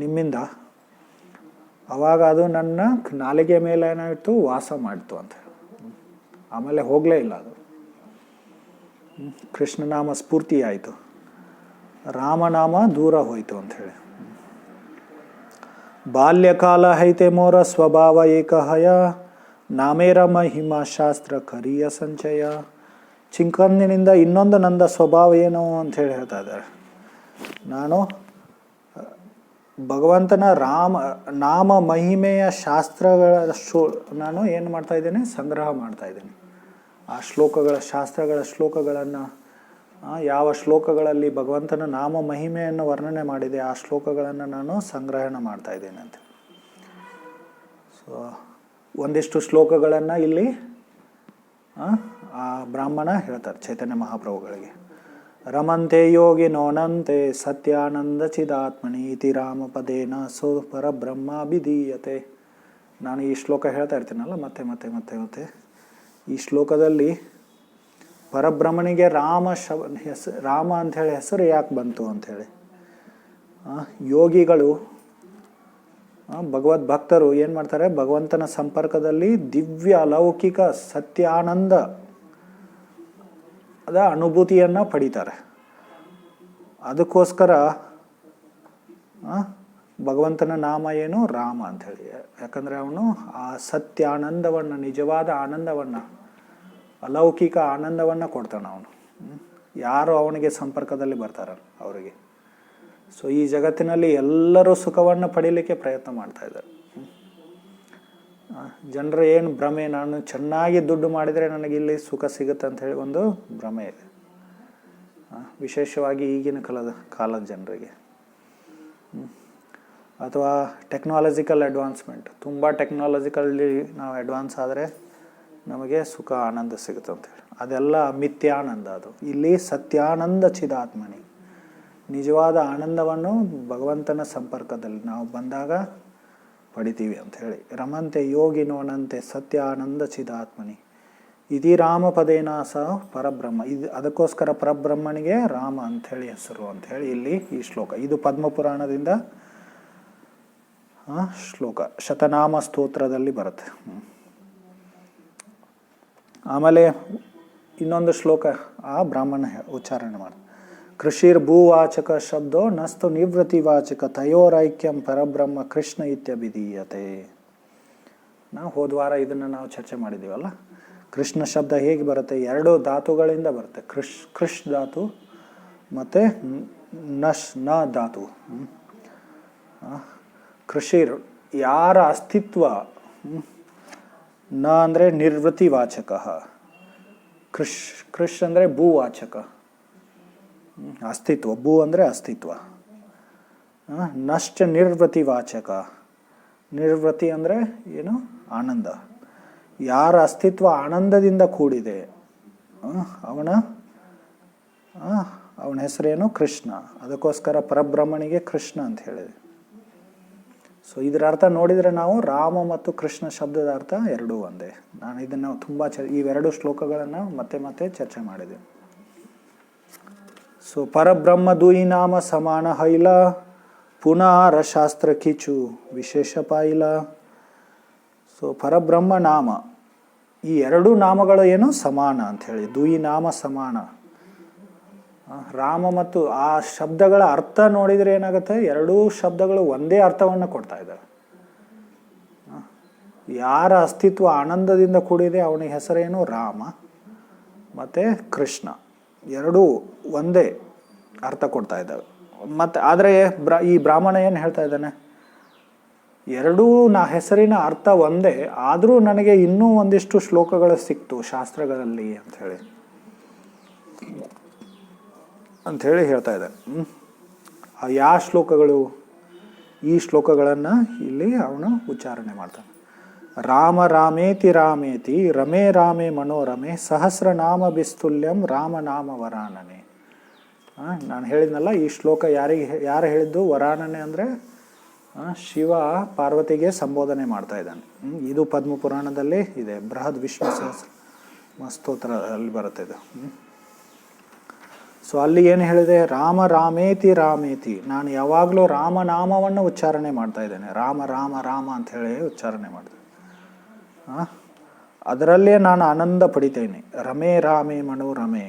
ನಿಮ್ಮಿಂದ, ಆವಾಗ ಅದು ನನ್ನ ನಾಲಿಗೆ ಮೇಲೆ ಏನಾಯಿತು, ವಾಸ ಮಾಡಿತು ಅಂತ. ಆಮೇಲೆ ಹೋಗಲೇ ಇಲ್ಲ ಅದು. ಕೃಷ್ಣನಾಮ ಸ್ಫೂರ್ತಿ ಆಯಿತು, ರಾಮನಾಮ ದೂರ ಹೋಯಿತು ಅಂಥೇಳಿ. ಬಾಲ್ಯಕಾಲ ಹೈತೆ ಮೋರ ಸ್ವಭಾವ ಏಕಹಯ ನಾಮೇರ ಮಹಿಮಾ ಶಾಸ್ತ್ರ ಕರಿಯ ಸಂಚಯ. ಚಿಕ್ಕಂದಿನಿಂದ ಇನ್ನೊಂದು ನಂದ ಸ್ವಭಾವ ಏನು ಅಂಥೇಳಿ ಹೇಳ್ತಾ ಇದ್ದಾರೆ. ನಾನು ಭಗವಂತನ ನಾಮ ಮಹಿಮೆಯ ಶಾಸ್ತ್ರಗಳ ನಾನು ಏನು ಮಾಡ್ತಾ ಇದ್ದೇನೆ, ಸಂಗ್ರಹ ಮಾಡ್ತಾ ಇದ್ದೇನೆ. ಆ ಶ್ಲೋಕಗಳ ಶಾಸ್ತ್ರಗಳ ಶ್ಲೋಕಗಳನ್ನು ಯಾವ ಶ್ಲೋಕಗಳಲ್ಲಿ ಭಗವಂತನ ನಾಮ ಮಹಿಮೆಯನ್ನು ವರ್ಣನೆ ಮಾಡಿದೆ ಆ ಶ್ಲೋಕಗಳನ್ನು ನಾನು ಸಂಗ್ರಹಣ ಮಾಡ್ತಾ ಇದ್ದೇನೆ ಅಂತ. ಸೊ ಒಂದಿಷ್ಟು ಶ್ಲೋಕಗಳನ್ನು ಇಲ್ಲಿ ಆ ಬ್ರಾಹ್ಮಣ ಹೇಳ್ತಾರೆ ಚೈತನ್ಯ ಮಹಾಪ್ರಭುಗಳಿಗೆ. ರಮಂತೆ ಯೋಗಿ ನೋನಂತೆ ಸತ್ಯಾನಂದ ಚಿದಾತ್ಮನಿ ಇತಿ ರಾಮಪದೇನ ಸೋ ಪರಬ್ರಹ್ಮಾಭಿಧೀಯತೆ. ನಾನು ಈ ಶ್ಲೋಕ ಹೇಳ್ತಾ ಇರ್ತೀನಲ್ಲ ಮತ್ತೆ ಮತ್ತೆ ಮತ್ತೆ ಮತ್ತೆ ಈ ಶ್ಲೋಕದಲ್ಲಿ ಪರಬ್ರಹ್ಮನಿಗೆ ರಾಮ ಅಂಥೇಳಿ ಹೆಸರು ಯಾಕೆ ಬಂತು ಅಂಥೇಳಿ, ಯೋಗಿಗಳು ಭಗವದ್ ಭಕ್ತರು ಏನು ಮಾಡ್ತಾರೆ, ಭಗವಂತನ ಸಂಪರ್ಕದಲ್ಲಿ ದಿವ್ಯ ಅಲೌಕಿಕ ಸತ್ಯಾನಂದ ಅದ ಅನುಭೂತಿಯನ್ನು ಪಡಿತಾರೆ. ಅದಕ್ಕೋಸ್ಕರ ಭಗವಂತನ ನಾಮ ಏನು, ರಾಮ ಅಂಥೇಳಿ. ಯಾಕಂದರೆ ಅವನು ಆ ಸತ್ಯಾನಂದವನ್ನು, ನಿಜವಾದ ಆನಂದವನ್ನು, ಅಲೌಕಿಕ ಆನಂದವನ್ನು ಕೊಡ್ತಾನೆ ಅವನು. ಯಾರು ಅವನಿಗೆ ಸಂಪರ್ಕದಲ್ಲಿ ಬರ್ತಾರ ಅವರಿಗೆ. ಸೊ ಈ ಜಗತ್ತಿನಲ್ಲಿ ಎಲ್ಲರೂ ಸುಖವನ್ನು ಪಡೀಲಿಕ್ಕೆ ಪ್ರಯತ್ನ ಮಾಡ್ತಾ ಇದ್ದಾರೆ. ಜನರ ಏನು ಭ್ರಮೆ, ನಾನು ಚೆನ್ನಾಗಿ ದುಡ್ಡು ಮಾಡಿದರೆ ನನಗೆ ಇಲ್ಲಿ ಸುಖ ಸಿಗುತ್ತೆ ಅಂತ ಹೇಳಿ ಒಂದು ಭ್ರಮೆ ಇದೆ, ವಿಶೇಷವಾಗಿ ಈಗಿನ ಕಾಲದ ಜನರಿಗೆ. ಅಥವಾ ಟೆಕ್ನಾಲಜಿಕಲ್ ಅಡ್ವಾನ್ಸ್ಮೆಂಟ್, ತುಂಬ ಟೆಕ್ನಾಲಜಿಕಲ್ಲಿ ನಾವು ಅಡ್ವಾನ್ಸ್ ಆದರೆ ನಮಗೆ ಸುಖ ಆನಂದ ಸಿಗುತ್ತೆ ಅಂತೇಳಿ, ಅದೆಲ್ಲ ಮಿಥ್ಯಾನಂದ. ಅದು ಇಲ್ಲಿ ಸತ್ಯಾನಂದ ಚಿದಾತ್ಮನಿ, ನಿಜವಾದ ಆನಂದವನ್ನು ಭಗವಂತನ ಸಂಪರ್ಕದಲ್ಲಿ ನಾವು ಬಂದಾಗ ಪಡಿತೀವಿ ಅಂಥೇಳಿ. ರಮಂತೆ ಯೋಗಿನೋನಂತೆ ಸತ್ಯಾನಂದ ಚಿದಾತ್ಮನಿ ಇದಿ ರಾಮಪದೇನ ಸಹ ಪರಬ್ರಹ್ಮ. ಇದು ಅದಕ್ಕೋಸ್ಕರ ಪರಬ್ರಹ್ಮನಿಗೆ ರಾಮ ಅಂಥೇಳಿ ಹೆಸರು ಅಂಥೇಳಿ ಇಲ್ಲಿ ಈ ಶ್ಲೋಕ. ಇದು ಪದ್ಮಪುರಾಣದಿಂದ ಶ್ಲೋಕ, ಶತನಾಮ ಸ್ತೋತ್ರದಲ್ಲಿ ಬರುತ್ತೆ. ಆಮೇಲೆ ಇನ್ನೊಂದು ಶ್ಲೋಕ ಆ ಬ್ರಾಹ್ಮಣ ಉಚ್ಚಾರಣೆ ಮಾಡಿ. ಕೃಷಿರ್ ಭೂವಾಚಕ ಶಬ್ದೋ ನಸ್ತು ನಿವೃತ್ತಿವಾಚಕ ತಯೋರೈಕ್ಯಂ ಪರಬ್ರಹ್ಮ ಕೃಷ್ಣ ಇತ್ಯಭಿಧೀಯತೆ. ನಾವು ಹೋದ್ವಾರ ಇದನ್ನು ನಾವು ಚರ್ಚೆ ಮಾಡಿದ್ದೀವಲ್ಲ. ಕೃಷ್ಣ ಶಬ್ದ ಹೇಗೆ ಬರುತ್ತೆ, ಎರಡು ಧಾತುಗಳಿಂದ ಬರುತ್ತೆ. ಕೃಷ್ ಧಾತು ಮತ್ತು ನ ಧಾತು. ಕೃಷಿರ್ ಯಾರ ಅಸ್ತಿತ್ವ, ನ ಅಂದರೆ ನಿರ್ವೃತ್ತಿವಾಚಕ, ಕೃಷ್ ಅಂದರೆ ಭೂವಾಚಕ, ಅಸ್ತಿತ್ವ. ಭೂ ಅಂದರೆ ಅಸ್ತಿತ್ವ. ನಶ್ಚ ನಿರ್ವೃತ್ತಿವಾಚಕ, ನಿರ್ವೃತ್ತಿ ಅಂದರೆ ಏನು, ಆನಂದ. ಯಾರ ಅಸ್ತಿತ್ವ ಆನಂದದಿಂದ ಕೂಡಿದೆ ಅವನ ಹೆಸರೇನು, ಕೃಷ್ಣ. ಅದಕ್ಕೋಸ್ಕರ ಪರಬ್ರಹ್ಮನಿಗೆ ಕೃಷ್ಣ ಅಂತ ಹೇಳಿದೆ. ಸೊ ಇದರ ಅರ್ಥ ನೋಡಿದರೆ ನಾವು ರಾಮ ಮತ್ತು ಕೃಷ್ಣ ಶಬ್ದದ ಅರ್ಥ ಎರಡೂ ಒಂದೇ. ನಾನು ಇದನ್ನು ತುಂಬ ಇವೆರಡು ಶ್ಲೋಕಗಳನ್ನು ಮತ್ತೆ ಮತ್ತೆ ಚರ್ಚೆ ಮಾಡಿದೆ. ಸೊ ಪರಬ್ರಹ್ಮ ದುಯಿ ನಾಮ ಸಮಾನ ಹೈಲ ಪುನಃ ಶಾಸ್ತ್ರ ಕಿಚು ವಿಶೇಷ ಪಾಯಿಲ. ಸೊ ಪರಬ್ರಹ್ಮ ನಾಮ, ಈ ಎರಡೂ ನಾಮಗಳು ಏನು ಸಮಾನ ಅಂಥೇಳಿ. ದುಯಿ ನಾಮ ಸಮಾನ. ರಾಮ ಮತ್ತು ಆ ಶಬ್ದಗಳ ಅರ್ಥ ನೋಡಿದರೆ ಏನಾಗುತ್ತೆ, ಎರಡೂ ಶಬ್ದಗಳು ಒಂದೇ ಅರ್ಥವನ್ನು ಕೊಡ್ತಾ ಇದ್ದಾವೆ. ಯಾರ ಅಸ್ತಿತ್ವ ಆನಂದದಿಂದ ಕೂಡಿದೆ ಅವನಿಗೆ ಹೆಸರೇನು ರಾಮ ಮತ್ತು ಕೃಷ್ಣ, ಎರಡೂ ಒಂದೇ ಅರ್ಥ ಕೊಡ್ತಾ ಇದ್ದಾವೆ. ಮತ್ತು ಆದರೆ ಈ ಬ್ರಾಹ್ಮಣ ಏನು ಹೇಳ್ತಾ ಇದ್ದಾನೆ, ಎರಡೂ ಹೆಸರಿನ ಅರ್ಥ ಒಂದೇ, ಆದರೂ ನನಗೆ ಇನ್ನೂ ಒಂದಿಷ್ಟು ಶ್ಲೋಕಗಳು ಸಿಕ್ತು ಶಾಸ್ತ್ರಗಳಲ್ಲಿ ಅಂಥೇಳಿ ಹೇಳ್ತಾ ಇದ್ದಾನೆ. ಆ ಯಾವ ಶ್ಲೋಕಗಳು, ಈ ಶ್ಲೋಕಗಳನ್ನು ಇಲ್ಲಿ ಅವನು ಉಚ್ಚಾರಣೆ ಮಾಡ್ತಾನೆ. ರಾಮ ರಾಮೇತಿ ರಾಮೇತಿ ರಮೇ ರಾಮೇ ಮನೋರಮೆ ಸಹಸ್ರನಾಮ ಬಿಸ್ತುಲ್ಯಂ ರಾಮನಾಮ ವರಾನನೆ. ನಾನು ಹೇಳಿದ್ನಲ್ಲ, ಈ ಶ್ಲೋಕ ಯಾರು ಹೇಳಿದ್ದು, ವರಾನನೆ ಅಂದರೆ ಶಿವ ಪಾರ್ವತಿಗೆ ಸಂಬೋಧನೆ ಮಾಡ್ತಾ ಇದ್ದಾನೆ. ಇದು ಪದ್ಮಪುರಾಣದಲ್ಲಿ ಇದೆ, ಬೃಹದ್ ವಿಷ್ಣು ಸಹಸ್ರ ಸ್ತೋತ್ರದಲ್ಲಿ ಬರುತ್ತೆ ಇದು. ಸೊ ಅಲ್ಲಿ ಏನು ಹೇಳಿದೆ, ರಾಮ ರಾಮೇತಿ ರಾಮೇತಿ, ನಾನು ಯಾವಾಗಲೂ ರಾಮನಾಮವನ್ನು ಉಚ್ಚಾರಣೆ ಮಾಡ್ತಾ ಇದ್ದೇನೆ. ರಾಮ ರಾಮ ರಾಮ ಅಂತ ಹೇಳಿ ಉಚ್ಚಾರಣೆ ಮಾಡಿದೆ. ಅದರಲ್ಲೇ ನಾನು ಆನಂದ ಪಡಿತೇನೆ. ರಮೇ ರಾಮೇ ಮನೋರಮೆ.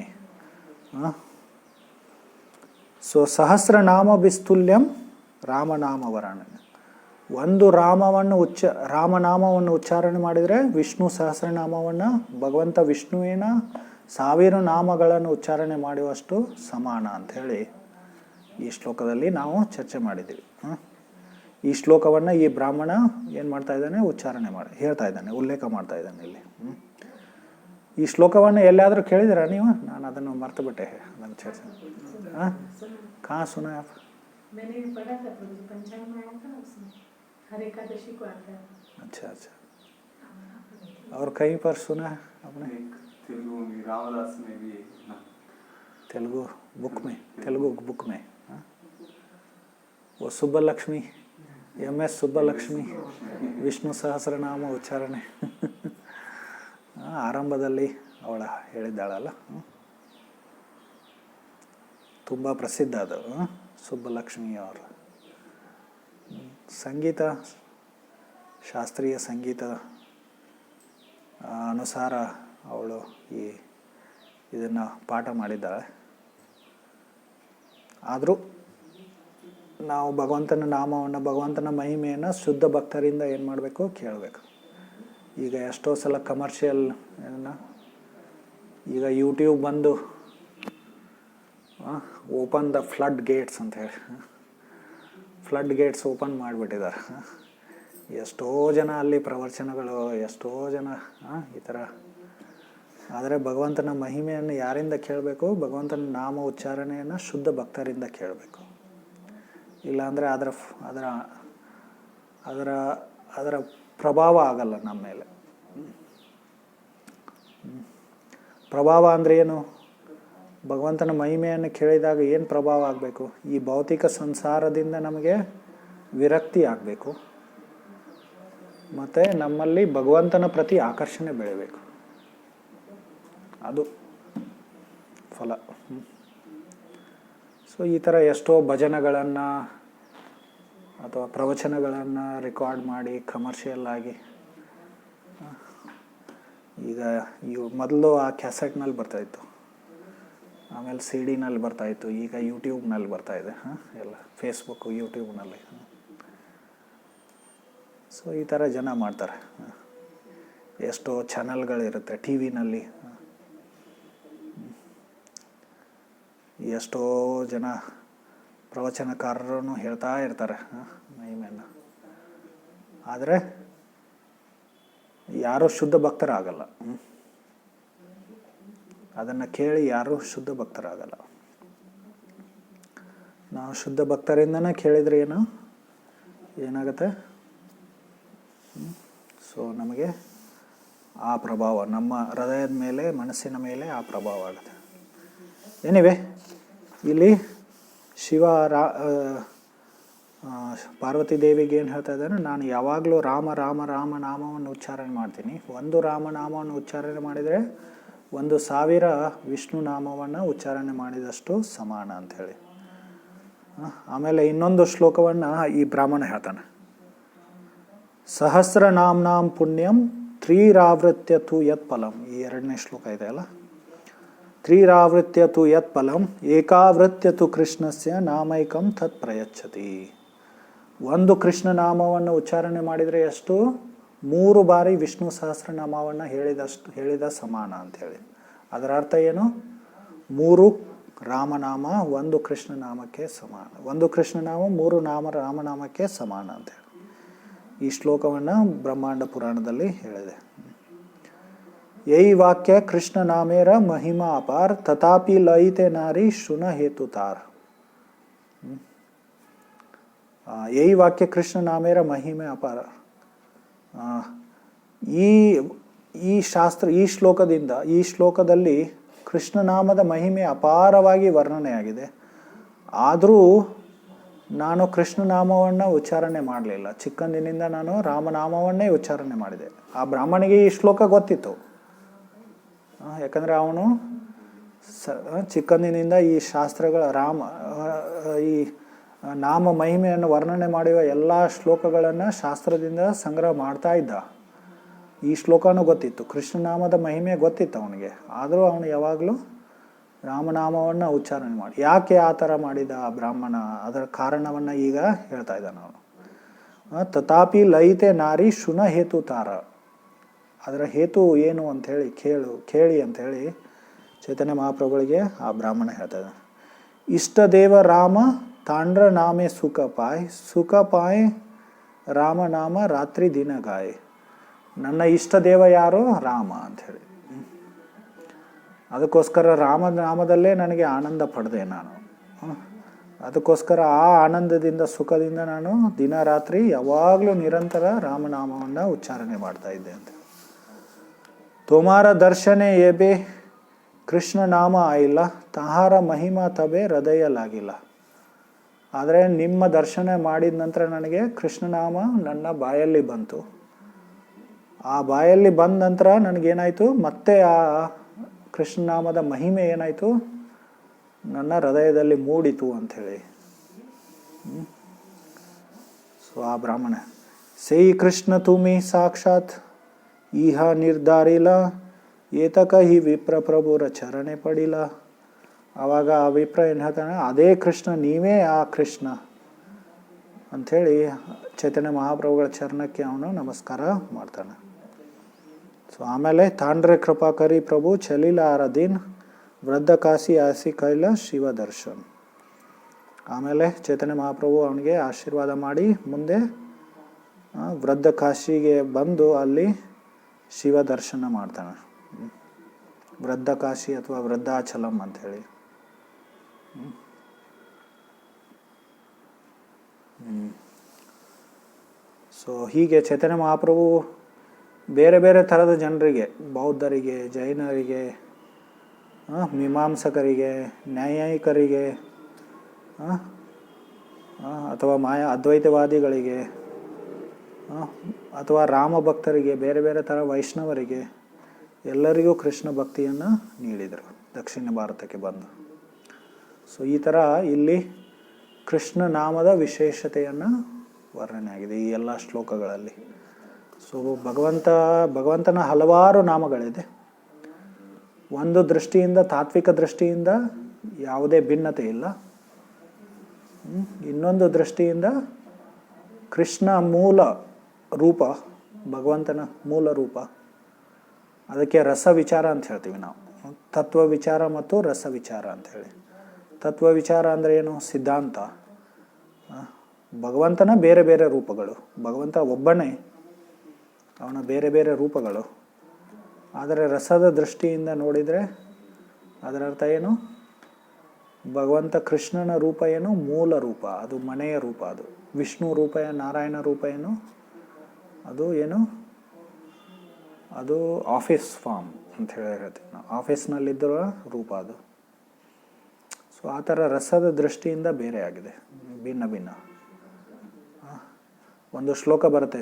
ಸೊ ಸಹಸ್ರನಾಮ ಬಿಸ್ತುಲ್ಯಂ ರಾಮನಾಮ ವರಾನನೆ. ಒಂದು ರಾಮನಾಮವನ್ನು ಉಚ್ಚಾರಣೆ ಮಾಡಿದರೆ ವಿಷ್ಣು ಸಹಸ್ರನಾಮವನ್ನು, ಭಗವಂತ ವಿಷ್ಣುವಿನ 1000 ನಾಮಗಳನ್ನು ಉಚ್ಚಾರಣೆ ಮಾಡುವಷ್ಟು ಸಮಾನ ಅಂಥೇಳಿ ಈ ಶ್ಲೋಕದಲ್ಲಿ ನಾವು ಚರ್ಚೆ ಮಾಡಿದ್ದೀವಿ. ಈ ಶ್ಲೋಕವನ್ನು ಈ ಬ್ರಾಹ್ಮಣ ಏನು ಮಾಡ್ತಾ ಇದ್ದಾನೆ, ಹೇಳ್ತಾ ಇದ್ದಾನೆ, ಉಲ್ಲೇಖ ಮಾಡ್ತಾ ಇದ್ದಾನೆ ಇಲ್ಲಿ. ಈ ಶ್ಲೋಕವನ್ನು ಎಲ್ಲಾದರೂ ಕೇಳಿದಿರಾ ನೀವು? ನಾನು ಅದನ್ನು ಮರ್ತು ಬಿಟ್ಟೆ. ಅದನ್ನು ಚರ್ಚೆ हाँ कहाँ सुना है आप? मैंने पढ़ा था प्रभु जी, पंचांग में आया था ना उसमें, हर एकादशी को आता है। अच्छा अच्छा, और कहीं पर सुना है आपने? तेलुगु में रामदास में भी ना, तेलुगु बुक में हाँ? वो सुब्बलक्ष्मी, MS ಸುಬ್ಬಲಕ್ಷ್ಮಿ ವಿಷ್ಣು ಸಹಸ್ರನಾಮ ಉಚ್ಚಾರಣೆ ಆರಂಭದಲ್ಲಿ ಅವಳ ಹೇಳಿದ್ದಾಳಲ್ಲ, ತುಂಬ ಪ್ರಸಿದ್ಧ ಅದು ಸುಬ್ಬಲಕ್ಷ್ಮಿ ಅವರ ಸಂಗೀತ, ಶಾಸ್ತ್ರೀಯ ಸಂಗೀತ ಅನುಸಾರ ಅವಳು ಇದನ್ನು ಪಾಠ ಮಾಡಿದ್ದಾಳೆ. ಆದರೂ ನಾವು ಭಗವಂತನ ನಾಮವನ್ನು, ಭಗವಂತನ ಮಹಿಮೆಯನ್ನು ಶುದ್ಧ ಭಕ್ತರಿಂದ ಏನು ಮಾಡಬೇಕು? ಕೇಳಬೇಕು. ಈಗ ಎಷ್ಟೋ ಸಲ ಕಮರ್ಷಿಯಲ್ ಈಗ ಯೂಟ್ಯೂಬ್ ಬಂದು ಓಪನ್ ದ ಫ್ಲಡ್ ಗೇಟ್ಸ್ ಅಂತ ಹೇಳಿ ಫ್ಲಡ್ ಗೇಟ್ಸ್ ಓಪನ್ ಮಾಡಿಬಿಟ್ಟಿದ್ದಾರೆ. ಎಷ್ಟೋ ಜನ ಅಲ್ಲಿ ಪ್ರವಚನಗಳು, ಎಷ್ಟೋ ಜನ ಈ ಥರ. ಆದರೆ ಭಗವಂತನ ಮಹಿಮೆಯನ್ನು ಯಾರಿಂದ ಕೇಳಬೇಕು? ಭಗವಂತನ ನಾಮ ಉಚ್ಚಾರಣೆಯನ್ನು ಶುದ್ಧ ಭಕ್ತರಿಂದ ಕೇಳಬೇಕು. ಇಲ್ಲಾಂದರೆ ಅದರ ಪ್ರಭಾವ ಆಗಲ್ಲ ನಮ್ಮ ಮೇಲೆ. ಪ್ರಭಾವ ಅಂದರೆ ಏನು? ಭಗವಂತನ ಮಹಿಮೆಯನ್ನು ಕೇಳಿದಾಗ ಏನು ಪ್ರಭಾವ ಆಗಬೇಕು? ಈ ಭೌತಿಕ ಸಂಸಾರದಿಂದ ನಮಗೆ ವಿರಕ್ತಿ ಆಗಬೇಕು, ಮತ್ತು ನಮ್ಮಲ್ಲಿ ಭಗವಂತನ ಪ್ರತಿ ಆಕರ್ಷಣೆ ಬೆಳಿಬೇಕು. ಅದು ಫಲ. ಸೊ ಈ ಥರ ಎಷ್ಟೋ ಭಜನೆಗಳನ್ನು ಅಥವಾ ಪ್ರವಚನಗಳನ್ನು ರೆಕಾರ್ಡ್ ಮಾಡಿ ಕಮರ್ಷಿಯಲ್ ಆಗಿ, ಈಗ ಮೊದಲು ಆ ಕ್ಯಾಸೆಟ್ನಲ್ಲಿ ಬರ್ತಾಯಿತ್ತು, ಆಮೇಲೆ CD-ನಲ್ಲಿ ಬರ್ತಾಯಿತ್ತು, ಈಗ ಯೂಟ್ಯೂಬ್ನಲ್ಲಿ ಬರ್ತಾಯಿದೆ. ಎಲ್ಲ ಫೇಸ್ಬುಕ್ಕು, ಯೂಟ್ಯೂಬ್ನಲ್ಲಿ. ಸೊ ಈ ಥರ ಜನ ಮಾಡ್ತಾರೆ. ಎಷ್ಟೋ ಚಾನಲ್ಗಳಿರುತ್ತೆ TV-ನಲ್ಲಿ. ಎಷ್ಟೋ ಜನ ಪ್ರವಚನಕಾರರು ಹೇಳ್ತಾ ಇರ್ತಾರೆ ಮಹಿಮೆಯನ್ನು. ಆದರೆ ಯಾರೂ ಶುದ್ಧ ಭಕ್ತರಾಗಲ್ಲ. ಅದನ್ನು ಕೇಳಿ ಯಾರೂ ಶುದ್ಧ ಭಕ್ತರಾಗಲ್ಲ. ನಾವು ಶುದ್ಧ ಭಕ್ತರಿಂದನೇ ಕೇಳಿದರೆ ಏನಾಗುತ್ತೆ? ಸೊ ನಮಗೆ ಆ ಪ್ರಭಾವ ನಮ್ಮ ಹೃದಯದ ಮೇಲೆ, ಮನಸ್ಸಿನ ಮೇಲೆ ಆ ಪ್ರಭಾವ ಆಗುತ್ತೆ. ಎನಿವೆ, ಇಲ್ಲಿ ಶಿವ ಪಾರ್ವತಿ ದೇವಿಗೆ ಏನು ಹೇಳ್ತಾ ಇದ್ದಾನೆ? ನಾನು ಯಾವಾಗಲೂ ರಾಮ ರಾಮ ರಾಮ ನಾಮವನ್ನು ಉಚ್ಚಾರಣೆ ಮಾಡ್ತೀನಿ. ಒಂದು ರಾಮನಾಮವನ್ನು ಉಚ್ಚಾರಣೆ ಮಾಡಿದರೆ 1,000 ವಿಷ್ಣು ನಾಮವನ್ನು ಉಚ್ಚಾರಣೆ ಮಾಡಿದಷ್ಟು ಸಮಾನ ಅಂಥೇಳಿ. ಆಮೇಲೆ ಇನ್ನೊಂದು ಶ್ಲೋಕವನ್ನು ಈ ಬ್ರಾಹ್ಮಣ ಹೇಳ್ತಾನೆ. ಸಹಸ್ರನಾಮ್ನಾಂ ಪುಣ್ಯಂ ತ್ರೀರಾವೃತ್ಯ ತು ಯತ್ ಫಲಂ. ಈ 2ನೇ ಶ್ಲೋಕ ಇದೆ ಅಲ್ಲ. ತ್ರೀರಾವೃತ್ಯ ತು ಯತ್ ಫಲಂ ಏಕಾವೃತ್ಯ ತು ಕೃಷ್ಣಸ್ಯ ನಾಮೈಕಂ ತತ್ ಪ್ರಯಚ್ಛತಿ. ಒಂದು ಕೃಷ್ಣ ನಾಮವನ್ನು ಉಚ್ಚಾರಣೆ ಮಾಡಿದರೆ ಎಷ್ಟು? 3 ಬಾರಿ ವಿಷ್ಣು ಸಹಸ್ರನಾಮವನ್ನು ಹೇಳಿದ ಸಮಾನ ಅಂಥೇಳಿ. ಅದರ ಅರ್ಥ ಏನು? 3 ರಾಮನಾಮ 1 ಕೃಷ್ಣನಾಮಕ್ಕೆ ಸಮಾನ. 1 ಕೃಷ್ಣನಾಮ 3 ರಾಮನಾಮಕ್ಕೆ ಸಮಾನ ಅಂತೇಳಿ ಈ ಶ್ಲೋಕವನ್ನು ಬ್ರಹ್ಮಾಂಡ ಪುರಾಣದಲ್ಲಿ ಹೇಳಿದೆ. ಯೈ ವಾಕ್ಯ ಕೃಷ್ಣ ನಾಮೇರ ಮಹಿಮಾ ಅಪಾರ ತಥಾಪಿ ಲಯಿತೆ ನಾರಿ ಶುನ ಹೇತು ತಾರ. ಯೈ ವಾಕ್ಯ ಕೃಷ್ಣ ನಾಮೇರ ಮಹಿಮೆ ಅಪಾರ. ಈ ಶ್ಲೋಕದಲ್ಲಿ ಕೃಷ್ಣನಾಮದ ಮಹಿಮೆ ಅಪಾರವಾಗಿ ವರ್ಣನೆಯಾಗಿದೆ. ಆದರೂ ನಾನು ಕೃಷ್ಣನಾಮವನ್ನು ಉಚ್ಚಾರಣೆ ಮಾಡಲಿಲ್ಲ. ಚಿಕ್ಕಂದಿನಿಂದ ನಾನು ರಾಮನಾಮವನ್ನೇ ಉಚ್ಚಾರಣೆ ಮಾಡಿದೆ. ಆ ಬ್ರಾಹ್ಮಣಿಗೆ ಈ ಶ್ಲೋಕ ಗೊತ್ತಿತ್ತು. ಯಾಕಂದರೆ ಅವನು ಚಿಕ್ಕಂದಿನಿಂದ ಈ ಶಾಸ್ತ್ರಗಳ ಈ ನಾಮ ಮಹಿಮೆಯನ್ನು ವರ್ಣನೆ ಮಾಡುವ ಎಲ್ಲ ಶ್ಲೋಕಗಳನ್ನು ಶಾಸ್ತ್ರದಿಂದ ಸಂಗ್ರಹ ಮಾಡ್ತಾ ಇದ್ದ. ಈ ಶ್ಲೋಕನೂ ಗೊತ್ತಿತ್ತು, ಕೃಷ್ಣನಾಮದ ಮಹಿಮೆ ಗೊತ್ತಿತ್ತು ಅವನಿಗೆ. ಆದರೂ ಅವನು ಯಾವಾಗಲೂ ರಾಮನಾಮವನ್ನು ಉಚ್ಚಾರಣೆ ಮಾಡಿ. ಯಾಕೆ ಆ ಥರ ಮಾಡಿದ ಆ ಬ್ರಾಹ್ಮಣ? ಅದರ ಕಾರಣವನ್ನು ಈಗ ಹೇಳ್ತಾ ಇದ್ದಾನೆ ಅವನು. ತಥಾಪಿ ಲಯಿತೆ ನಾರಿ ಶುನ ಹೇತು ತಾರ. ಅದರ ಹೇತು ಏನು ಅಂಥೇಳಿ ಕೇಳಿ ಅಂಥೇಳಿ ಚೈತನ್ಯ ಮಹಾಪ್ರಭುಗಳಿಗೆ ಆ ಬ್ರಾಹ್ಮಣ ಹೇಳ್ತಾ ಇದ್ದಾನೆ. ಇಷ್ಟದೇವ ರಾಮ ತಾಂಡ್ರ ನಾಮೆ ಸುಖ ಪಾಯ್ ರಾಮನಾಮ ರಾತ್ರಿ ದಿನ ಗಾಯ್. ನನ್ನ ಇಷ್ಟ ದೇವ ಯಾರು? ರಾಮ ಅಂಥೇಳಿ. ಅದಕ್ಕೋಸ್ಕರ ರಾಮನಾಮದಲ್ಲೇ ನನಗೆ ಆನಂದ ಪಡೆದೆ ನಾನು. ಅದಕ್ಕೋಸ್ಕರ ಆ ಆನಂದದಿಂದ ಸುಖದಿಂದ ನಾನು ದಿನ ರಾತ್ರಿ ಯಾವಾಗಲೂ ನಿರಂತರ ರಾಮನಾಮವನ್ನು ಉಚ್ಚಾರಣೆ ಮಾಡ್ತಾ ಇದ್ದೆ ಅಂತ. ತುಮಾರ ದರ್ಶನೆ ಏಬೆ ಕೃಷ್ಣ ನಾಮ ಆಯಿಲ್ಲ, ತಹಾರ ಮಹಿಮಾ ತಬೆ ಹೃದಯಲಾಗಿಲ್ಲ. ಆದರೆ ನಿಮ್ಮ ದರ್ಶನ ಮಾಡಿದ ನಂತರ ನನಗೆ ಕೃಷ್ಣನಾಮ ನನ್ನ ಬಾಯಲ್ಲಿ ಬಂತು. ಆ ಬಾಯಲ್ಲಿ ಬಂದ ನಂತರ ನನಗೇನಾಯಿತು, ಮತ್ತೆ ಆ ಕೃಷ್ಣನಾಮದ ಮಹಿಮೆ ಏನಾಯಿತು, ನನ್ನ ಹೃದಯದಲ್ಲಿ ಮೂಡಿತು ಅಂಥೇಳಿ. ಸೊ ಆ ಬ್ರಾಹ್ಮಣ ಸೈ ಕೃಷ್ಣ ತುಮಿ ಸಾಕ್ಷಾತ್ ಈಹ ನಿರ್ಧಾರಿಲ ಏತಕ ಹಿ ವಿಪ್ರ ಪ್ರಭುರ ಚರಣೆ ಪಡಿಲ. ಆವಾಗ ಆ ವಿಪ್ರ ಏನು ಹೇಳ್ತಾನೆ, ಅದೇ ಕೃಷ್ಣ, ನೀವೇ ಆ ಕೃಷ್ಣ ಅಂಥೇಳಿ ಚೈತನ್ಯ ಮಹಾಪ್ರಭುಗಳ ಚರಣಕ್ಕೆ ಅವನು ನಮಸ್ಕಾರ ಮಾಡ್ತಾನೆ. ಸೊ ಆಮೇಲೆ ತಾಂಡ್ರೆ ಕೃಪಾಕರಿ ಪ್ರಭು ಚಲಿಲ ಆರದಿನ್ ವೃದ್ಧ ಕಾಶಿ ಆಸಿ ಕೈಲ ಶಿವ ದರ್ಶನ್. ಆಮೇಲೆ ಚೈತನ್ಯ ಮಹಾಪ್ರಭು ಅವನಿಗೆ ಆಶೀರ್ವಾದ ಮಾಡಿ ಮುಂದೆ ವೃದ್ಧ ಕಾಶಿಗೆ ಬಂದು ಅಲ್ಲಿ ಶಿವ ದರ್ಶನ ಮಾಡ್ತಾನೆ. ವೃದ್ಧ ಕಾಶಿ ಅಥವಾ ವೃದ್ಧಾಚಲಂ ಅಂಥೇಳಿ. ಸೊ ಹೀಗೆ ಚೈತನ್ಯ ಮಹಾಪ್ರಭು ಬೇರೆ ಬೇರೆ ಥರದ ಜನರಿಗೆ, ಬೌದ್ಧರಿಗೆ, ಜೈನರಿಗೆ, ಮೀಮಾಂಸಕರಿಗೆ, ನ್ಯಾಯಿಕರಿಗೆ, ಅಥವಾ ಅದ್ವೈತವಾದಿಗಳಿಗೆ, ಅಥವಾ ರಾಮ ಭಕ್ತರಿಗೆ, ಬೇರೆ ಬೇರೆ ಥರ ವೈಷ್ಣವರಿಗೆ ಎಲ್ಲರಿಗೂ ಕೃಷ್ಣ ಭಕ್ತಿಯನ್ನು ನೀಡಿದರು ದಕ್ಷಿಣ ಭಾರತಕ್ಕೆ ಬಂದು. ಸೊ ಈ ಥರ ಇಲ್ಲಿ ಕೃಷ್ಣ ನಾಮದ ವಿಶೇಷತೆಯನ್ನು ವರ್ಣನೆ ಆಗಿದೆ ಈ ಎಲ್ಲ ಶ್ಲೋಕಗಳಲ್ಲಿ. ಸೊ ಭಗವಂತನ ಹಲವಾರು ನಾಮಗಳಿದೆ. ಒಂದು ದೃಷ್ಟಿಯಿಂದ, ತಾತ್ವಿಕ ದೃಷ್ಟಿಯಿಂದ ಯಾವುದೇ ಭಿನ್ನತೆ ಇಲ್ಲ. ಇನ್ನೊಂದು ದೃಷ್ಟಿಯಿಂದ ಕೃಷ್ಣ ಮೂಲ ರೂಪ, ಭಗವಂತನ ಮೂಲ ರೂಪ, ಅದಕ್ಕೆ ರಸ ವಿಚಾರ ಅಂತ ಹೇಳ್ತೀವಿ ನಾವು. ತತ್ವ ವಿಚಾರ ಮತ್ತು ರಸ ವಿಚಾರ ಅಂಥೇಳಿ. ತತ್ವ ವಿಚಾರ ಅಂದರೆ ಏನು? ಸಿದ್ಧಾಂತ. ಭಗವಂತನ ಬೇರೆ ಬೇರೆ ರೂಪಗಳು, ಭಗವಂತ ಒಬ್ಬನೇ, ಅವನ ಬೇರೆ ಬೇರೆ ರೂಪಗಳು. ಆದರೆ ರಸದ ದೃಷ್ಟಿಯಿಂದ ನೋಡಿದರೆ ಅದರ ಅರ್ಥ ಏನು? ಭಗವಂತ ಕೃಷ್ಣನ ರೂಪ ಏನು? ಮೂಲ ರೂಪ, ಅದು ಮನೆಯ ರೂಪ. ಅದು ವಿಷ್ಣು ರೂಪ, ನಾರಾಯಣ ರೂಪ ಏನು? ಅದು ಏನು? ಅದು ಆಫೀಸ್ ಫಾರ್ಮ್ ಅಂತ ಹೇಳ್ತೀವಿ ನಾವು. ಆಫೀಸ್ನಲ್ಲಿದ್ದರೂ ರೂಪ ಅದು. ಸೊ ಆ ಥರ ರಸದ ದೃಷ್ಟಿಯಿಂದ ಬೇರೆ ಆಗಿದೆ, ಭಿನ್ನ ಭಿನ್ನ. ಒಂದು ಶ್ಲೋಕ ಬರುತ್ತೆ,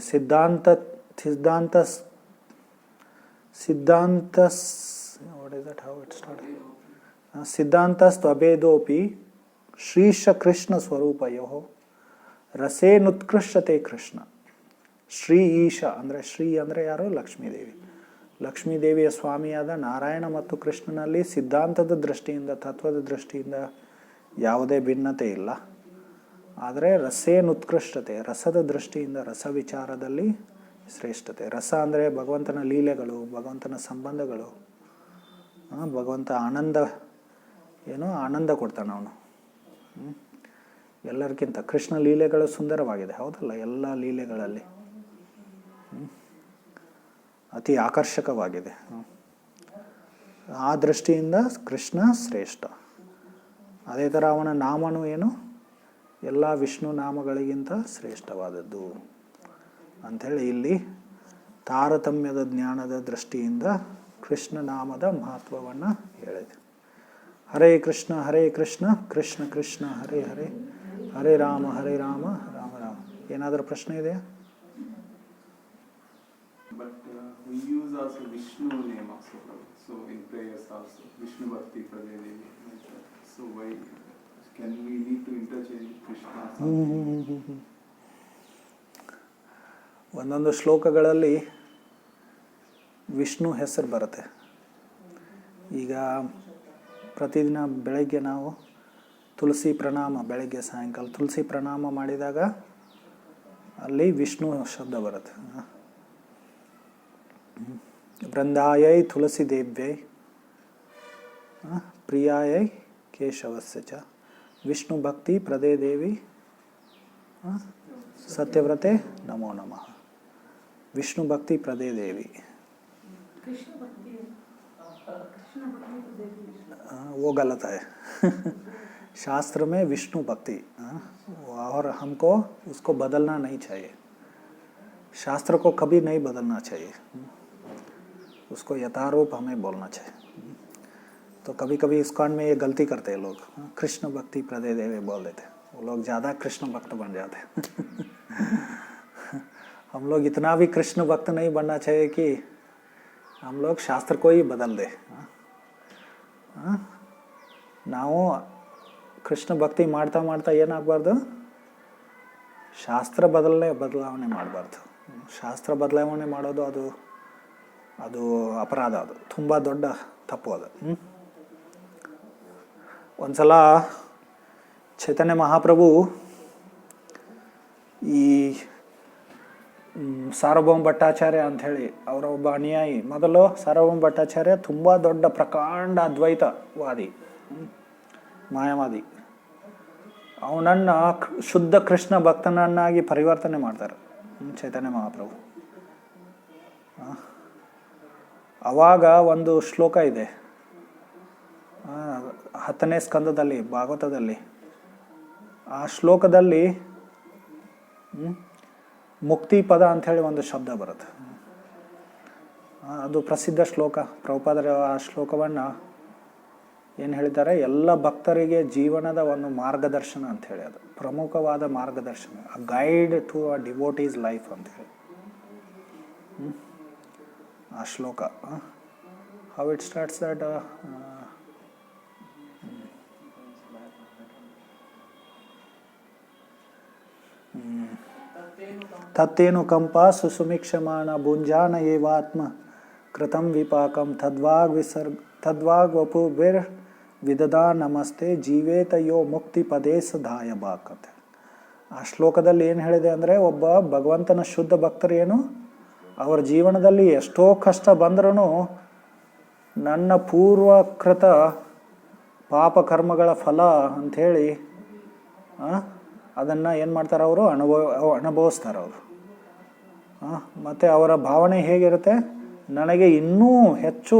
ಸಿದ್ಧಾಂತಸ್ತ್ವಭೇದೋಪಿ ಶ್ರೀಶ ಕೃಷ್ಣ ಸ್ವರೂಪಯೋ ರಸೇನುತ್ಕೃಷ್ಟತೆ ಕೃಷ್ಣ. ಶ್ರೀ ಈಶ ಅಂದರೆ, ಶ್ರೀ ಅಂದರೆ ಯಾರು? ಲಕ್ಷ್ಮೀದೇವಿ. ಲಕ್ಷ್ಮೀದೇವಿಯ ಸ್ವಾಮಿಯಾದ ನಾರಾಯಣ ಮತ್ತು ಕೃಷ್ಣನಲ್ಲಿ ಸಿದ್ಧಾಂತದ ದೃಷ್ಟಿಯಿಂದ, ತತ್ವದ ದೃಷ್ಟಿಯಿಂದ ಯಾವುದೇ ಭಿನ್ನತೆ ಇಲ್ಲ. ಆದರೆ ರಸೇನುತ್ಕೃಷ್ಟತೆ, ರಸದ ದೃಷ್ಟಿಯಿಂದ, ರಸ ವಿಚಾರದಲ್ಲಿ ಶ್ರೇಷ್ಠತೆ. ರಸ ಅಂದರೆ ಭಗವಂತನ ಲೀಲೆಗಳು, ಭಗವಂತನ ಸಂಬಂಧಗಳು. ಭಗವಂತ ಆನಂದ ಆನಂದ ಕೊಡ್ತಾನೆ ಅವನು. ಎಲ್ಲರಿಗಿಂತ ಕೃಷ್ಣ ಲೀಲೆಗಳು ಸುಂದರವಾಗಿದೆ, ಹೌದಲ್ಲ? ಎಲ್ಲ ಲೀಲೆಗಳಲ್ಲಿ ಅತಿ ಆಕರ್ಷಕವಾಗಿದೆ. ಆ ದೃಷ್ಟಿಯಿಂದ ಕೃಷ್ಣ ಶ್ರೇಷ್ಠ. ಅದೇ ಥರ ಅವನ ನಾಮನೂ ಏನು? ಎಲ್ಲ ವಿಷ್ಣು ನಾಮಗಳಿಗಿಂತ ಶ್ರೇಷ್ಠವಾದದ್ದು ಅಂಥೇಳಿ ಇಲ್ಲಿ ತಾರತಮ್ಯದ ಜ್ಞಾನದ ದೃಷ್ಟಿಯಿಂದ ಕೃಷ್ಣ ನಾಮದ ಮಹತ್ವವನ್ನು ಹೇಳಿದೆ. ಹರೇ ಕೃಷ್ಣ ಕೃಷ್ಣ ಕೃಷ್ಣ ಹರೇ ಹರೇ, ಹರೇ ರಾಮ ರಾಮ ರಾಮ. ಏನಾದರೂ ಪ್ರಶ್ನೆ ಇದೆಯಾ? But we use also Vishnu name also, so in prayers also Vishnu Bhakti Pradevi. So why can we need to interchange Krishna? ಒಂದೊಂದು ಶ್ಲೋಕಗಳಲ್ಲಿ ವಿಷ್ಣು ಹೆಸರು ಬರುತ್ತೆ. ಈಗ ಪ್ರತಿದಿನ ಬೆಳಗ್ಗೆ ನಾವು ತುಳಸಿ ಪ್ರಣಾಮ, ಬೆಳಗ್ಗೆ ಸಾಯಂಕಾಲ ತುಳಸಿ ಪ್ರಣಾಮ ಮಾಡಿದಾಗ ಅಲ್ಲಿ ವಿಷ್ಣು ಶಬ್ದ ಬರುತ್ತೆ. ವೃಂದಾಯೈ ತುಳಸಿ ದೇವ್ಯೈ ಪ್ರಿಯಾಯೈ ಕೇಶವಸ್ಯ ಚ ವಿಷ್ಣು ಭಕ್ತಿ ಪ್ರದೇ ದೇವಿ ಸತ್ಯವ್ರತೆ ನಮೋ ನಮಃ. ವಿಷ್ಣು ಭಕ್ತಿ ಪ್ರದೇ ದೇವಿ. ಕೃಷ್ಣ ಭಕ್ತಿ कृष्ण भक्ति तो देखिए वो गलत है। शास्त्र में विष्णु भक्ति, और हमको उसको बदलना नहीं चाहिए। शास्त्र को कभी नहीं बदलना चाहिए, उसको यथारूप हमें बोलना चाहिए। तो कभी कभी इस्कॉन में ये गलती करते हैं लोग, कृष्ण भक्ति प्रदे देवे बोल देते, वो लोग ज़्यादा कृष्ण भक्त बन जाते हैं। हम लोग इतना भी कृष्ण भक्त नहीं बनना चाहिए कि हम लोग शास्त्र को ही बदल दे। ನಾವು ಕೃಷ್ಣ ಭಕ್ತಿ ಮಾಡ್ತಾ ಮಾಡ್ತಾ ಏನಾಗಬಾರ್ದು, ಶಾಸ್ತ್ರ ಬದಲಾವಣೆ ಮಾಡಬಾರ್ದು. ಶಾಸ್ತ್ರ ಬದಲಾವಣೆ ಮಾಡೋದು ಅದು ಅಪರಾಧ, ಅದು ತುಂಬ ದೊಡ್ಡ ತಪ್ಪು ಅದು. ಒಂದ್ಸಲ ಚೈತನ್ಯ ಮಹಾಪ್ರಭು ಈ ಸಾರ್ವಭೌಮ ಭಟ್ಟಾಚಾರ್ಯ ಅಂಥೇಳಿ ಅವರ ಒಬ್ಬ ಅನುಯಾಯಿ, ಮೊದಲು ಸಾರ್ವಭೌಮ ಭಟ್ಟಾಚಾರ್ಯ ತುಂಬ ದೊಡ್ಡ ಪ್ರಕಾಂಡ ಅದ್ವೈತವಾದಿ, ಮಾಯಾವಾದಿ. ಅವನನ್ನು ಶುದ್ಧ ಕೃಷ್ಣ ಭಕ್ತನನ್ನಾಗಿ ಪರಿವರ್ತನೆ ಮಾಡ್ತಾರೆ ಚೈತನ್ಯ ಮಹಾಪ್ರಭು. ಆವಾಗ ಒಂದು ಶ್ಲೋಕ ಇದೆ 10ನೇ ಸ್ಕಂದದಲ್ಲಿ ಭಾಗವತದಲ್ಲಿ. ಆ ಶ್ಲೋಕದಲ್ಲಿ ಮುಕ್ತಿ ಪದ ಅಂಥೇಳಿ ಒಂದು ಶಬ್ದ ಬರುತ್ತೆ. ಅದು ಪ್ರಸಿದ್ಧ ಶ್ಲೋಕ. ಪ್ರಭುಪಾದರ ಆ ಶ್ಲೋಕವನ್ನು ಏನು ಹೇಳಿದ್ದಾರೆ, ಎಲ್ಲ ಭಕ್ತರಿಗೆ ಜೀವನದ ಒಂದು ಮಾರ್ಗದರ್ಶನ ಅಂಥೇಳಿ, ಅದು ಪ್ರಮುಖವಾದ ಮಾರ್ಗದರ್ಶನ, a guide to a devotees life ಅಂಥೇಳಿ ಆ ಶ್ಲೋಕ. ಹೌ ಇಟ್ ಸ್ಟಾರ್ಟ್ಸ್ ದಟ್ ತತ್ತೇನು ಕಂಪ ಸುಸುಮಿಕ್ಷಮಾಣ ಭುಂಜಾನ ಏವಾತ್ಮ ಕೃತಂ ವಿಪಾಕಂ ತದ್ವಾಗ್ ವಪುಭಿರ್ ವಿದದಾ ನಮಸ್ತೆ ಜೀವೇತ ಯೋ ಮುಕ್ತಿ ಪದೇಶ ಧಾಯ ಬಾಕ್ ಅಂತ. ಆ ಶ್ಲೋಕದಲ್ಲಿ ಏನು ಹೇಳಿದೆ ಅಂದರೆ, ಒಬ್ಬ ಭಗವಂತನ ಶುದ್ಧ ಭಕ್ತರು ಏನು, ಅವರ ಜೀವನದಲ್ಲಿ ಎಷ್ಟೋ ಕಷ್ಟ ಬಂದ್ರೂ ನನ್ನ ಪೂರ್ವಕೃತ ಪಾಪ ಕರ್ಮಗಳ ಫಲ ಅಂಥೇಳಿ ಅದನ್ನು ಏನು ಮಾಡ್ತಾರೆ, ಅವರು ಅನುಭವಿಸ್ತಾರೆ ಅವರು. ಮತ್ತು ಅವರ ಭಾವನೆ ಹೇಗಿರುತ್ತೆ, ನನಗೆ ಇನ್ನೂ ಹೆಚ್ಚು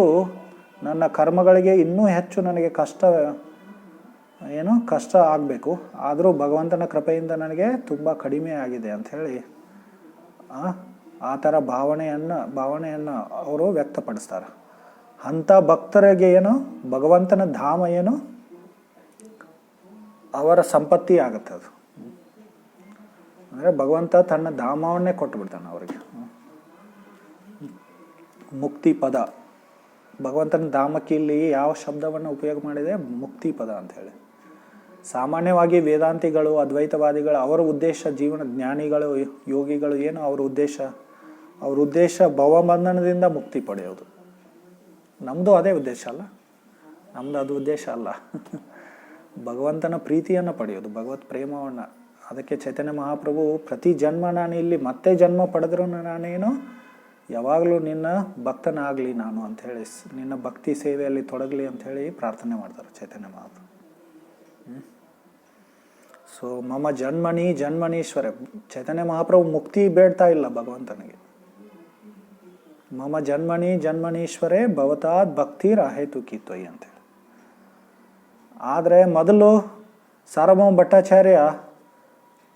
ನನ್ನ ಕರ್ಮಗಳಿಗೆ ಇನ್ನೂ ಹೆಚ್ಚು ನನಗೆ ಕಷ್ಟ ಆಗಬೇಕು, ಆದರೂ ಭಗವಂತನ ಕೃಪೆಯಿಂದ ನನಗೆ ತುಂಬ ಕಡಿಮೆ ಆಗಿದೆ ಅಂಥೇಳಿ ಆ ಥರ ಭಾವನೆಯನ್ನು ಅವರು ವ್ಯಕ್ತಪಡಿಸ್ತಾರೆ. ಅಂಥ ಭಕ್ತರಿಗೆ ಏನು ಭಗವಂತನ ಧಾಮ ಏನು ಅವರ ಸಂಪತ್ತಿ ಆಗುತ್ತೆ. ಅದು ಅಂದರೆ ಭಗವಂತ ತನ್ನ ಧಾಮವನ್ನೇ ಕೊಟ್ಟುಬಿಡ್ತಾನೆ ಅವರಿಗೆ. ಮುಕ್ತಿ ಪದ, ಭಗವಂತನ ಧಾಮಕ್ಕೆ ಇಲ್ಲಿ ಯಾವ ಶಬ್ದವನ್ನು ಉಪಯೋಗ ಮಾಡಿದೆ, ಮುಕ್ತಿ ಪದ ಅಂಥೇಳಿ. ಸಾಮಾನ್ಯವಾಗಿ ವೇದಾಂತಿಗಳು, ಅದ್ವೈತವಾದಿಗಳು, ಅವರ ಉದ್ದೇಶ, ಜೀವನ ಜ್ಞಾನಿಗಳು, ಯೋಗಿಗಳು ಏನು ಅವ್ರ ಉದ್ದೇಶ ಭವಬಂಧನದಿಂದ ಮುಕ್ತಿ ಪಡೆಯೋದು. ನಮ್ಮದು ಅದೇ ಉದ್ದೇಶ ಅಲ್ಲ, ನಮ್ಮದು ಅದು ಉದ್ದೇಶ ಅಲ್ಲ. ಭಗವಂತನ ಪ್ರೀತಿಯನ್ನು ಪಡೆಯೋದು, ಭಗವತ್ ಪ್ರೇಮವನ್ನು. ಅದಕ್ಕೆ ಚೈತನ್ಯ ಮಹಾಪ್ರಭು ಪ್ರತಿ ಜನ್ಮ ನಾನು ಇಲ್ಲಿ ಮತ್ತೆ ಜನ್ಮ ಪಡೆದ್ರೂ ನಾನೇನು ಯಾವಾಗಲೂ ನಿನ್ನ ಭಕ್ತನಾಗಲಿ ನಾನು ಅಂಥೇಳಿ, ನಿನ್ನ ಭಕ್ತಿ ಸೇವೆಯಲ್ಲಿ ತೊಡಗಲಿ ಅಂಥೇಳಿ ಪ್ರಾರ್ಥನೆ ಮಾಡ್ತಾರೆ ಚೈತನ್ಯ ಮಹಾಪ್ರಭು. ಸೊ ಮಮ ಜನ್ಮನೀಶ್ವರ, ಚೈತನ್ಯ ಮಹಾಪ್ರಭು ಮುಕ್ತಿ ಬೇಡ್ತಾ ಇಲ್ಲ ಭಗವಂತನಿಗೆ. ಮಮ ಜನ್ಮನೀಶ್ವರೇ ಭವತಾದ್ ಭಕ್ತಿರ್ ಅಹೇತುಕಿ ತ್ವಯಿ ಅಂತೇಳಿ. ಆದರೆ ಮೊದಲು ಸಾರ್ವಭೌಮ ಭಟ್ಟಾಚಾರ್ಯ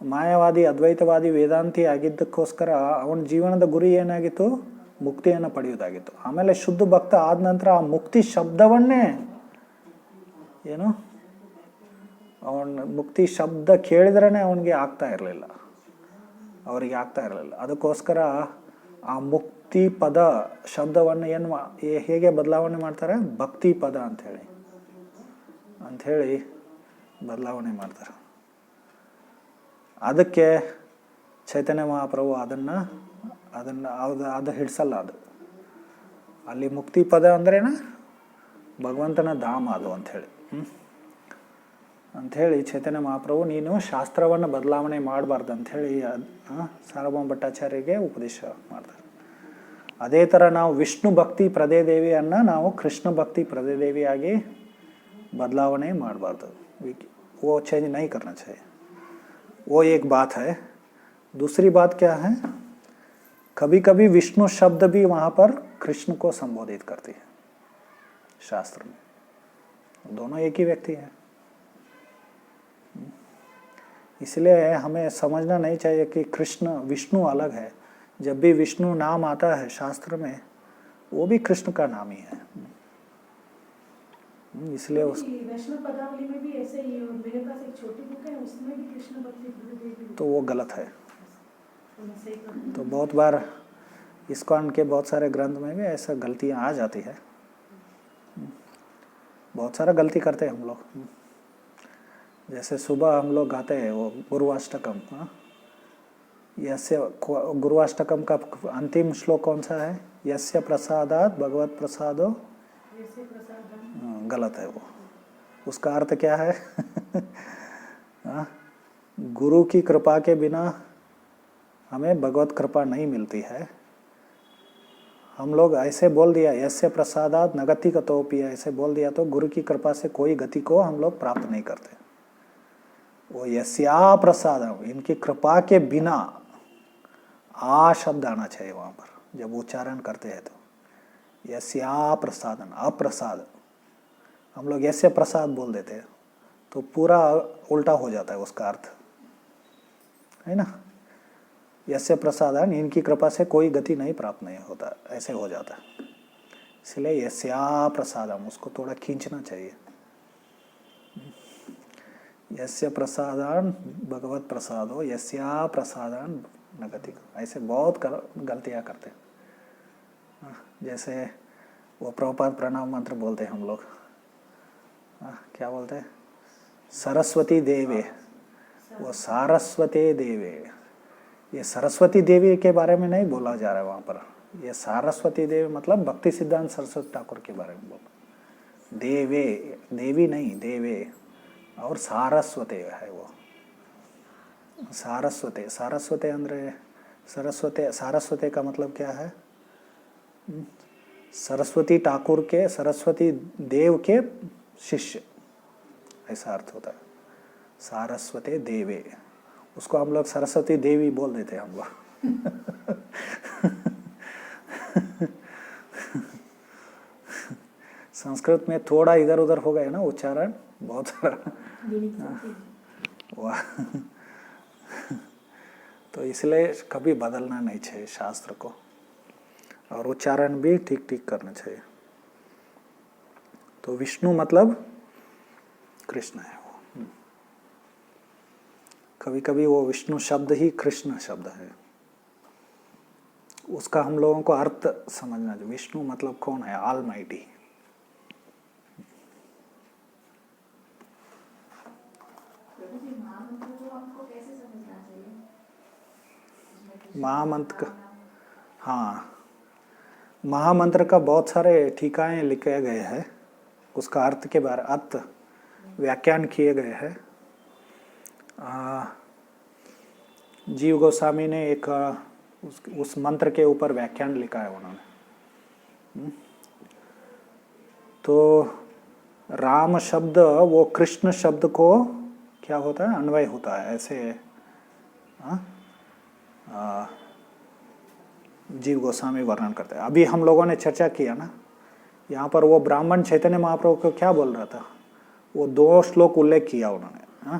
ಮಾಯಾವಾದಿ, ಅದ್ವೈತವಾದಿ, ವೇದಾಂತಿ ಆಗಿದ್ದಕ್ಕೋಸ್ಕರ ಅವನ ಜೀವನದ ಗುರಿ ಏನಾಗಿತ್ತು, ಮುಕ್ತಿಯನ್ನು ಪಡೆಯೋದಾಗಿತ್ತು. ಆಮೇಲೆ ಶುದ್ಧ ಭಕ್ತ ಆದ ನಂತರ ಆ ಮುಕ್ತಿ ಶಬ್ದವನ್ನೇ ಏನು, ಮುಕ್ತಿ ಶಬ್ದ ಕೇಳಿದ್ರೇ ಅವನಿಗೆ ಅವರಿಗೆ ಆಗ್ತಾ ಇರಲಿಲ್ಲ. ಅದಕ್ಕೋಸ್ಕರ ಆ ಮುಕ್ತಿ ಪದ ಶಬ್ದವನ್ನು ಹೇಗೆ ಬದಲಾವಣೆ ಮಾಡ್ತಾರೆ, ಭಕ್ತಿ ಪದ ಅಂಥೇಳಿ ಬದಲಾವಣೆ ಮಾಡ್ತಾರೆ. ಅದಕ್ಕೆ ಚೈತನ್ಯ ಮಹಾಪ್ರಭು ಅದು ಹಿಡಿಸಲ್ಲ. ಅದು ಅಲ್ಲಿ ಮುಕ್ತಿ ಪದ ಅಂದ್ರೇನ ಭಗವಂತನ ಧಾಮ ಅದು ಅಂಥೇಳಿ ಚೈತನ್ಯ ಮಹಾಪ್ರಭು ನೀನು ಶಾಸ್ತ್ರವನ್ನು ಬದಲಾವಣೆ ಮಾಡಬಾರ್ದು ಅಂಥೇಳಿ ಸಾರ್ವಭೌಮ ಭಟ್ಟಾಚಾರ್ಯರಿಗೆ ಉಪದೇಶ ಮಾಡ್ತಾರೆ. ಅದೇ ಥರ ನಾವು ವಿಷ್ಣು ಭಕ್ತಿ ಪ್ರದೇದೇವಿಯನ್ನು ನಾವು ಕೃಷ್ಣ ಭಕ್ತಿ ಪ್ರದೇದೇವಿಯಾಗಿ बदलावने ಮಾಡಬಾರ್ದು. वो चेंज नहीं करना चाहिए. वो एक बात है. दूसरी बात क्या है, कभी कभी विष्णु शब्द भी वहाँ पर कृष्ण को संबोधित करती है. शास्त्र में, दोनों एक ही व्यक्ति हैं। इसलिए हमें समझना नहीं चाहिए कि कृष्ण विष्णु अलग है। जब भी विष्णु नाम आता है शास्त्र में, वो भी कृष्ण का नाम ही है। इसलिए उस वैष्णव पदावली में भी ऐसे ही है, और मेरे पास एक छोटी बुक है उसमें भी कृष्ण भक्ति प्रदेवी, तो वो गलत है। तो मैं सही करूँ। तो बहुत बार इस्कॉन के बहुत सारे ग्रंथ में भी ऐसा गलतियाँ आ जाती है। बहुत सारा गलती करते हैं हम लोग। जैसे सुबह हम लोग गाते हैं वो गुरुवाष्टकम, हाँ, यस्य गुरुवाष्टकम का अंतिम श्लोक कौन सा है? यस्य प्रसादात भगवत प्रसादो, गलत है वो। उसका अर्थ क्या है? गुरु की कृपा के बिना हमें भगवत कृपा नहीं मिलती है। हम लोग ऐसे बोल दिया यस्य प्रसादात न गति गतोपि, ऐसे बोल दिया तो गुरु की कृपा से कोई गति को हम लोग प्राप्त नहीं करते। वो यस्या प्रसादम, इनकी कृपा के बिना, आ शब्द आना चाहिए वहाँ पर जब उच्चारण करते हैं। तो यस्या प्रसादन, अप्रसाद, हम लोग यस्य प्रसाद बोल देते हैं तो पूरा उल्टा हो जाता है उसका अर्थ, है ना। यस्य प्रसादन, इनकी कृपा से कोई गति नहीं प्राप्त नहीं होता, ऐसे हो जाता है। इसलिए यस्या प्रसादम, उसको थोड़ा खींचना चाहिए। यस्य प्रसादान भगवत प्रसादो, यस्या प्रसादान न गति, ऐसे बहुत गलतियाँ करते हैं। जैसे वो प्रभुपाद प्रणाम मंत्र बोलते हैं हम लोग, क्या बोलते हैं? सरस्वती देवे, वो सारस्वती देवे, ये सरस्वती देवी के बारे में नहीं बोला जा रहा है वहाँ पर। ये सारस्वती देवी मतलब भक्ति सिद्धांत सरस्वती ठाकुर के बारे में बोला। देवे, देवी नहीं, देवे, और सारस्वते है वो। सारस्वते, सारस्वते अंद्रे सरस्वते, सारस्वते का मतलब क्या है? सरस्वती ठाकुर के, सरस्वती देव के शिष्य, ऐसा अर्थ होता है सारस्वते देवे। उसको हम लोग सरस्वती देवी बोल देते हैं हम लोग। संस्कृत में थोड़ा इधर उधर हो गया ना उच्चारण, बहुत सारा। वाह। तो इसलिए कभी बदलना नहीं चाहिए शास्त्र को, और उच्चारण भी ठीक ठीक करना चाहिए। तो विष्णु मतलब कृष्ण है वो। कभी कभी वो विष्णु शब्द ही कृष्ण शब्द है, उसका हम लोगों को अर्थ समझना चाहिए। विष्णु मतलब कौन है? ऑलमाइटी। महामंत्र का, हाँ, महामंत्र का बहुत सारे टीकाएं लिखे गए हैं, उसका अर्थ के बारे अर्थ व्याख्यान किए गए हैं। जीव गोस्वामी ने एक उस मंत्र के ऊपर व्याख्यान लिखा है उन्होंने। तो राम शब्द वो कृष्ण शब्द को क्या होता है? अन्वय होता है, ऐसे जीव गोस्वामी वर्णन करते हैं। अभी हम लोगों ने चर्चा किया ना, यहाँ पर वो ब्राह्मण चैतन्य महाप्रभु को क्या बोल रहा था? वो 2 श्लोक उल्लेख किया उन्होंने।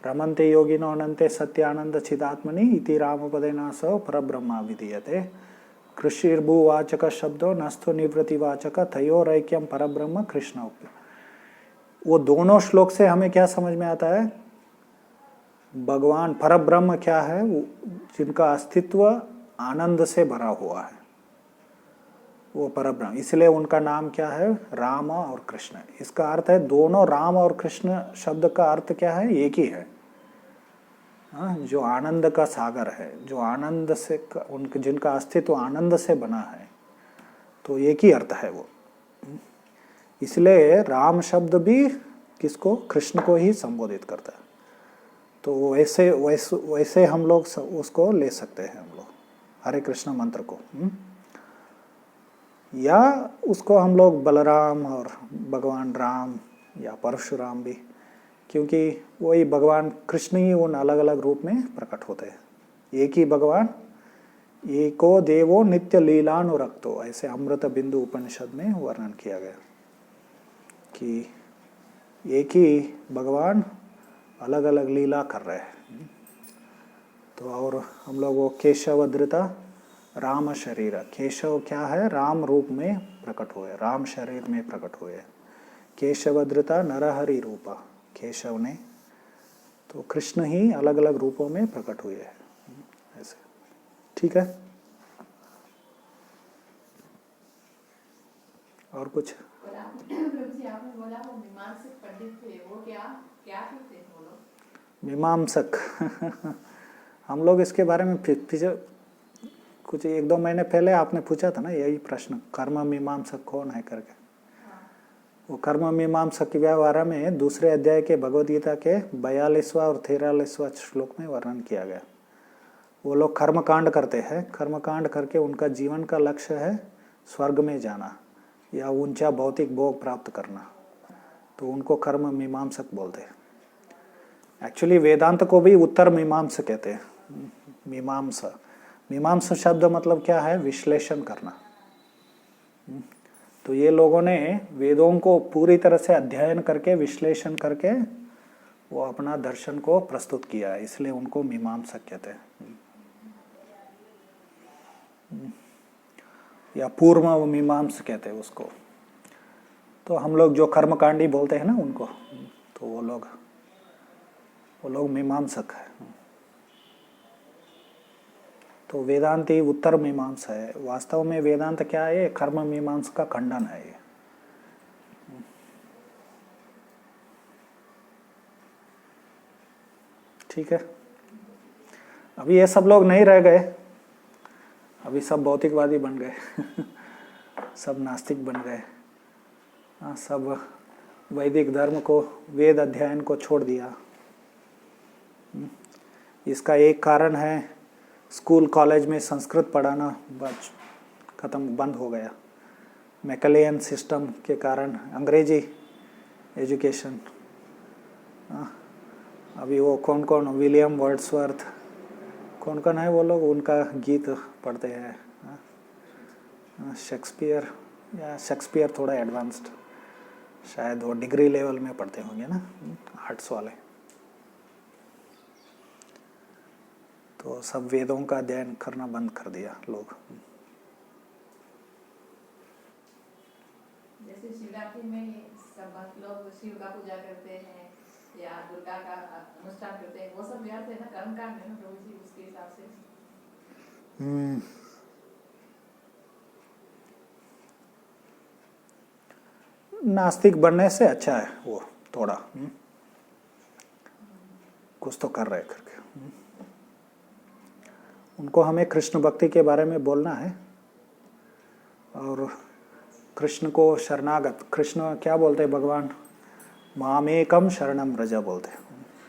रमन्ते योगिनो अनंते सत्यानंद चिदात्मनि इति रामपदेना सह परब्रह्मा विधीयते कृषिर्भुवाचक शब्दो नस्थो निवृत्तिवाचक तयोरैक्यम परब्रह्म कृष्ण। वो दोनों श्लोक से हमें क्या समझ में आता है? भगवान परब्रह्म क्या है? जिनका अस्तित्व आनंद से भरा हुआ है, वो परब्रह्म। इसलिए उनका नाम क्या है? राम और कृष्ण। इसका अर्थ है दोनों राम और कृष्ण शब्द का अर्थ क्या है? एक ही है। जो आनंद का सागर है, जो आनंद से उनके जिनका अस्तित्व आनंद से बना है, तो एक ही अर्थ है वो। इसलिए राम शब्द भी किसको? कृष्ण को ही संबोधित करता है। तो वैसे हम लोग उसको ले सकते हैं, हम लोग हरे कृष्ण मंत्र को। या उसको हम लोग बलराम और भगवान राम या परशुराम भी, क्योंकि वही भगवान कृष्ण ही उन अलग अलग रूप में प्रकट होते हैं। एक ही भगवान, एको देवो नित्य लीलानुरक्तो, ऐसे अमृत बिंदु उपनिषद में वर्णन किया गया। कि एक ही भगवान अलग अलग लीला कर रहे हैं। तो और हम लोग वो केशवधृता राम शरीर, केशव क्या है, राम रूप में प्रकट हुए, राम शरीर में प्रकट हुए। केशवधृता नरहरि रूपा, केशव ने, तो कृष्ण ही अलग अलग रूपों में प्रकट हुए हैं ऐसे। ठीक है, और कुछ? आपने बोला वो मीमांसक पंडित थे, वो क्या क्या थे वो लोग? मीमांसक हम लोग इसके बारे में पीछे कुछ 1-2 महीने पहले आपने पूछा था ना यही प्रश्न, कर्म मीमांसक कौन है करके। वो कर्म मीमांसक के बारे में दूसरे अध्याय के भगवद गीता के 42वां और 43वां श्लोक में वर्णन किया गया। वो लोग कर्म कांड करते हैं, कर्म कांड करके उनका जीवन का लक्ष्य है स्वर्ग में जाना या ऊंचा भौतिक भोग प्राप्त करना, तो उनको कर्म मीमांसक बोलते हैं। एक्चुअली वेदांत को भी उत्तर मीमांसा कहते हैं। मीमांसा, मीमांसा शब्द मतलब क्या है, विश्लेषण करना। तो ये लोगों ने वेदों को पूरी तरह से अध्ययन करके विश्लेषण करके वो अपना दर्शन को प्रस्तुत किया है, इसलिए उनको मीमांसक कहते हैं, या पूर्व मीमांसा कहते हैं उसको। तो हम लोग जो कर्मकांडी बोलते हैं ना उनको, तो वो लोग मीमांसक है। तो वेदांति उत्तर मीमांसा है। वास्तव में वेदांत क्या है, कर्म मीमांसा का खंडन है ये। ठीक है, अभी ये सब लोग नहीं रह गए, अभी सब भौतिकवादी बन गए सब नास्तिक बन गए। सब वैदिक धर्म को, वेद अध्ययन को छोड़ दिया। इसका एक कारण है स्कूल कॉलेज में संस्कृत पढ़ाना बंद हो गया। मैकलेयन सिस्टम के कारण अंग्रेजी एजुकेशन। अभी वो कौन कौन, विलियम वर्ड्सवर्थ, कौन कौन है वो लोग, उनका गीत पढ़ते हैं। शेक्सपियर थोड़ा एडवांस्ड, शायद वो डिग्री लेवल में पढ़ते होंगे ना, आर्ट्स वाले। तो सब वेदों का अध्ययन करना बंद कर दिया लोग। जैसे शिवरात्रि में सब लोग शिव का पूजा करते हैं या दुर्गा का अनुष्ठान करते हैं, वो सब व्यर्थ है ना, कर्मकांड है ना प्रभु जी, उसके हिसाब से। नास्तिक बनने से अच्छा है वो थोड़ा, कुछ तो कर रहे करके। उनको हमें कृष्ण भक्ति के बारे में बोलना है और कृष्ण को शरणागत, कृष्ण क्या बोलते हैं भगवान, मामेकम शरणम व्रज बोलते हैं,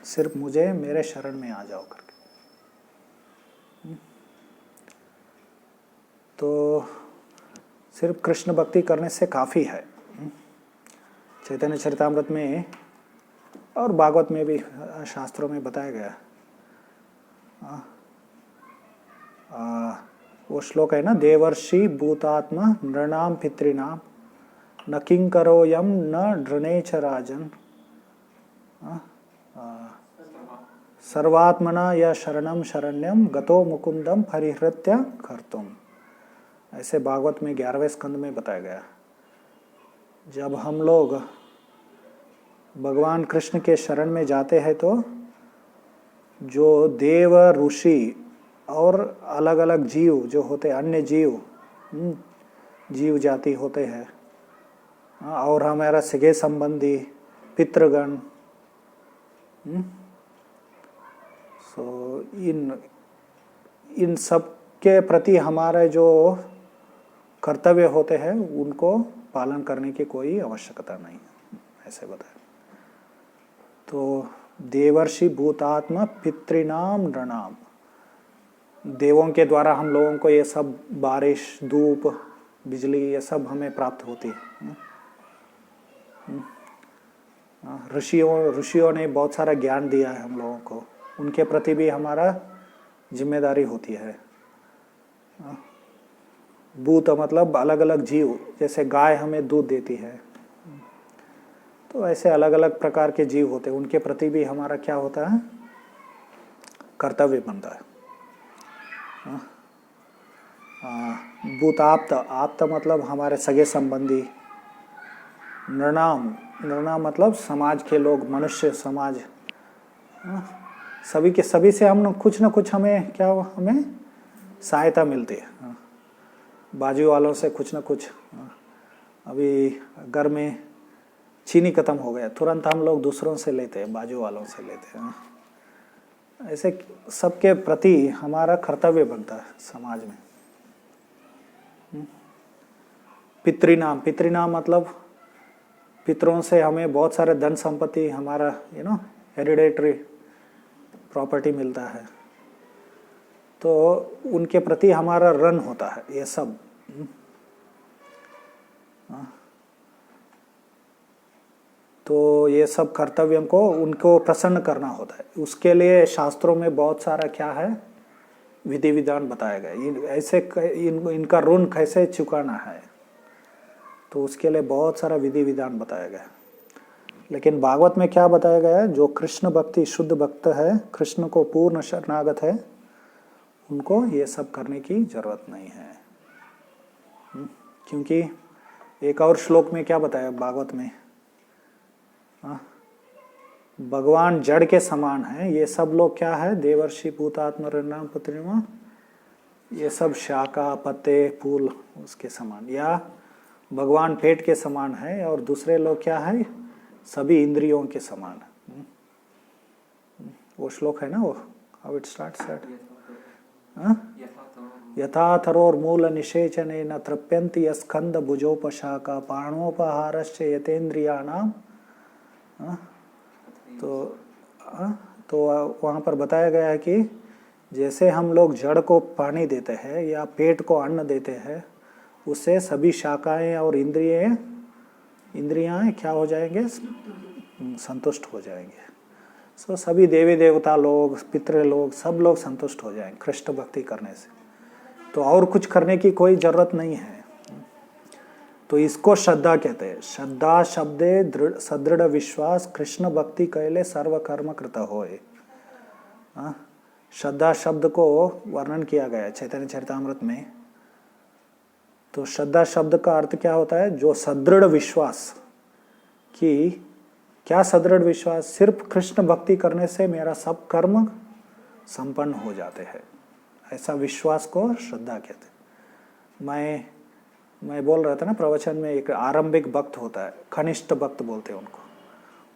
सिर्फ मुझे मेरे शरण में आ जाओ करके। तो सिर्फ कृष्ण भक्ति करने से काफ़ी है। चैतन्य चरितामृत में और भागवत में भी शास्त्रों में बताया गया। वो श्लोक है ना, देवर्षि भूतात्मा नृणाम पितृणाम न किंकरोयम न ड्रनेच राजन सर्वात्मना या शरणम शरण्यम गतो मुकुंदम परिहृत्य कर्तुम। ऐसे भागवत में 11वें स्कंद में बताया गया। जब हम लोग भगवान कृष्ण के शरण में जाते हैं तो जो देव, ऋषि और अलग अलग जीव जो होते हैं, अन्य जीव जाति होते हैं, और हमारा सगे संबंधी पितृगण, सो इन सब के प्रति हमारे जो कर्तव्य होते हैं उनको पालन करने की कोई आवश्यकता नहीं, ऐसे बताया। तो देवर्षि भूतात्मा पितृणाम नृणाम, देवों के द्वारा हम लोगों को ये सब बारिश, धूप, बिजली ये सब हमें प्राप्त होती है। ऋषियों ने बहुत सारा ज्ञान दिया है हम लोगों को, उनके प्रति भी हमारा जिम्मेदारी होती है। भूत मतलब अलग अलग जीव, जैसे गाय हमें दूध देती है, तो ऐसे अलग अलग प्रकार के जीव होते हैं, उनके प्रति भी हमारा क्या होता है, कर्तव्य बनता है। भूताप्त, आप्त मतलब हमारे सगे संबंधी। नृणाम, नृणाम मतलब समाज के लोग, मनुष्य समाज, सभी के सभी से हम कुछ ना कुछ हमें क्या, हमें सहायता मिलती है। बाजू वालों से कुछ ना कुछ, अभी घर में चीनी खत्म हो गया, तुरंत हम लोग दूसरों से लेते हैं, बाजू वालों से लेते हैं। ऐसे सबके प्रति हमारा कर्तव्य बनता है समाज में। पितृनाम, पितृनाम मतलब पितरों से हमें बहुत सारे धन संपत्ति, हमारा हेरिडेटरी प्रॉपर्टी मिलता है, तो उनके प्रति हमारा ऋण होता है। ये सब तो ये सब कर्तव्यों को उनको प्रसन्न करना होता है। उसके लिए शास्त्रों में बहुत सारा क्या है, विधि विधान बताया गया। ऐसे इनका ऋण कैसे चुकाना है, तो उसके लिए बहुत सारा विधि विधान बताया गया। लेकिन भागवत में क्या बताया गया है, जो कृष्ण भक्ति शुद्ध भक्त है, कृष्ण को पूर्ण शरणागत है, उनको ये सब करने की जरूरत नहीं है। क्योंकि एक और श्लोक में क्या बताया भागवत में, भगवान जड़ के समान है, ये सब लोग क्या है, देवर्षि भूतात्मा ऋणाम पुत्रिमा, ये सब शाखा पत्ते फूल उसके समान, या भगवान पेट के समान है, और दूसरे लोग क्या है, सभी इंद्रियों के समान है। वो श्लोक है ना, वो हाउ इट स्टार्ट्स दैट, यथा थरोर्मूल निषेचने न तृप्यन्ति स्कंद भुजोपशाखा पाणोपहारश्च यतेन्द्रियाणाम। तो वहाँ पर बताया गया है कि जैसे हम लोग जड़ को पानी देते हैं या पेट को अन्न देते हैं, उससे सभी शाखाएं और इंद्रियां क्या हो जाएंगे, संतुष्ट हो जाएंगे। सो सभी देवी देवता लोग, पितृ लोग, सब लोग संतुष्ट हो जाएंगे कृष्ण भक्ति करने से। तो और कुछ करने की कोई जरूरत नहीं है। तो इसको श्रद्धा कहते हैं। श्रद्धा शब्दे सदृढ़ विश्वास, कृष्ण भक्ति कैले सर्व कर्म कृत होए। श्रद्धा शब्द को वर्णन किया गया है चैतन्य चरितामृत में। तो श्रद्धा शब्द का अर्थ क्या होता है, जो सदृढ़ विश्वास, कि क्या सदृढ़ विश्वास, सिर्फ कृष्ण भक्ति करने से मेरा सब कर्म संपन्न हो जाते हैं, ऐसा विश्वास को श्रद्धा कहते हैं। मैं बोल रहा था ना प्रवचन में, एक आरंभिक भक्त होता है, कनिष्ठ भक्त बोलते हैं उनको।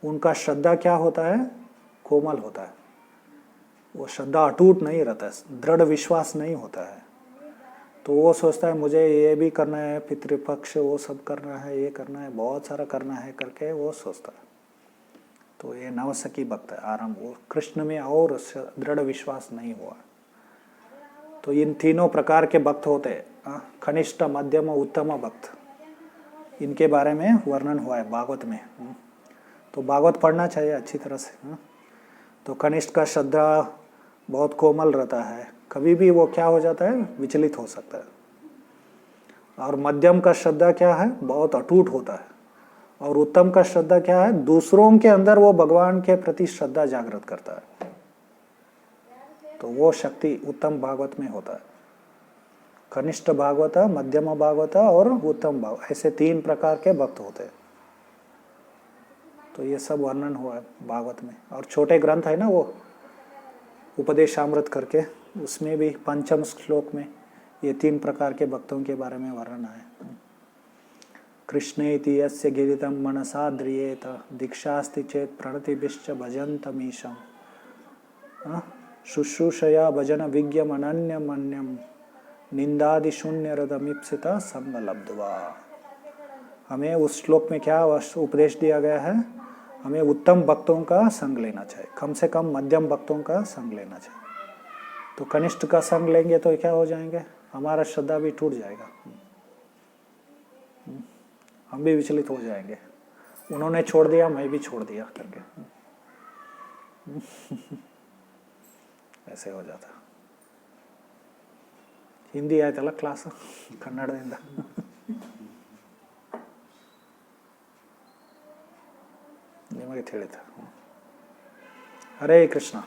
उनका श्रद्धा क्या होता है, कोमल होता है। वो श्रद्धा अटूट नहीं रहता है, दृढ़ विश्वास नहीं होता है। तो वो सोचता है मुझे ये भी करना है, पितृपक्ष वो सब करना है, ये करना है, बहुत सारा करना है करके वो सोचता है। तो ये नवसखी भक्त है आरंभ, वो कृष्ण में और दृढ़ विश्वास नहीं हुआ। तो इन तीनों प्रकार के भक्त होते हैं, कनिष्ठ मध्यम उत्तम भक्त। इनके बारे में वर्णन हुआ है भागवत में। तो भागवत पढ़ना चाहिए अच्छी तरह से। तो कनिष्ठ का श्रद्धा बहुत कोमल रहता है, कभी भी वो क्या हो जाता है, विचलित हो सकता है। और मध्यम का श्रद्धा क्या है, बहुत अटूट होता है। और उत्तम का श्रद्धा क्या है, दूसरों के अंदर वो भगवान के प्रति श्रद्धा जागृत करता है। तो वो शक्ति उत्तम भागवत में होता है। कनिष्ठ भागवत, मध्यम भागवत और उत्तम भागवत, ऐसे तीन प्रकार के भक्त होते हैं। तो ये सब वर्णन हुआ है भागवत में। और छोटे ग्रंथ है ना वो उपदेशामृत करके, उसमें भी पंचम श्लोक में ये तीन प्रकार के भक्तों के बारे में वर्णन है। कृष्णेति यस्य गिरितं मनसा द्रियेत, दीक्षास्ति चेत प्रणतिभिश्च भजन्तमीशम्। शुश्रूषया भजन विज्ञम अनन्यम अन्यम, निंदादि शून्य हृदमीप्सिता संग लब्ध्वा। हमें उस श्लोक में क्या उपदेश दिया गया है, हमें उत्तम भक्तों का संग लेना चाहिए, कम से कम मध्यम भक्तों का संग लेना चाहिए। तो कनिष्ठ का संग लेंगे तो क्या हो जाएंगे, हमारा श्रद्धा भी टूट जाएगा, हम भी विचलित हो जाएंगे। उन्होंने छोड़ दिया, मैं भी छोड़ दिया करके ऐसे हो जाता। ಹಿಂದಿ ಆಯ್ತಲ್ಲ ಕ್ಲಾಸ್ ಕನ್ನಡದಿಂದ ಹೇಳಿದ. ಹರೇ ಕೃಷ್ಣ.